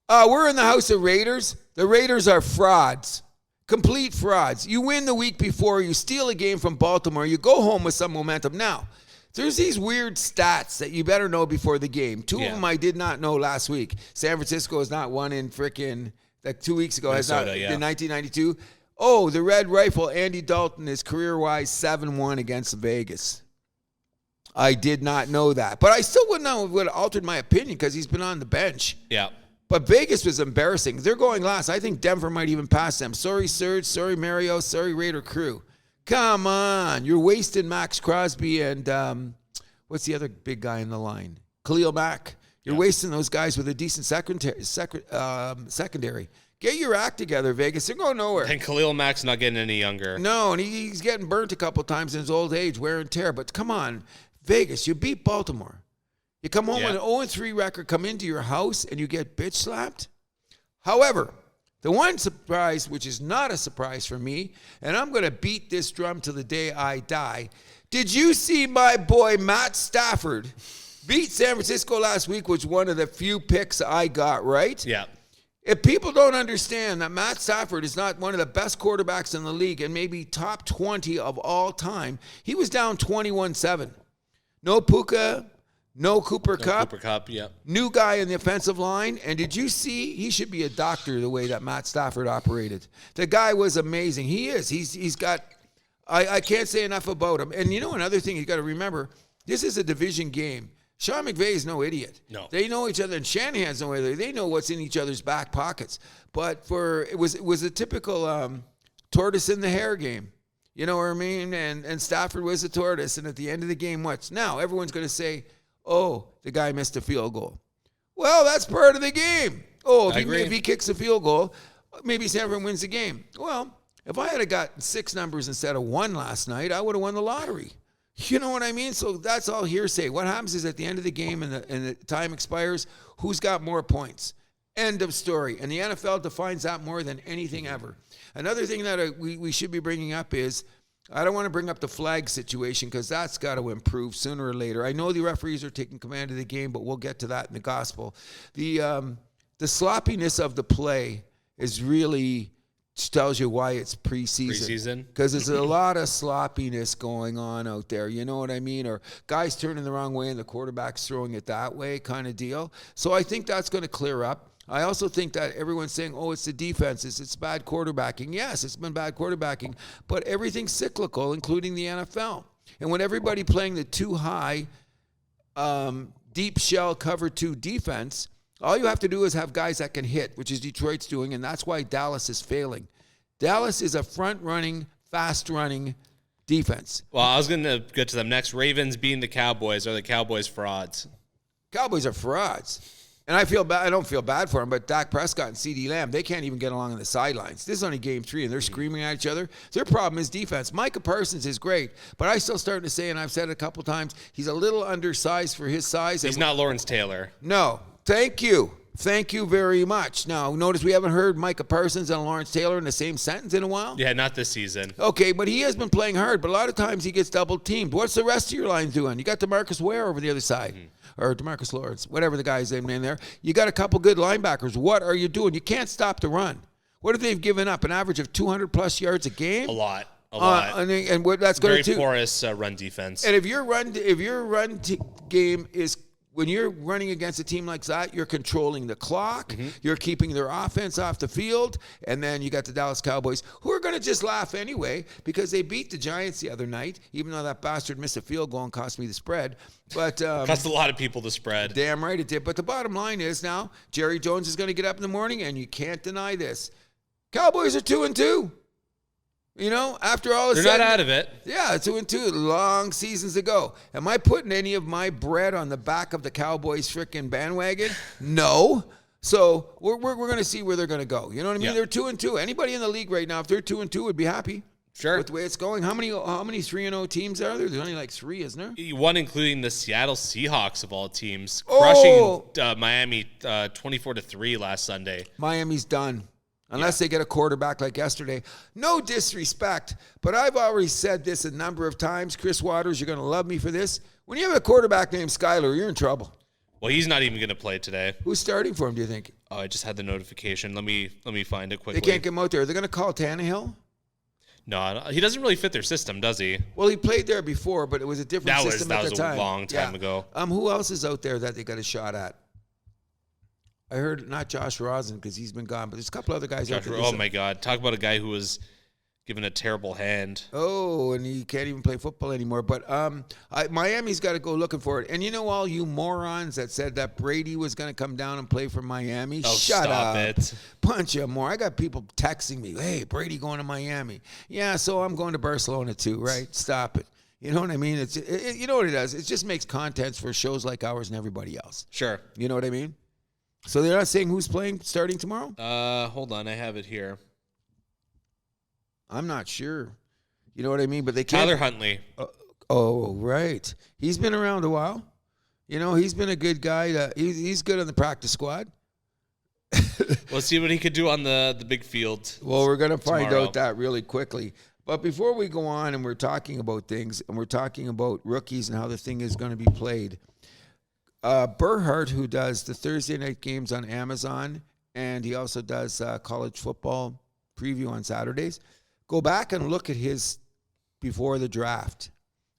We're in the house of Raiders. The Raiders are frauds. Complete frauds. You win the week before, you steal a game from Baltimore, you go home with some momentum. Now, there's these weird stats that you better know before the game. Two of them I did not know last week. San Francisco has not won in frickin' like 2 weeks ago. Minnesota, in 1992. Oh, the Red Rifle, Andy Dalton, is career-wise 7-1 against Vegas. I did not know that. But I still wouldn't know if it would have altered my opinion because he's been on the bench. Yeah. But Vegas was embarrassing. They're going last. I think Denver might even pass them. Sorry, Serge. Sorry, Mario. Sorry, Raider crew. Come on. You're wasting Max Crosby and what's the other big guy in the line? Khalil Mack. You're wasting those guys with a decent secondary. Get your act together, Vegas. They're going nowhere. And Khalil Mack's not getting any younger. No, and he's getting burnt a couple times in his old age, wear and tear. But come on, Vegas, you beat Baltimore. You come home with an 0-3 record, come into your house, and you get bitch slapped? However, the one surprise, which is not a surprise for me, and I'm going to beat this drum till the day I die. Did you see my boy Matt Stafford beat San Francisco last week, which was one of the few picks I got right? Yeah. If people don't understand that Matt Stafford is not one of the best quarterbacks in the league and maybe top 20 of all time, he was down 21-7. No Puka, no Cooper Kupp. Cooper Kupp, yeah. New guy in the offensive line. And did you see? He should be a doctor the way that Matt Stafford operated. The guy was amazing. He is. He's got, I can't say enough about him. And you know another thing you got to remember, this is a division game. Sean McVay is no idiot. No. They know each other, and Shanahan's no idiot. They know what's in each other's back pockets. But it was a typical tortoise in the hare game. You know what I mean? And Stafford was a tortoise, and at the end of the game, what's now? Everyone's going to say, oh, the guy missed a field goal. Well, that's part of the game. Oh, if he kicks a field goal, maybe Sanford wins the game. Well, if I had gotten 6 numbers instead of 1 last night, I would have won the lottery. You know what I mean? So that's all hearsay. What happens is at the end of the game and the time expires, who's got more points? End of story. And the NFL defines that more than anything ever. Another thing that we should be bringing up is, I don't want to bring up the flag situation because that's got to improve sooner or later. I know the referees are taking command of the game, but we'll get to that in the gospel. The sloppiness of the play is really tells you why it's preseason. Because there's a lot of sloppiness going on out there. You know what I mean? Or guys turning the wrong way and the quarterback's throwing it that way kind of deal. So I think that's going to clear up. I also think that everyone's saying, oh, it's the defense. It's bad quarterbacking. Yes, it's been bad quarterbacking. But everything's cyclical, including the NFL. And when everybody playing the too high, deep shell cover 2 defense, all you have to do is have guys that can hit, which is Detroit's doing, and that's why Dallas is failing. Dallas is a front-running, fast-running defense. Well, I was going to get to them next. Ravens beating the Cowboys. Are the Cowboys frauds? Cowboys are frauds. And I don't feel bad for them, but Dak Prescott and CeeDee Lamb, they can't even get along on the sidelines. This is only game 3, and they're screaming at each other. Their problem is defense. Micah Parsons is great, but I still starting to say, and I've said it a couple times, he's a little undersized for his size. He's not Lawrence Taylor. No. Thank you. Thank you very much. Now, notice we haven't heard Micah Parsons and Lawrence Taylor in the same sentence in a while. Yeah, not this season. Okay, but he has been playing hard, but a lot of times he gets double teamed. What's the rest of your line doing? You got DeMarcus Ware over the other side, or DeMarcus Lawrence, whatever the guy's name in there. You got a couple good linebackers. What are you doing? You can't stop the run. What have they given up? An average of 200-plus yards a game? A lot. And what that's going to do? Very porous run defense. And if your run game is, when you're running against a team like that, you're controlling the clock. You're keeping their offense off the field. And then you got the Dallas Cowboys, who are going to just laugh anyway because they beat the Giants the other night, even though that bastard missed a field goal and cost me the spread. But cost a lot of people the spread. Damn right it did. But the bottom line is now Jerry Jones is going to get up in the morning, and you can't deny this. Cowboys are 2-2. You know, after all is they're said, not out of it. Yeah, 2-2, long seasons ago. Am I putting any of my bread on the back of the Cowboys frickin' bandwagon? No. So we're going to see where they're going to go. You know what I mean? Yeah. They're 2-2. Anybody in the league right now, if they're 2-2, would be happy. Sure. With the way it's going, how many 3-0 teams are there? There's only like 3, isn't there? One including the Seattle Seahawks of all teams, Oh! crushing Miami 24-3 last Sunday. Miami's done. Unless they get a quarterback like yesterday. No disrespect, but I've already said this a number of times. Chris Waters, you're going to love me for this. When you have a quarterback named Skyler, you're in trouble. Well, he's not even going to play today. Who's starting for him, do you think? Oh, I just had the notification. Let me find it quickly. They can't get him out there. Are they going to call Tannehill? No, he doesn't really fit their system, does he? Well, he played there before, but it was a different system at the time. That was a long time ago. Who else is out there that they got a shot at? I heard not Josh Rosen because he's been gone, but there's a couple other guys out there. Oh, my God. Talk about a guy who was given a terrible hand. Oh, and he can't even play football anymore. But Miami's got to go looking for it. And you know all you morons that said that Brady was going to come down and play for Miami? Oh, Shut up. It. Bunch of more. I got people texting me, hey, Brady going to Miami. Yeah, so I'm going to Barcelona too, right? Stop it. You know what I mean? You know what it does? It just makes contents for shows like ours and everybody else. Sure. You know what I mean? So they're not saying who's playing starting tomorrow? Hold on. I have it here. I'm not sure. You know what I mean? But they can't. Tyler Huntley. Oh, right. He's been around a while. You know, he's been a good guy. He's good on the practice squad. We'll see what he could do on the big field. Well, we're going to find tomorrow. out that really quickly. But before we go on and we're talking about things and we're talking about rookies and how the thing is going to be played, Burhart, who does the Thursday night games on Amazon, and he also does college football preview on Saturdays, go back and look at his before the draft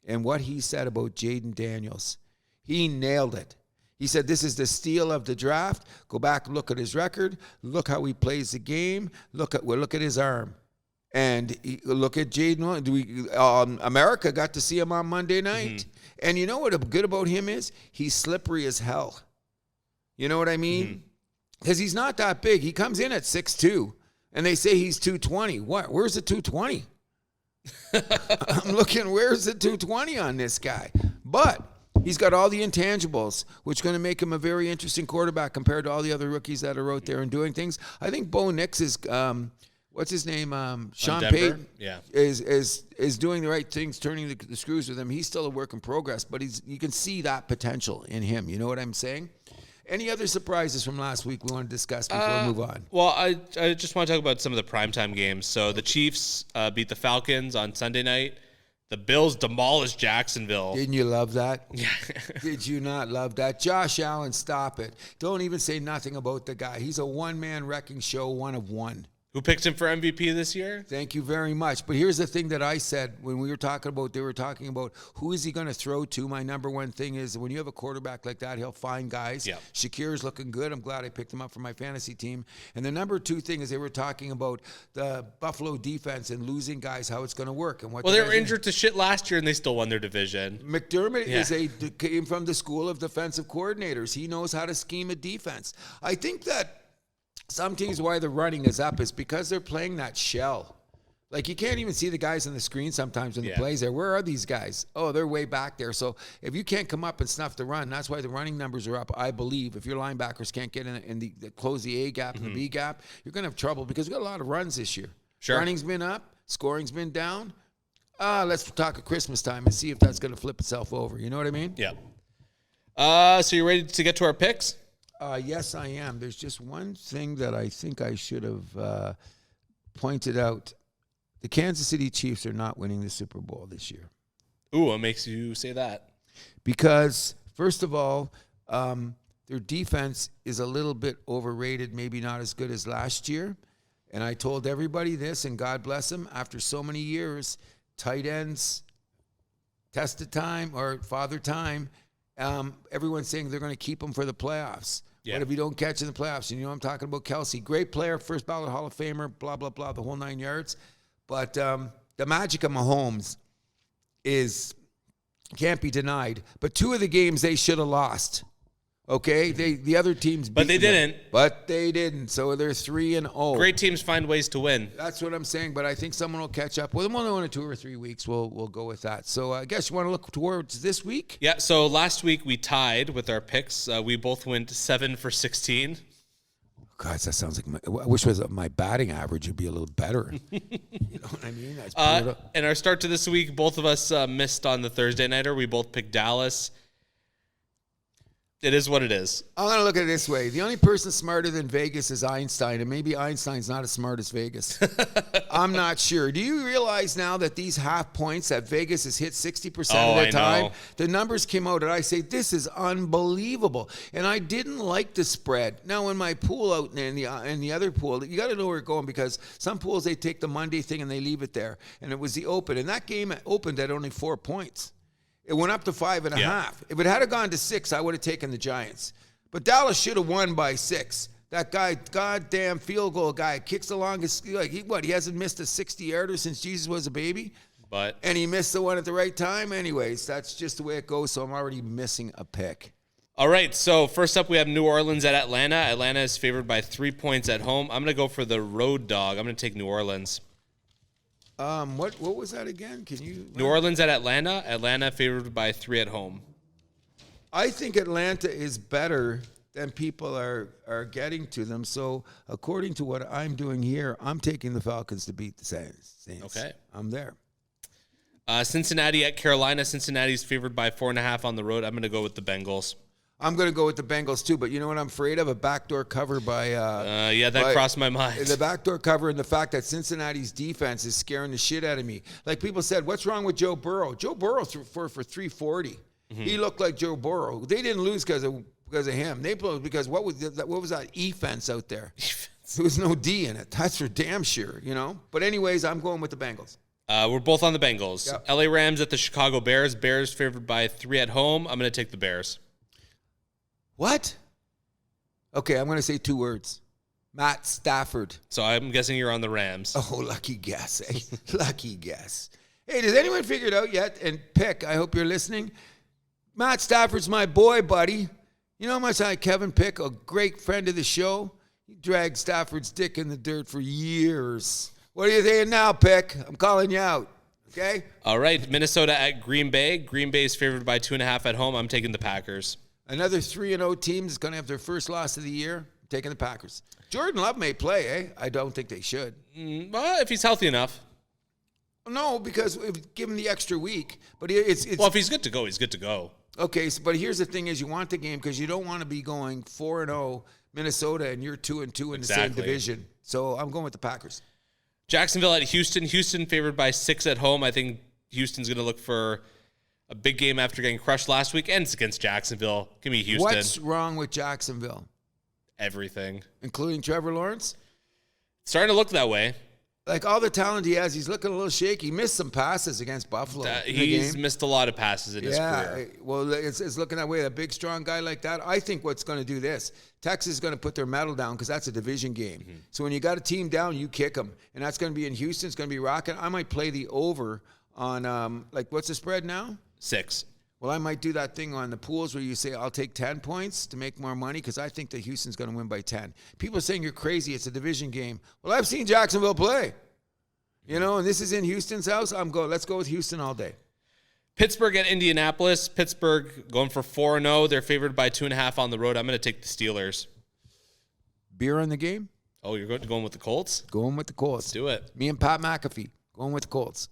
and what he said about Jaden Daniels. He nailed it. He said, this is the steal of the draft. Go back and look at his record. Look how he plays the game. Look at his arm. And look at Jaden. America got to see him on Monday night. Mm-hmm. And you know what good about him is? He's slippery as hell. You know what I mean? Because he's not that big. He comes in at 6'2", and they say he's 220. What? Where's the 220? I'm looking, where's the 220 on this guy? But he's got all the intangibles, which is going to make him a very interesting quarterback compared to all the other rookies that are out there and doing things. I think Bo Nix is... what's his name? Sean Payton is doing the right things, turning the screws with him. He's still a work in progress, but you can see that potential in him. You know what I'm saying? Any other surprises from last week we want to discuss before we move on? Well, I just want to talk about some of the primetime games. So the Chiefs beat the Falcons on Sunday night. The Bills demolished Jacksonville. Didn't you love that? Yeah. Did you not love that? Josh Allen, stop it. Don't even say nothing about the guy. He's a one-man wrecking show, one of one. Who picked him for MVP this year? Thank you very much. But here's the thing that I said when we were talking about, they were talking about who is he going to throw to. My number one thing is when you have a quarterback like that, he'll find guys. Yep. Shakir's looking good. I'm glad I picked him up for my fantasy team. And the number two thing is they were talking about the Buffalo defense and losing guys, how it's going to work. And what they were injured to shit last year and they still won their division. McDermott came from the school of defensive coordinators. He knows how to scheme a defense. I think that some teams, why the running is up is because they're playing that shell. Like, you can't even see the guys on the screen sometimes when the plays there. Where are these guys? Oh, they're way back there. So if you can't come up and snuff the run, that's why the running numbers are up, I believe. If your linebackers can't get in the close the A gap and the B gap, you're going to have trouble because we've got a lot of runs this year. Sure. Running's been up. Scoring's been down. Let's talk at Christmas time and see if that's going to flip itself over. You know what I mean? Yeah. So you ready to get to our picks? Yes, I am. There's just one thing that I think I should have pointed out. The Kansas City Chiefs are not winning the Super Bowl this year. Ooh, what makes you say that? Because, first of all, their defense is a little bit overrated, maybe not as good as last year. And I told everybody this, and God bless them, after so many years, tight ends, tested time or father time, everyone's saying they're going to keep them for the playoffs. Yeah. What if you don't catch in the playoffs? And you know I'm talking about Kelsey. Great player, first ballot Hall of Famer, blah, blah, blah, the whole 9 yards. But the magic of Mahomes can't be denied. But 2 of the games they should have lost. Okay? The other teams beat But they didn't. But they didn't. So they're 3-0. Great teams find ways to win. That's what I'm saying. But I think someone will catch up. Well, in 1 or 2 or 3 weeks, we'll go with that. So I guess you want to look towards this week? Yeah, so last week we tied with our picks. We both went 7 for 16. God, that sounds like I wish my batting average would be a little better. You know what I mean? That's brutal. And our start to this week, both of us missed on the Thursday nighter. We both picked Dallas. It is what it is. I'm going to look at it this way. The only person smarter than Vegas is Einstein, and maybe Einstein's not as smart as Vegas. I'm not sure. Do you realize now that these half points that Vegas has hit 60% of the time? Know. The numbers came out, and I say, this is unbelievable. And I didn't like the spread. Now, in my pool out in the other pool, you got to know where it's going, because some pools, they take the Monday thing and they leave it there. And it was the Open. And that game opened at only 4 points. It went up to 5.5. If it had gone to 6, I would have taken the Giants. But Dallas should have won by 6. That guy, goddamn field goal guy, kicks the longest. He hasn't missed a 60-yarder since Jesus was a baby? And he missed the one at the right time? Anyways, that's just the way it goes, so I'm already missing a pick. All right, so first up we have New Orleans at Atlanta. Atlanta is favored by 3 points at home. I'm going to go for the road dog. I'm going to take New Orleans. What was that again? Can you? New Orleans at Atlanta. Atlanta favored by 3 at home. I think Atlanta is better than people are getting to them. So according to what I'm doing here, I'm taking the Falcons to beat the Saints. Okay. I'm there. Cincinnati at Carolina. Cincinnati's favored by 4.5 on the road. I'm going to go with the Bengals. I'm going to go with the Bengals, too. But you know what I'm afraid of? A backdoor cover by... crossed my mind. The backdoor cover and the fact that Cincinnati's defense is scaring the shit out of me. Like people said, what's wrong with Joe Burrow? Joe Burrow threw for 340. Mm-hmm. He looked like Joe Burrow. They didn't lose because of him. They blew because what was that E-fence out there? There was no D in it. That's for damn sure, you know? But anyways, I'm going with the Bengals. We're both on the Bengals. Yep. LA Rams at the Chicago Bears. Bears favored by 3 at home. I'm going to take the Bears. What? Okay, I'm going to say 2 words. Matt Stafford. So I'm guessing you're on the Rams. Oh, lucky guess, eh? Lucky guess. Hey, does anyone figure it out yet? And pick, I hope you're listening. Matt Stafford's my boy, buddy. You know how much I like Kevin Pick, a great friend of the show? He dragged Stafford's dick in the dirt for years. What are you saying now, Pick? I'm calling you out, okay? All right, Minnesota at Green Bay. Green Bay is favored by 2.5 at home. I'm taking the Packers. Another 3-0 team is going to have their first loss of the year. I'm taking the Packers. Jordan Love may play, eh? I don't think they should. Well, if he's healthy enough. No, because give him the extra week. But it's well, if he's good to go, he's good to go. Okay, but here's the thing: is you want the game because you don't want to be going 4-0 Minnesota and you're 2-2 in the same division. So I'm going with the Packers. Jacksonville at Houston. Houston favored by 6 at home. I think Houston's going to look for a big game after getting crushed last week, and it's against Jacksonville. Give me Houston. What's wrong with Jacksonville? Everything. Including Trevor Lawrence? Starting to look that way. Like all the talent he has, he's looking a little shaky. He missed some passes against Buffalo. He's missed a lot of passes in his career. Well, it's looking that way. A big, strong guy like that. I think what's going to do this, Texas is going to put their medal down because that's a division game. Mm-hmm. So when you got a team down, you kick them. And that's going to be in Houston. It's going to be rocking. I might play the over on, what's the spread now? 6. Well, I might do that thing on the pools where you say, I'll take 10 points to make more money because I think that Houston's going to win by 10. People are saying you're crazy. It's a division game. Well, I've seen Jacksonville play. You know, and this is in Houston's house. Let's go with Houston all day. Pittsburgh at Indianapolis. Pittsburgh going for 4-0. They're favored by 2.5 on the road. I'm going to take the Steelers. Beer on the game? Oh, you're going with the Colts? Going with the Colts. Let's do it. Me and Pat McAfee going with the Colts.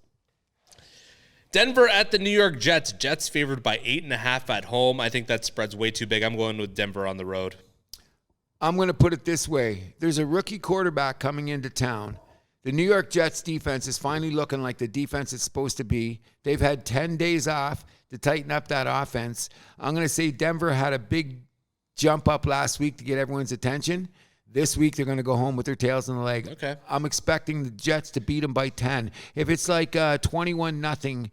Denver at the New York Jets. Jets favored by 8.5 at home. I think that spread's way too big. I'm going with Denver on the road. I'm going to put it this way. There's a rookie quarterback coming into town. The New York Jets defense is finally looking like the defense it's supposed to be. They've had 10 days off to tighten up that offense. I'm going to say Denver had a big jump up last week to get everyone's attention. This week, they're going to go home with their tails in the leg. Okay. I'm expecting the Jets to beat them by 10. If it's like 21-0,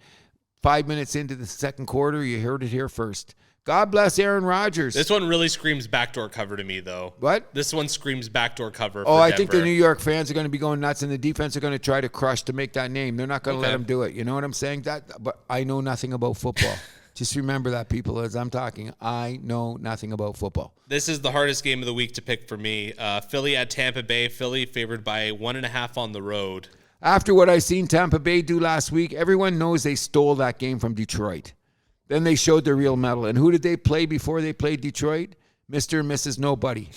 5 minutes into the second quarter, you heard it here first. God bless Aaron Rodgers. This one really screams backdoor cover to me, though. What? This one screams backdoor cover. Oh, I think the New York fans are going to be going nuts, and the defense are going to try to crush to make that name. They're not going to let them do it. You know what I'm saying? But I know nothing about football. Just remember that, people, as I'm talking. I know nothing about football. This is the hardest game of the week to pick for me. Philly at Tampa Bay. Philly favored by 1.5 on the road. After what I seen Tampa Bay do last week, everyone knows they stole that game from Detroit. Then they showed their real mettle. And who did they play before they played Detroit? Mr. and Mrs. Nobody.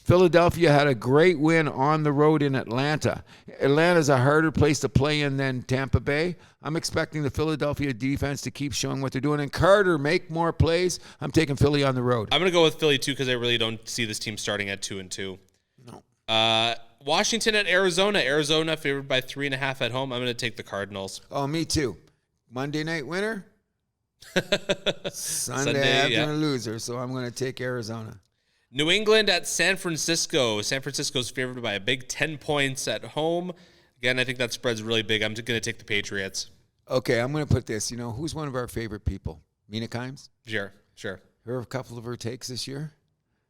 Philadelphia had a great win on the road in Atlanta. Atlanta's a harder place to play in than Tampa Bay. I'm expecting the Philadelphia defense to keep showing what they're doing. And Carter, make more plays. I'm taking Philly on the road. I'm going to go with Philly, too, because I really don't see this team starting at 2-2. No. Washington at Arizona. Arizona favored by 3.5 at home. I'm going to take the Cardinals. Oh, me too. Monday night winner. Sunday afternoon loser. So I'm going to take Arizona. New England at San Francisco. San Francisco's favored by a big 10 points at home. Again, I think that spread's really big. I'm just going to take the Patriots. Okay, I'm going to put this. You know, who's one of our favorite people? Mina Kimes? Sure. A couple of her takes this year,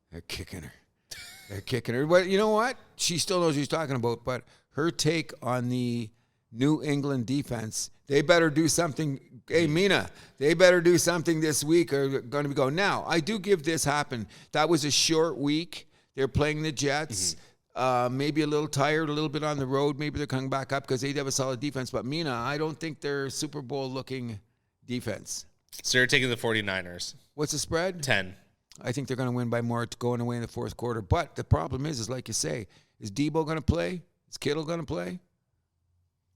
they're kicking her. But you know what? She still knows what she's talking about. But her take on the New England defense, they better do something. Hey, Mina, they better do something this week or they're going to be going. Now, I do give this happen. That was a short week. They're playing the Jets. Maybe a little tired, a little bit on the road. Maybe they're coming back up because they have a solid defense. But Mina, I don't think they're Super Bowl-looking defense. So you're taking the 49ers. What's the spread? 10. I think they're going to win by more going away in the fourth quarter. But the problem is like you say, is Debo going to play? Is Kittle going to play?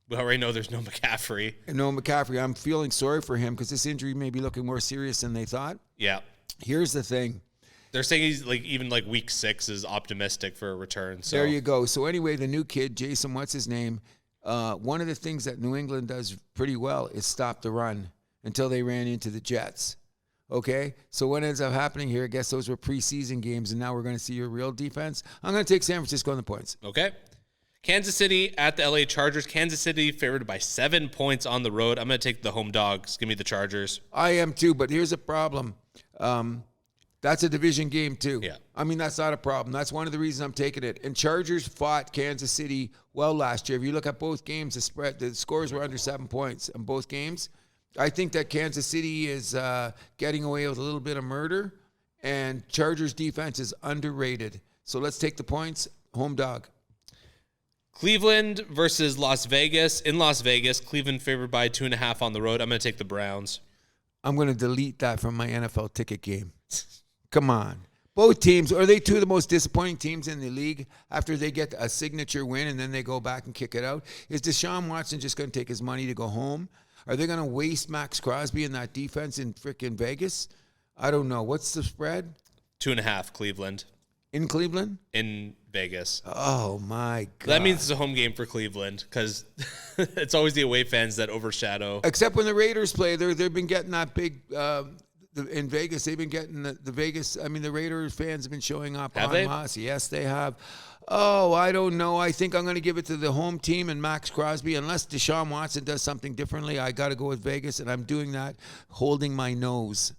We already know there's no McCaffrey. And no McCaffrey. I'm feeling sorry for him because this injury may be looking more serious than they thought. Yeah. Here's the thing. They're saying he's even week 6 is optimistic for a return. So. There you go. So anyway, the new kid, Jason, what's his name? One of the things that New England does pretty well is stop the run until they ran into the Jets. Okay? So what ends up happening here, I guess those were preseason games, and now we're going to see your real defense. I'm going to take San Francisco on the points. Okay. Kansas City at the LA Chargers. Kansas City favored by 7 points on the road. I'm going to take the home dogs. Give me the Chargers. I am too, but here's a problem. That's a division game too. Yeah. I mean, that's not a problem. That's one of the reasons I'm taking it. And Chargers fought Kansas City well last year. If you look at both games, the scores were under 7 points in both games. I think that Kansas City is getting away with a little bit of murder, and Chargers defense is underrated. So let's take the points. Home dog. Cleveland versus Las Vegas. In Las Vegas, Cleveland favored by 2.5 on the road. I'm going to take the Browns. I'm going to delete that from my NFL ticket game. Come on. Both teams, are they two of the most disappointing teams in the league after they get a signature win and then they go back and kick it out? Is Deshaun Watson just going to take his money to go home? Are they going to waste Max Crosby in that defense in frickin' Vegas? I don't know. What's the spread? 2.5 Cleveland. In Cleveland? In Vegas. Oh, my God. That means it's a home game for Cleveland because it's always the away fans that overshadow. Except when the Raiders play, they've been getting that big in Vegas. They've been getting the Vegas. I mean, the Raiders fans have been showing up. Have they? Yes, they have. Oh, I don't know. I think I'm going to give it to the home team and Max Crosby. Unless Deshaun Watson does something differently, I got to go with Vegas, and I'm doing that holding my nose.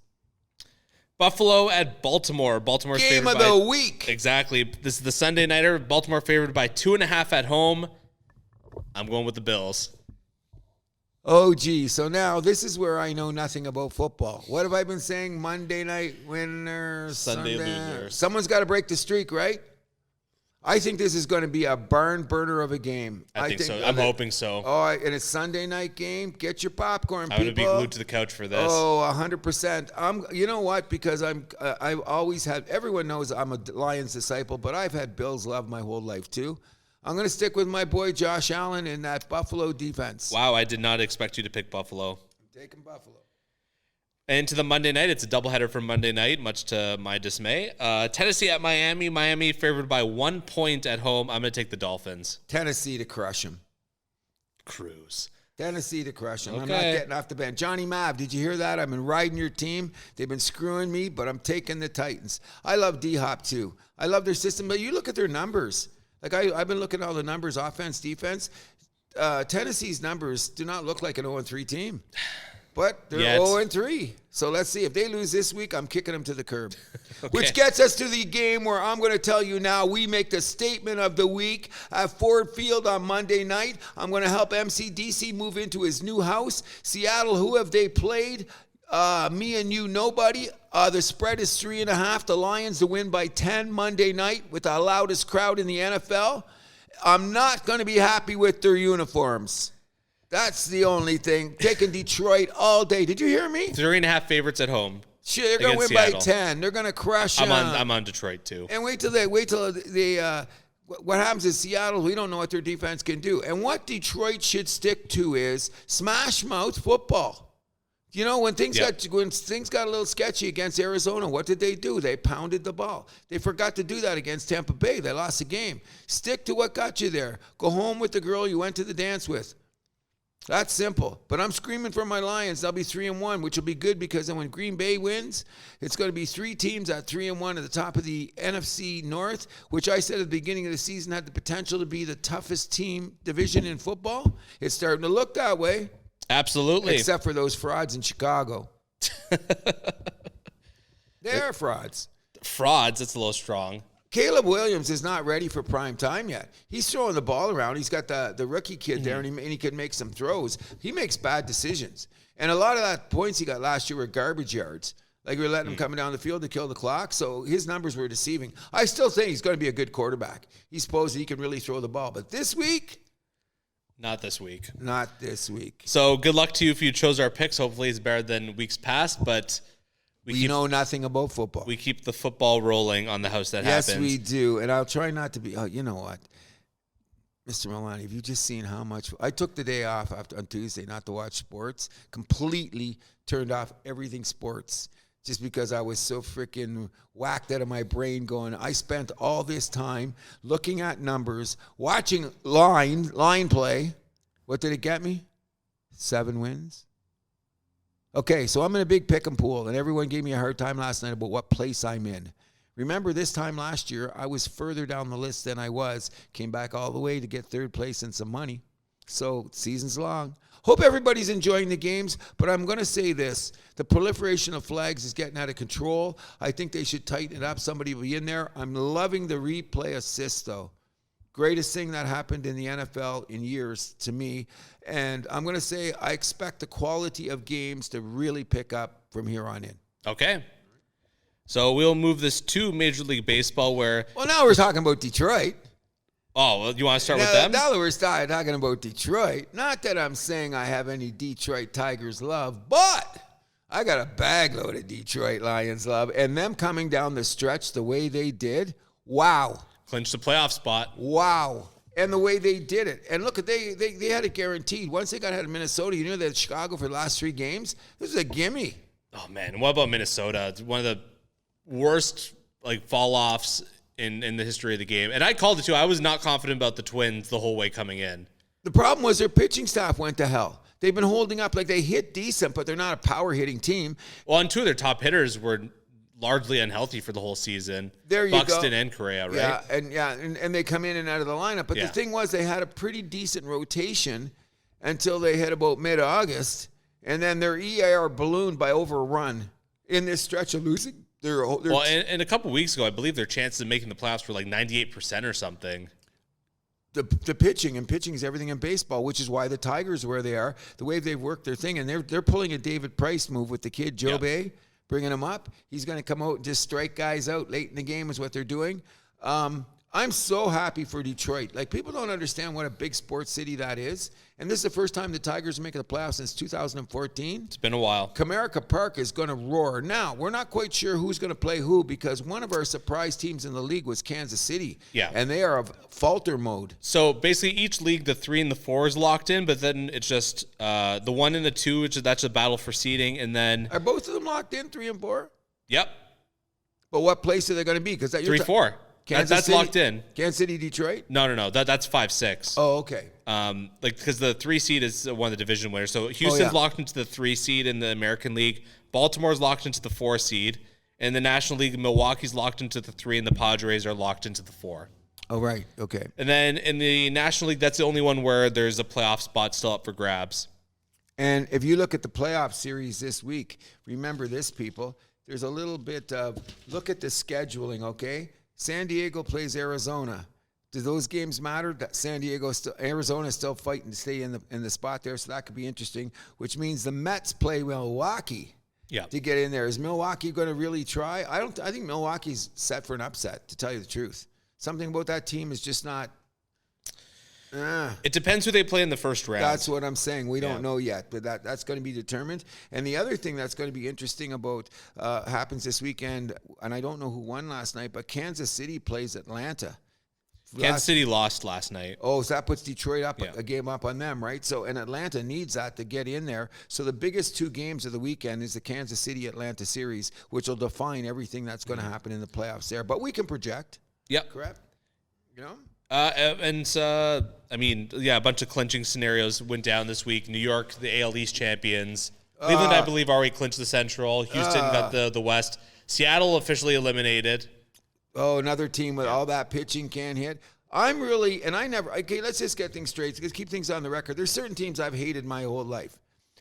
Buffalo at Baltimore. Baltimore's Game favored of the by, week. Exactly. This is the Sunday nighter. Baltimore favored by 2.5 at home. I'm going with the Bills. Oh, gee. So now this is where I know nothing about football. What have I been saying? Monday night winner, Sunday Sunday loser. Someone's got to break the streak, right? I think this is going to be a barn burner of a game. I think so. I'm hoping so. Oh, and it's Sunday night game. Get your popcorn, people. I'm going to be glued to the couch for this. Oh, 100%. You know what? Because I've always had. Everyone knows I'm a Lions disciple, but I've had Bills love my whole life too. I'm going to stick with my boy Josh Allen in that Buffalo defense. Wow, I did not expect you to pick Buffalo. I'm taking Buffalo. And to the Monday night, it's a doubleheader from Monday night, much to my dismay. Tennessee at Miami. Miami favored by 1 point at home. I'm going to take the Dolphins. Tennessee to crush them. Cruise. Tennessee to crush them. Okay. I'm not getting off the bench. Johnny Mav, did you hear that? I've been riding your team. They've been screwing me, but I'm taking the Titans. I love D-Hop too. I love their system, but you look at their numbers. Like I've been looking at all the numbers, offense, defense. Tennessee's numbers do not look like an 0-3 team. But they're 0-3. So let's see. If they lose this week, I'm kicking them to the curb. Okay. Which gets us to the game where I'm going to tell you now we make the statement of the week at Ford Field on Monday night. I'm going to help MCDC move into his new house. Seattle, who have they played? Me and you, nobody. The spread is 3.5. The Lions to win by 10 Monday night with the loudest crowd in the NFL. I'm not going to be happy with their uniforms. That's the only thing. Taking Detroit all day. Did you hear me? 3.5 favorites at home. Shit, they're going to win Seattle. by 10. They're going to crush them. I'm on Detroit too. And wait till they what happens in Seattle, we don't know what their defense can do. And what Detroit should stick to is smash mouth football. You know, when things got a little sketchy against Arizona, what did they do? They pounded the ball. They forgot to do that against Tampa Bay. They lost the game. Stick to what got you there. Go home with the girl you went to the dance with. That's simple. But I'm screaming for my Lions. They'll be 3-1, which will be good because then when Green Bay wins, it's going to be 3 teams at 3-1 at the top of the NFC North, which I said at the beginning of the season had the potential to be the toughest team division in football. It's starting to look that way. Absolutely. Except for those frauds in Chicago. They are frauds. Frauds, it's a little strong. Caleb Williams is not ready for prime time yet. He's throwing the ball around. He's got the rookie kid there, and he can make some throws. He makes bad decisions. And a lot of that points he got last year were garbage yards. Like we were letting him coming down the field to kill the clock, so his numbers were deceiving. I still think he's going to be a good quarterback. He's supposed he can really throw the ball. But this week? Not this week. Not this week. So good luck to you if you chose our picks. Hopefully it's better than weeks past, but we know nothing about football. We keep the football rolling on the house that happens. Yes, we do. And I'll try not to be, you know what? Mr. Milani, have you just seen how much? I took the day off on Tuesday not to watch sports. Completely turned off everything sports just because I was so freaking whacked out of my brain going, I spent all this time looking at numbers, watching line play. What did it get me? 7 wins. Okay, so I'm in a big pick 'em pool, and everyone gave me a hard time last night about what place I'm in. Remember, this time last year, I was further down the list than I was. Came back all the way to get 3rd place and some money. So, season's long. Hope everybody's enjoying the games, but I'm going to say this. The proliferation of flags is getting out of control. I think they should tighten it up. Somebody will be in there. I'm loving the replay assist, though. Greatest thing that happened in the NFL in years to me. And I'm going to say I expect the quality of games to really pick up from here on in. Okay. So we'll move this to Major League Baseball where... Well, now we're talking about Detroit. Oh, well, you want to start with them? Now that we're talking about Detroit, not that I'm saying I have any Detroit Tigers love, but I got a bag load of Detroit Lions love. And them coming down the stretch the way they did, wow. Clinched the playoff spot. Wow. And the way they did it. And look, they had it guaranteed. Once they got ahead of Minnesota, you knew that Chicago for the last 3 games, this was a gimme. Oh, man. What about Minnesota? It's one of the worst fall-offs in the history of the game. And I called it, too. I was not confident about the Twins the whole way coming in. The problem was their pitching staff went to hell. They've been holding up. They hit decent, but they're not a power-hitting team. Well, and 2 of their top hitters were largely unhealthy for the whole season. There you Buxton go. And Correa, right? And they come in and out of the lineup. But the thing was they had a pretty decent rotation until they hit about mid-August, and then their EIR ballooned by over a run in this stretch of losing. And a couple weeks ago, I believe their chances of making the playoffs were 98% or something. The pitching is everything in baseball, which is why the Tigers are where they are. The way they've worked their thing, and they're pulling a David Price move with the kid Joe Bay. Bringing him up. He's going to come out and just strike guys out late in the game is what they're doing. I'm so happy for Detroit. People don't understand what a big sports city that is. And this is the first time the Tigers are making the playoffs since 2014. It's been a while. Comerica Park is going to roar. Now, we're not quite sure who's going to play who because one of our surprise teams in the league was Kansas City. Yeah. And they are of falter mode. So basically each league, the 3 and the 4 is locked in, but then it's just the 1 and the 2, that's a battle for seeding. And then... Are both of them locked in, 3 and 4? Yep. But what place are they going to be? Because 3-4. That's City, locked in. Kansas City, Detroit? No. That's 5-6. Oh, okay. Because the 3 seed is one of the division winners. So Houston's locked into the 3 seed in the American League. Baltimore's locked into the 4 seed. In the National League, Milwaukee's locked into the 3, and the Padres are locked into the 4. Oh, right. Okay. And then in the National League, that's the only one where there's a playoff spot still up for grabs. And if you look at the playoff series this week, remember this, people. There's a little bit of look at the scheduling, okay? San Diego plays Arizona. Do those games matter? That Arizona is still fighting to stay in the spot there, so that could be interesting. Which means the Mets play Milwaukee to get in there. Is Milwaukee going to really try? I think Milwaukee's set for an upset. To tell you the truth, something about that team is just not It depends who they play in the first round. That's what I'm saying. We don't know yet, but that's going to be determined. And the other thing that's going to be interesting about happens this weekend, and I don't know who won last night, but Kansas City plays Atlanta. Kansas City lost last night. Oh, so that puts Detroit up a game up on them, right? So, and Atlanta needs that to get in there. So the biggest two games of the weekend is the Kansas City-Atlanta series, which will define everything that's going to happen in the playoffs there. But we can project. Yep. Correct? You know? A bunch of clinching scenarios went down this week. New York, the AL East champions. Cleveland, I believe, already clinched the Central. Houston got the West. Seattle officially eliminated. Oh, another team with all that pitching can't hit. Let's just get things straight. Let's keep things on the record. There's certain teams I've hated my whole life.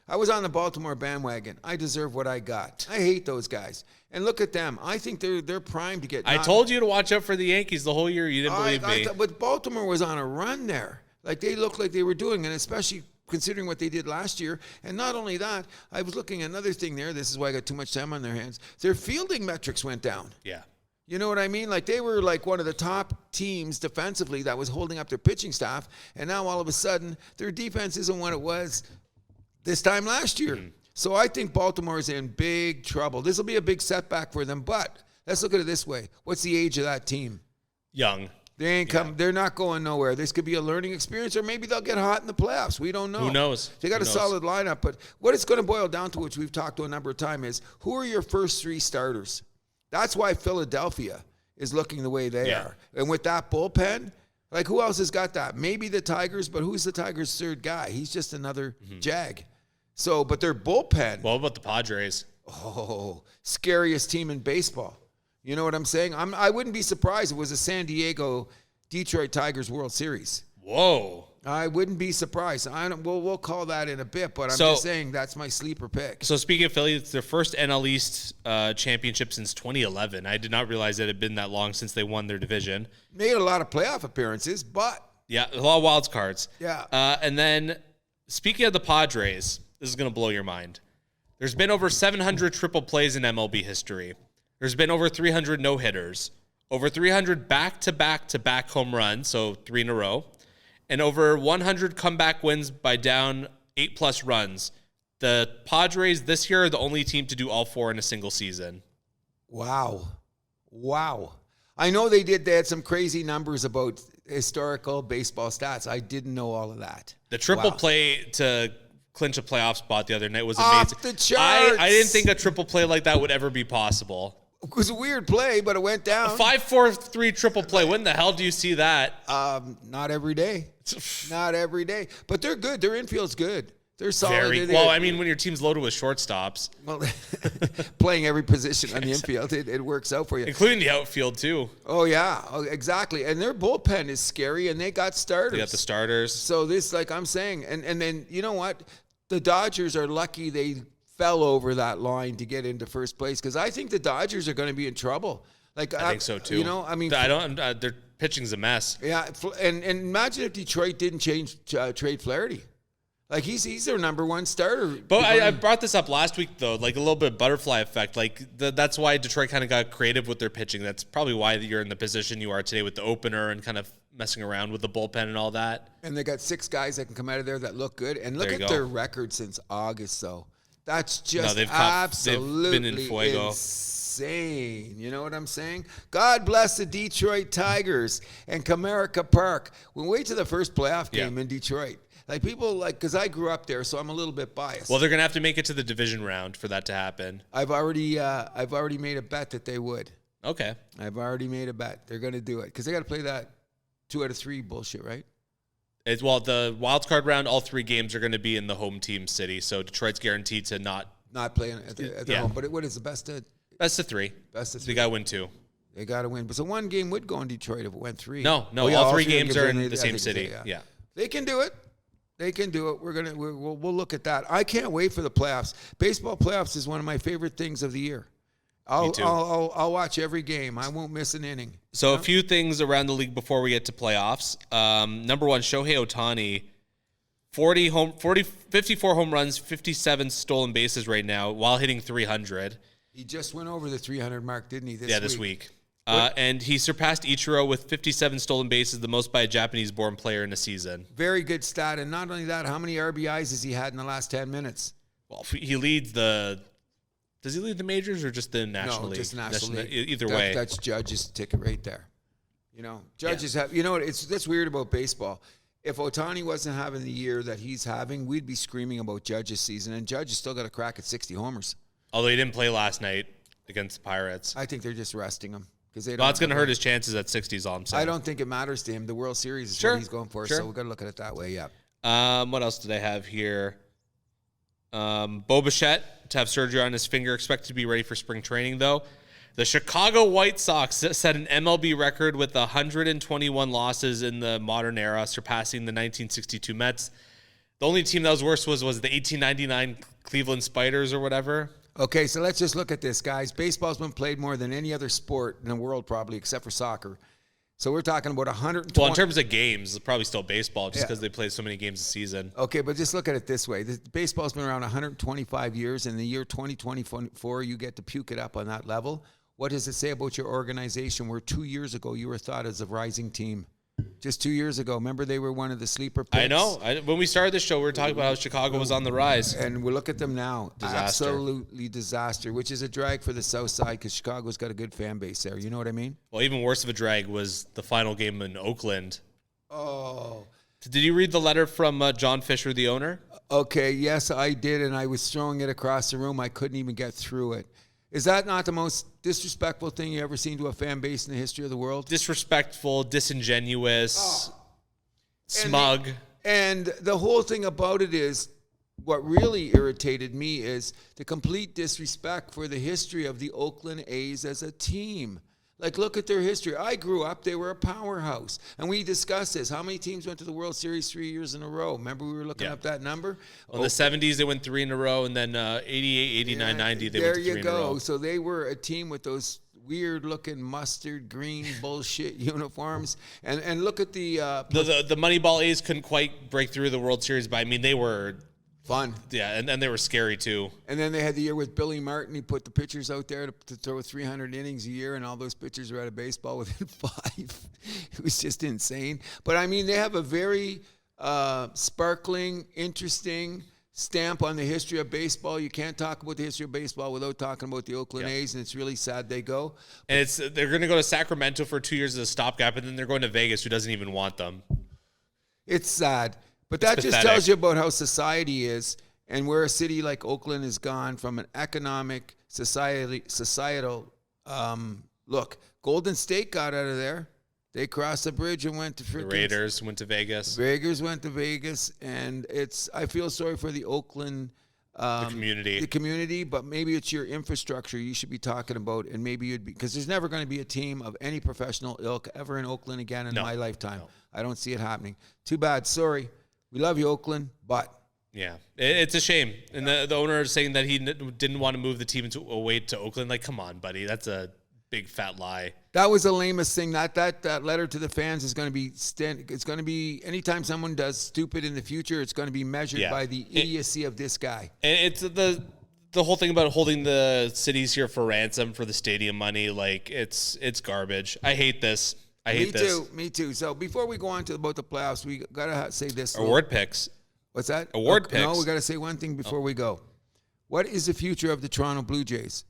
I was on the Baltimore bandwagon. I deserve what I got. I hate those guys. And look at them. I think they're primed to get knocked. I told you to watch out for the Yankees the whole year. You didn't believe me. But Baltimore was on a run there. Like, they looked like they were doing, and especially considering what they did last year. And not only that, I was looking at another thing there. This is why I got too much time on their hands. Their fielding metrics went down. Yeah. You know what I mean? Like, they were like one of the top teams defensively that was holding up their pitching staff, and now all of a sudden their defense isn't what it was this time last year. So I think Baltimore is in big trouble. This will be a big setback for them, but let's look at it this way. What's the age of that team? Young. They're not going nowhere. This could be a learning experience, or maybe they'll get hot in the playoffs. We don't know. Who knows? They got a solid lineup, but what it's going to boil down to, which we've talked to a number of times, is who are your first three starters? That's why Philadelphia is looking the way they are. And with that bullpen, like, who else has got that? Maybe the Tigers, but who's the Tigers' third guy? He's just another Jag. So, but their bullpen. What about the Padres? Oh, scariest team in baseball. You know what I'm saying? I wouldn't be surprised if it was a San Diego Detroit Tigers World Series. Whoa. I wouldn't be surprised. We'll call that in a bit, but I'm just saying that's my sleeper pick. So speaking of Philly, it's their first NL East championship since 2011. I did not realize it had been that long since they won their division. Made a lot of playoff appearances, but yeah, a lot of wild cards. Yeah. And then speaking of the Padres, this is going to blow your mind. There's been over 700 triple plays in MLB history. There's been over 300 no-hitters, over 300 back-to-back-to-back home runs, so 3 in a row, and over 100 comeback wins by down 8+ runs. The Padres this year are the only team to do all 4 in a single season. Wow. I know they had some crazy numbers about historical baseball stats. I didn't know all of that. The triple play to clinch a playoff spot the other night was off amazing. The charts. I didn't think a triple play like that would ever be possible. It was a weird play, but it went down. 5-4-3 triple play. When the hell do you see that? Not every day. Not every day. But they're good. Their infield's good. They're solid. When your team's loaded with shortstops. Well, playing every position on the infield, it works out for you. Including the outfield, too. Oh, yeah. Oh, exactly. And their bullpen is scary, and they got starters. They got the starters. So this, like I'm saying, and then, you know what? The Dodgers are lucky they fell over that line to get into first place, because I think the Dodgers are going to be in trouble. Like, I think so too. You know, I mean, their pitching's a mess. Yeah, and imagine if Detroit didn't trade Flaherty. Like, he's their number one starter. But I brought this up last week, though, like a little bit of butterfly effect. Like, that's why Detroit kind of got creative with their pitching. That's probably why you're in the position you are today with the opener and kind of messing around with the bullpen and all that. And they got 6 guys that can come out of there that look good. And look at their record since August, though. That's just absolutely insane. You know what I'm saying? God bless the Detroit Tigers and Comerica Park. We'll wait till the first playoff game in Detroit. Like, people, because I grew up there, so I'm a little bit biased. Well, they're gonna have to make it to the division round for that to happen. I've already made a bet that they would. Okay. I've already made a bet they're gonna do it, because they got to play that 2 out of 3 bullshit, right? The wild card round, all 3 games are going to be in the home team city, so Detroit's guaranteed to not play at their home. But what is the best of 3? Best of 3. They got to win 2. They got to win. But so 1 game would go in Detroit if it went 3. No, all 3 games are in the same city. Yeah. They can do it. We'll look at that. I can't wait for the playoffs. Baseball playoffs is one of my favorite things of the year. I'll watch every game. I won't miss an inning. So a few things around the league before we get to playoffs. Number 1, Shohei Ohtani, 54 home runs, 57 stolen bases right now while hitting 300. He just went over the 300 mark, didn't he? This week. And he surpassed Ichiro with 57 stolen bases, the most by a Japanese-born player in a season. Very good stat. And not only that, how many RBIs has he had in the last 10 minutes? Well, he leads the... Does he lead the majors or just the National League? No, just National League. Either way. That's Judge's ticket right there. Judges have... You know what? That's weird about baseball. If Ohtani wasn't having the year that he's having, we'd be screaming about Judge's season. And Judge has still got a crack at 60 homers. Although he didn't play last night against the Pirates. I think they're just resting him. Well, it's going to hurt his chances at 60s, all I'm saying. I don't think it matters to him. The World Series is what he's going for, so we've got to look at it that way, yeah. What else did I have here? Bo Bichette to have surgery on his finger, expected to be ready for spring training, though. The Chicago White Sox set an MLB record with 121 losses in the modern era, surpassing the 1962 Mets. The only team that was worse was the 1899 Cleveland Spiders or whatever. Okay, so let's just look at this, guys. Baseball's been played more than any other sport in the world, probably, except for soccer. So we're talking about 120. Well, in terms of games, it's probably still baseball, just because they play so many games a season. Okay, but just look at it this way. Baseball's been around 125 years. In the year 2024, you get to puke it up on that level. What does it say about your organization where 2 years ago you were thought as a rising team? Just 2 years ago. Remember, they were one of the sleeper picks. I know. When we started this show, we were talking about how Chicago was on the rise. And we look at them now. Disaster. Absolutely disaster, which is a drag for the South Side because Chicago's got a good fan base there. You know what I mean? Well, even worse of a drag was the final game in Oakland. Oh. Did you read the letter from John Fisher, the owner? Okay, yes, I did, and I was throwing it across the room. I couldn't even get through it. Is that not the most disrespectful thing you ever seen to a fan base in the history of the world? Disrespectful, disingenuous, smug. And the whole thing about it is, what really irritated me is the complete disrespect for the history of the Oakland A's as a team. Like, look at their history. I grew up, they were a powerhouse. And we discussed this. How many teams went to the World Series 3 years in a row? Remember we were looking up that number? Well, in the 70s, they went 3 in a row. And then 88, 89, 90, they went 3 in a row. There you go. So they were a team with those weird-looking mustard green bullshit uniforms. And look at the Moneyball A's couldn't quite break through the World Series, but, I mean, they were... fun. Yeah, and they were scary, too. And then they had the year with Billy Martin. He put the pitchers out there to throw 300 innings a year, and all those pitchers were out of baseball within 5. It was just insane. But, I mean, they have a very sparkling, interesting stamp on the history of baseball. You can't talk about the history of baseball without talking about the Oakland A's, and it's really sad they go. And they're going to go to Sacramento for 2 years as a stopgap, and then they're going to Vegas, who doesn't even want them. It's sad. But that just tells you about how society is and where a city like Oakland has gone from an economic, societal look. Golden State got out of there. They crossed the bridge and went to freaking... The Raiders went to Vegas. Raiders went to Vegas, and I feel sorry for the Oakland... the community. The community, but maybe it's your infrastructure you should be talking about, and maybe you'd be... Because there's never going to be a team of any professional ilk ever in Oakland again in my lifetime. No. I don't see it happening. Too bad. Sorry. We love you, Oakland, but... Yeah, it's a shame. And the owner is saying that he didn't want to move the team away to Oakland. Like, come on, buddy. That's a big, fat lie. That was the lamest thing. That letter to the fans is going to be... It's going to be... Anytime someone does stupid in the future, it's going to be measured by the idiocy of this guy. And it's the whole thing about holding the cities here for ransom for the stadium money. Like, it's garbage. I hate this. Me too. So before we go on to about the playoffs, we gotta say this. Award picks. What's that? Award picks. No, we gotta say one thing before we go. What is the future of the Toronto Blue Jays?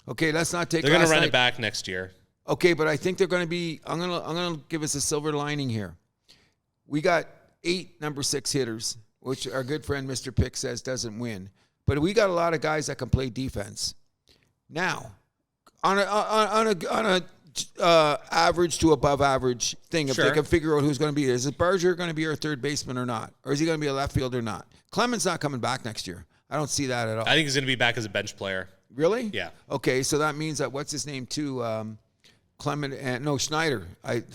Okay, let's not take. They're gonna run it back next year. Okay, but I think they're gonna be. I'm gonna give us a silver lining here. We got 8 number 6 hitters, which our good friend Mr. Pick says doesn't win, but we got a lot of guys that can play defense. Now, on a average to above average thing, if they can figure out who's going to be. Is it Berger going to be our third baseman or not? Or is he going to be a left fielder or not? Clement's not coming back next year. I don't see that at all. I think he's going to be back as a bench player. Really? Yeah. Okay, so that means that, what's his name too? Clement and Schneider.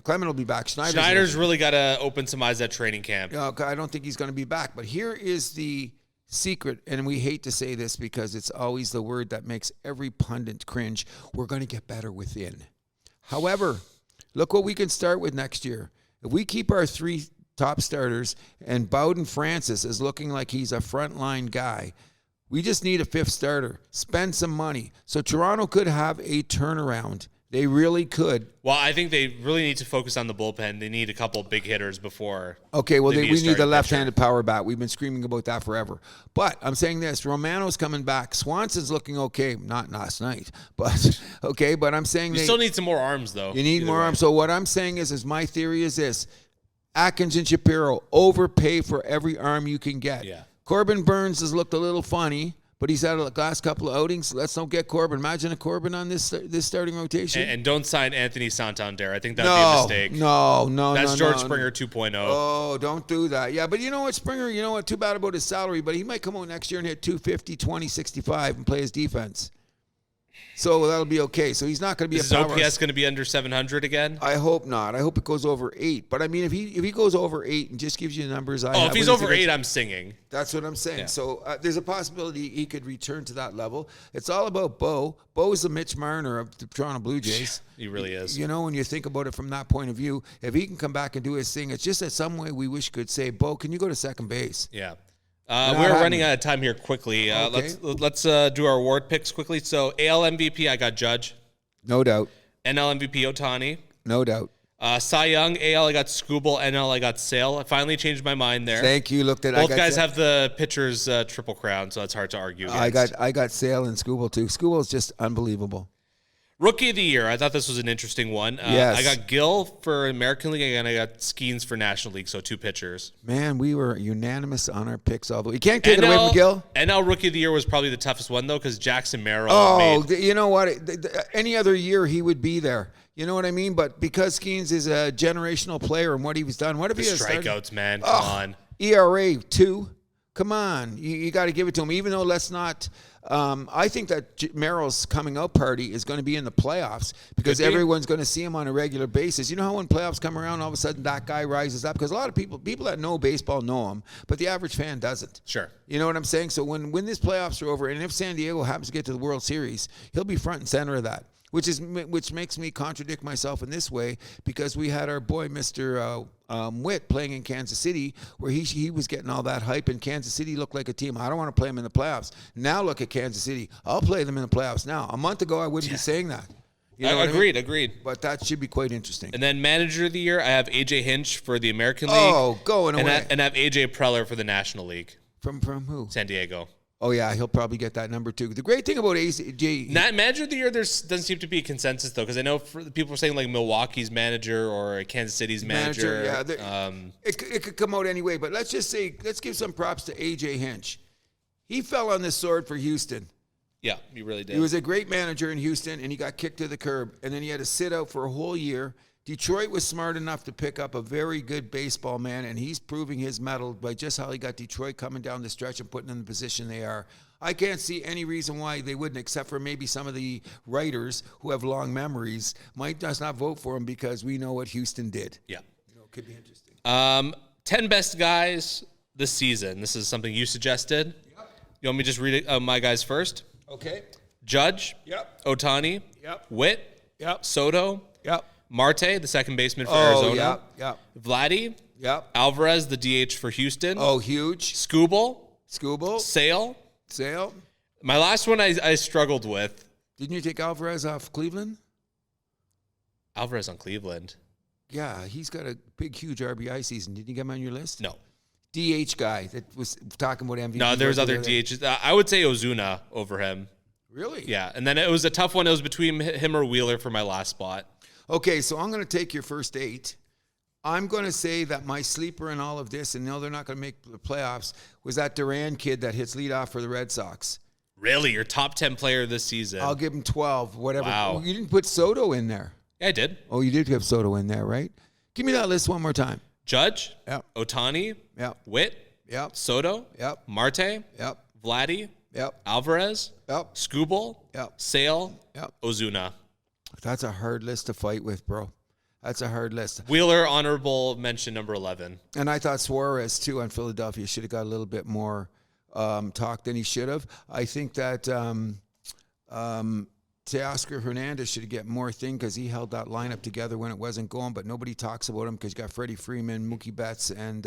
Clement will be back. Schneider's really got to open some eyes at training camp. I don't think he's going to be back. But here is the secret, and we hate to say this because it's always the word that makes every pundit cringe. We're going to get better within. However, look what we can start with next year. If we keep our 3 top starters and Bowden Francis is looking like he's a frontline guy, we just need a 5th starter. Spend some money. So Toronto could have a turnaround They really could. Well, I think they really need to focus on the bullpen. They need a couple big hitters before. Okay, well, we need the left-handed pitcher. power bat. We've been screaming about that forever. But I'm saying this. Romano's coming back. Swanson's looking okay. Not last night. But, okay, but I'm saying you still need some more arms, though. You need more arms. So what I'm saying is my theory is this. Atkins and Shapiro, overpay for every arm you can get. Yeah. Corbin Burns has looked a little funny. But he's had a last couple of outings. Let's don't get Corbin. Imagine a Corbin on this starting rotation. And don't sign Anthony Santander. I think that'd be a mistake. No. That's George Springer 2.0. Oh, don't do that. Yeah, but you know what, Springer, you know what? Too bad about his salary, but he might come out next year and hit 250, 20, 65 and play his defense. So that'll be okay. So he's not going to be Is his OPS going to be under 700 again? I hope not. I hope it goes over 8. But I mean, if he goes over 8 and just gives you the numbers, if he's over 8, I'm singing. That's what I'm saying. Yeah. So there's a possibility he could return to that level. It's all about Bo. Bo is the Mitch Marner of the Toronto Blue Jays. He really is. You know, when you think about it from that point of view, if he can come back and do his thing, it's just that some way we wish could say, Bo, can you go to second base? Yeah. We're running out of time here quickly. Okay. Let's do our award picks quickly. So AL MVP, I got Judge. No doubt. NL MVP, Ohtani. No doubt. Cy Young, AL, I got Skubal. NL, I got Sale. I finally changed my mind there. Thank you. Both guys have the pitcher's triple crown, so that's hard to argue against. I got Sale and Skubal too. Skubal is just unbelievable. Rookie of the Year, I thought this was an interesting one. Yes. I got Gill for American League, and I got Skeens for National League, so 2 pitchers. Man, we were unanimous on our picks all the way. You can't take it away from Gill. NL Rookie of the Year was probably the toughest one, though, because Jackson Merrill you know what? Any other year, he would be there. You know what I mean? But because Skeens is a generational player and what he was done, what if he has strikeouts, man? Come on. ERA 2. Come on. You got to give it to him. Even though let's not I think that Merrill's coming out party is going to be in the playoffs because everyone's going to see him on a regular basis. You know how when playoffs come around, all of a sudden that guy rises up? Because a lot of people that know baseball know him, but the average fan doesn't. Sure. You know what I'm saying? So when these playoffs are over, and if San Diego happens to get to the World Series, he'll be front and center of that. Which makes me contradict myself in this way because we had our boy Mr. Witt playing in Kansas City where he was getting all that hype and Kansas City looked like a team. I don't want to play them in the playoffs. Now look at Kansas City. I'll play them in the playoffs now. A month ago I wouldn't be saying that. You know Agreed. But that should be quite interesting. And then Manager of the Year, I have AJ Hinch for the American League. Oh, going away. And I have AJ Preller for the National League. From who? San Diego. Oh, yeah, he'll probably get that number too. The great thing about AJ... Manager of the Year, there doesn't seem to be a consensus, though, because I know people are saying like Milwaukee's manager or Kansas City's manager. Yeah, it could come out anyway, but let's give some props to AJ Hinch. He fell on the sword for Houston. Yeah, he really did. He was a great manager in Houston, and he got kicked to the curb, and then he had to sit out for a whole year. Detroit was smart enough to pick up a very good baseball man, and he's proving his mettle by just how he got Detroit coming down the stretch and putting them in the position they are. I can't see any reason why they wouldn't, except for maybe some of the writers who have long memories might just not vote for him because we know what Houston did. Yeah. It could be interesting. 10 best guys this season. This is something you suggested. Yep. You want me to just read my guys first? Okay. Judge. Yep. Ohtani. Yep. Witt. Yep. Soto. Yep. Marte, the second baseman for Arizona. Yep. Vladdy. Yep. Alvarez, the DH for Houston. Oh, huge. Skubal. Sale. My last one I struggled with. Didn't you take Alvarez off Cleveland? Alvarez on Cleveland. Yeah, he's got a big, huge RBI season. Didn't you get him on your list? No. DH guy that was talking about MVP. No, there's other DHs. I would say Ozuna over him. Really? Yeah, and then it was a tough one. It was between him or Wheeler for my last spot. Okay, so I'm going to take your first 8. I'm going to say that my sleeper in all of this, and no, they're not going to make the playoffs, was that Duran kid that hits leadoff for the Red Sox. Really? Your top 10 player this season? I'll give him 12, whatever. Wow. You didn't put Soto in there. Yeah, I did. Oh, you did have Soto in there, right? Give me that list one more time. Judge. Yep. Ohtani. Yep. Witt. Yep. Soto. Yep. Marte. Yep. Vladdy. Yep. Alvarez. Yep. Skubal. Yep. Sale. Yep. Ozuna. That's a hard list to fight with, bro. That's a hard list. Wheeler, honorable mention number 11. And I thought Suarez, too, on Philadelphia should have got a little bit more talk than he should have. I think that Teoscar Hernandez should get more thing because he held that lineup together when it wasn't going, but nobody talks about him because you got Freddie Freeman, Mookie Betts, and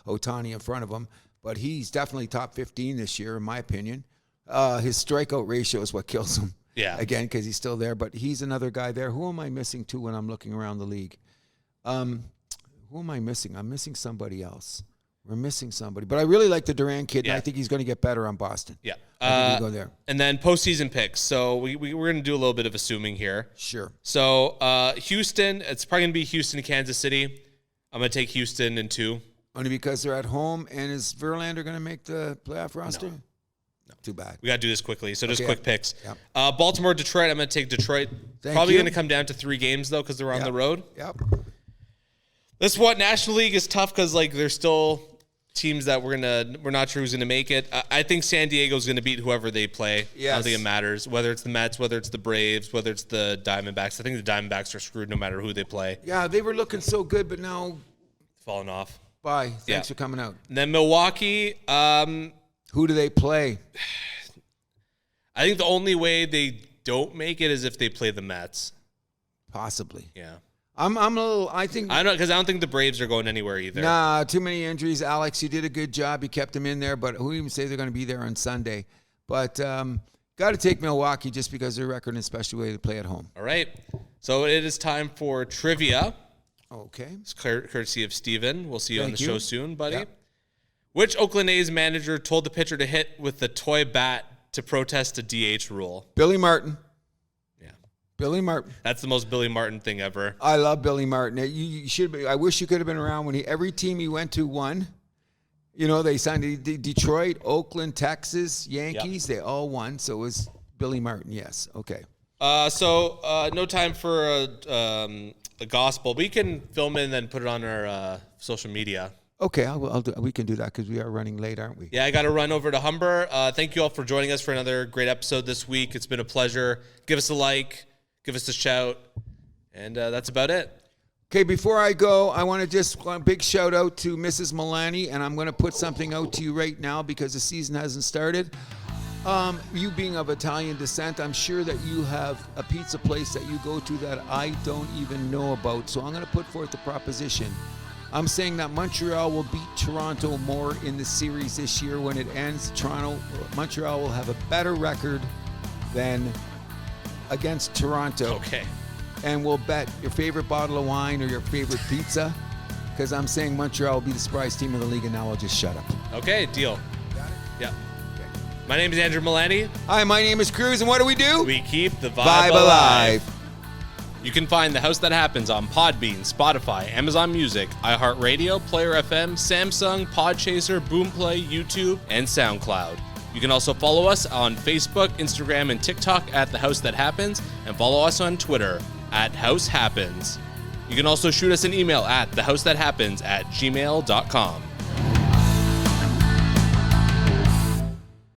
Ohtani in front of him. But he's definitely top 15 this year, in my opinion. His strikeout ratio is what kills him. Yeah. Again, because he's still there, but he's another guy there. Who am I missing too when I'm looking around the league? Who am I missing? I'm missing somebody else. We're missing somebody. But I really like the Durant kid, and I think he's going to get better on Boston. Yeah. I think we go there. And then postseason picks. So we're going to do a little bit of assuming here. Sure. So Houston, it's probably going to be Houston, Kansas City. I'm going to take Houston in 2. Only because they're at home, and is Verlander going to make the playoff roster? No. Too bad. We got to do this quickly. So just quick picks. Yep. Baltimore, Detroit. I'm going to take Detroit. Probably going to come down to 3 games, though, because they're on the road. Yep. This National League is tough because there's still teams that we're not sure who's gonna make it. I think San Diego's gonna beat whoever they play. Yes. I don't think it matters whether it's the Mets, whether it's the Braves, whether it's the Diamondbacks. I think the Diamondbacks are screwed no matter who they play. Yeah, they were looking so good, but now falling off. Bye. Thanks for coming out. And then Milwaukee. Who do they play? I think the only way they don't make it is if they play the Mets. Possibly. Yeah. I'm a little. I don't know because I don't think the Braves are going anywhere either. Nah, too many injuries. Alex, you did a good job. You kept them in there, but who even say they're going to be there on Sunday? But got to take Milwaukee just because of their record and especially the way they play at home. All right. So it is time for trivia. Okay. It's courtesy of Steven. We'll see you on the show soon, buddy. Yep. Which Oakland A's manager told the pitcher to hit with the toy bat to protest the DH rule? Billy Martin. Billy Martin. That's the most Billy Martin thing ever. I love Billy Martin. You should be. I wish you could have been around when every team he went to won. You know, they signed Detroit, Oakland, Texas, Yankees. They all won. So it was Billy Martin. Yes. Okay. So no time for a gospel. We can film it and then put it on our social media. Okay, we can do that because we are running late, aren't we? Yeah, I got to run over to Humber. Thank you all for joining us for another great episode this week. It's been a pleasure. Give us a like. Give us a shout, and that's about it. Okay, before I go, I want to just a big shout out to Mrs. Milani, and I'm going to put something out to you right now because the season hasn't started. You being of Italian descent, I'm sure that you have a pizza place that you go to that I don't even know about. So I'm going to put forth the proposition. I'm saying that Montreal will beat Toronto more in the series this year. When it ends, Montreal will have a better record than against Toronto. Okay. And we'll bet your favorite bottle of wine or your favorite pizza because I'm saying Montreal will be the surprise team of the league, and now I'll just shut up. Okay, deal. Got it? Yeah. Okay. My name is Andrew Milani. Hi, my name is Cruz, and what do? We keep the vibe alive. You can find The House That Happens on Podbean, Spotify, Amazon Music, iHeart Radio, Player FM, Samsung, Podchaser, Boomplay, YouTube, and SoundCloud. You can also follow us on Facebook, Instagram, and TikTok at The House That Happens, and follow us on Twitter at House Happens. You can also shoot us an email at thehousethathappens@gmail.com.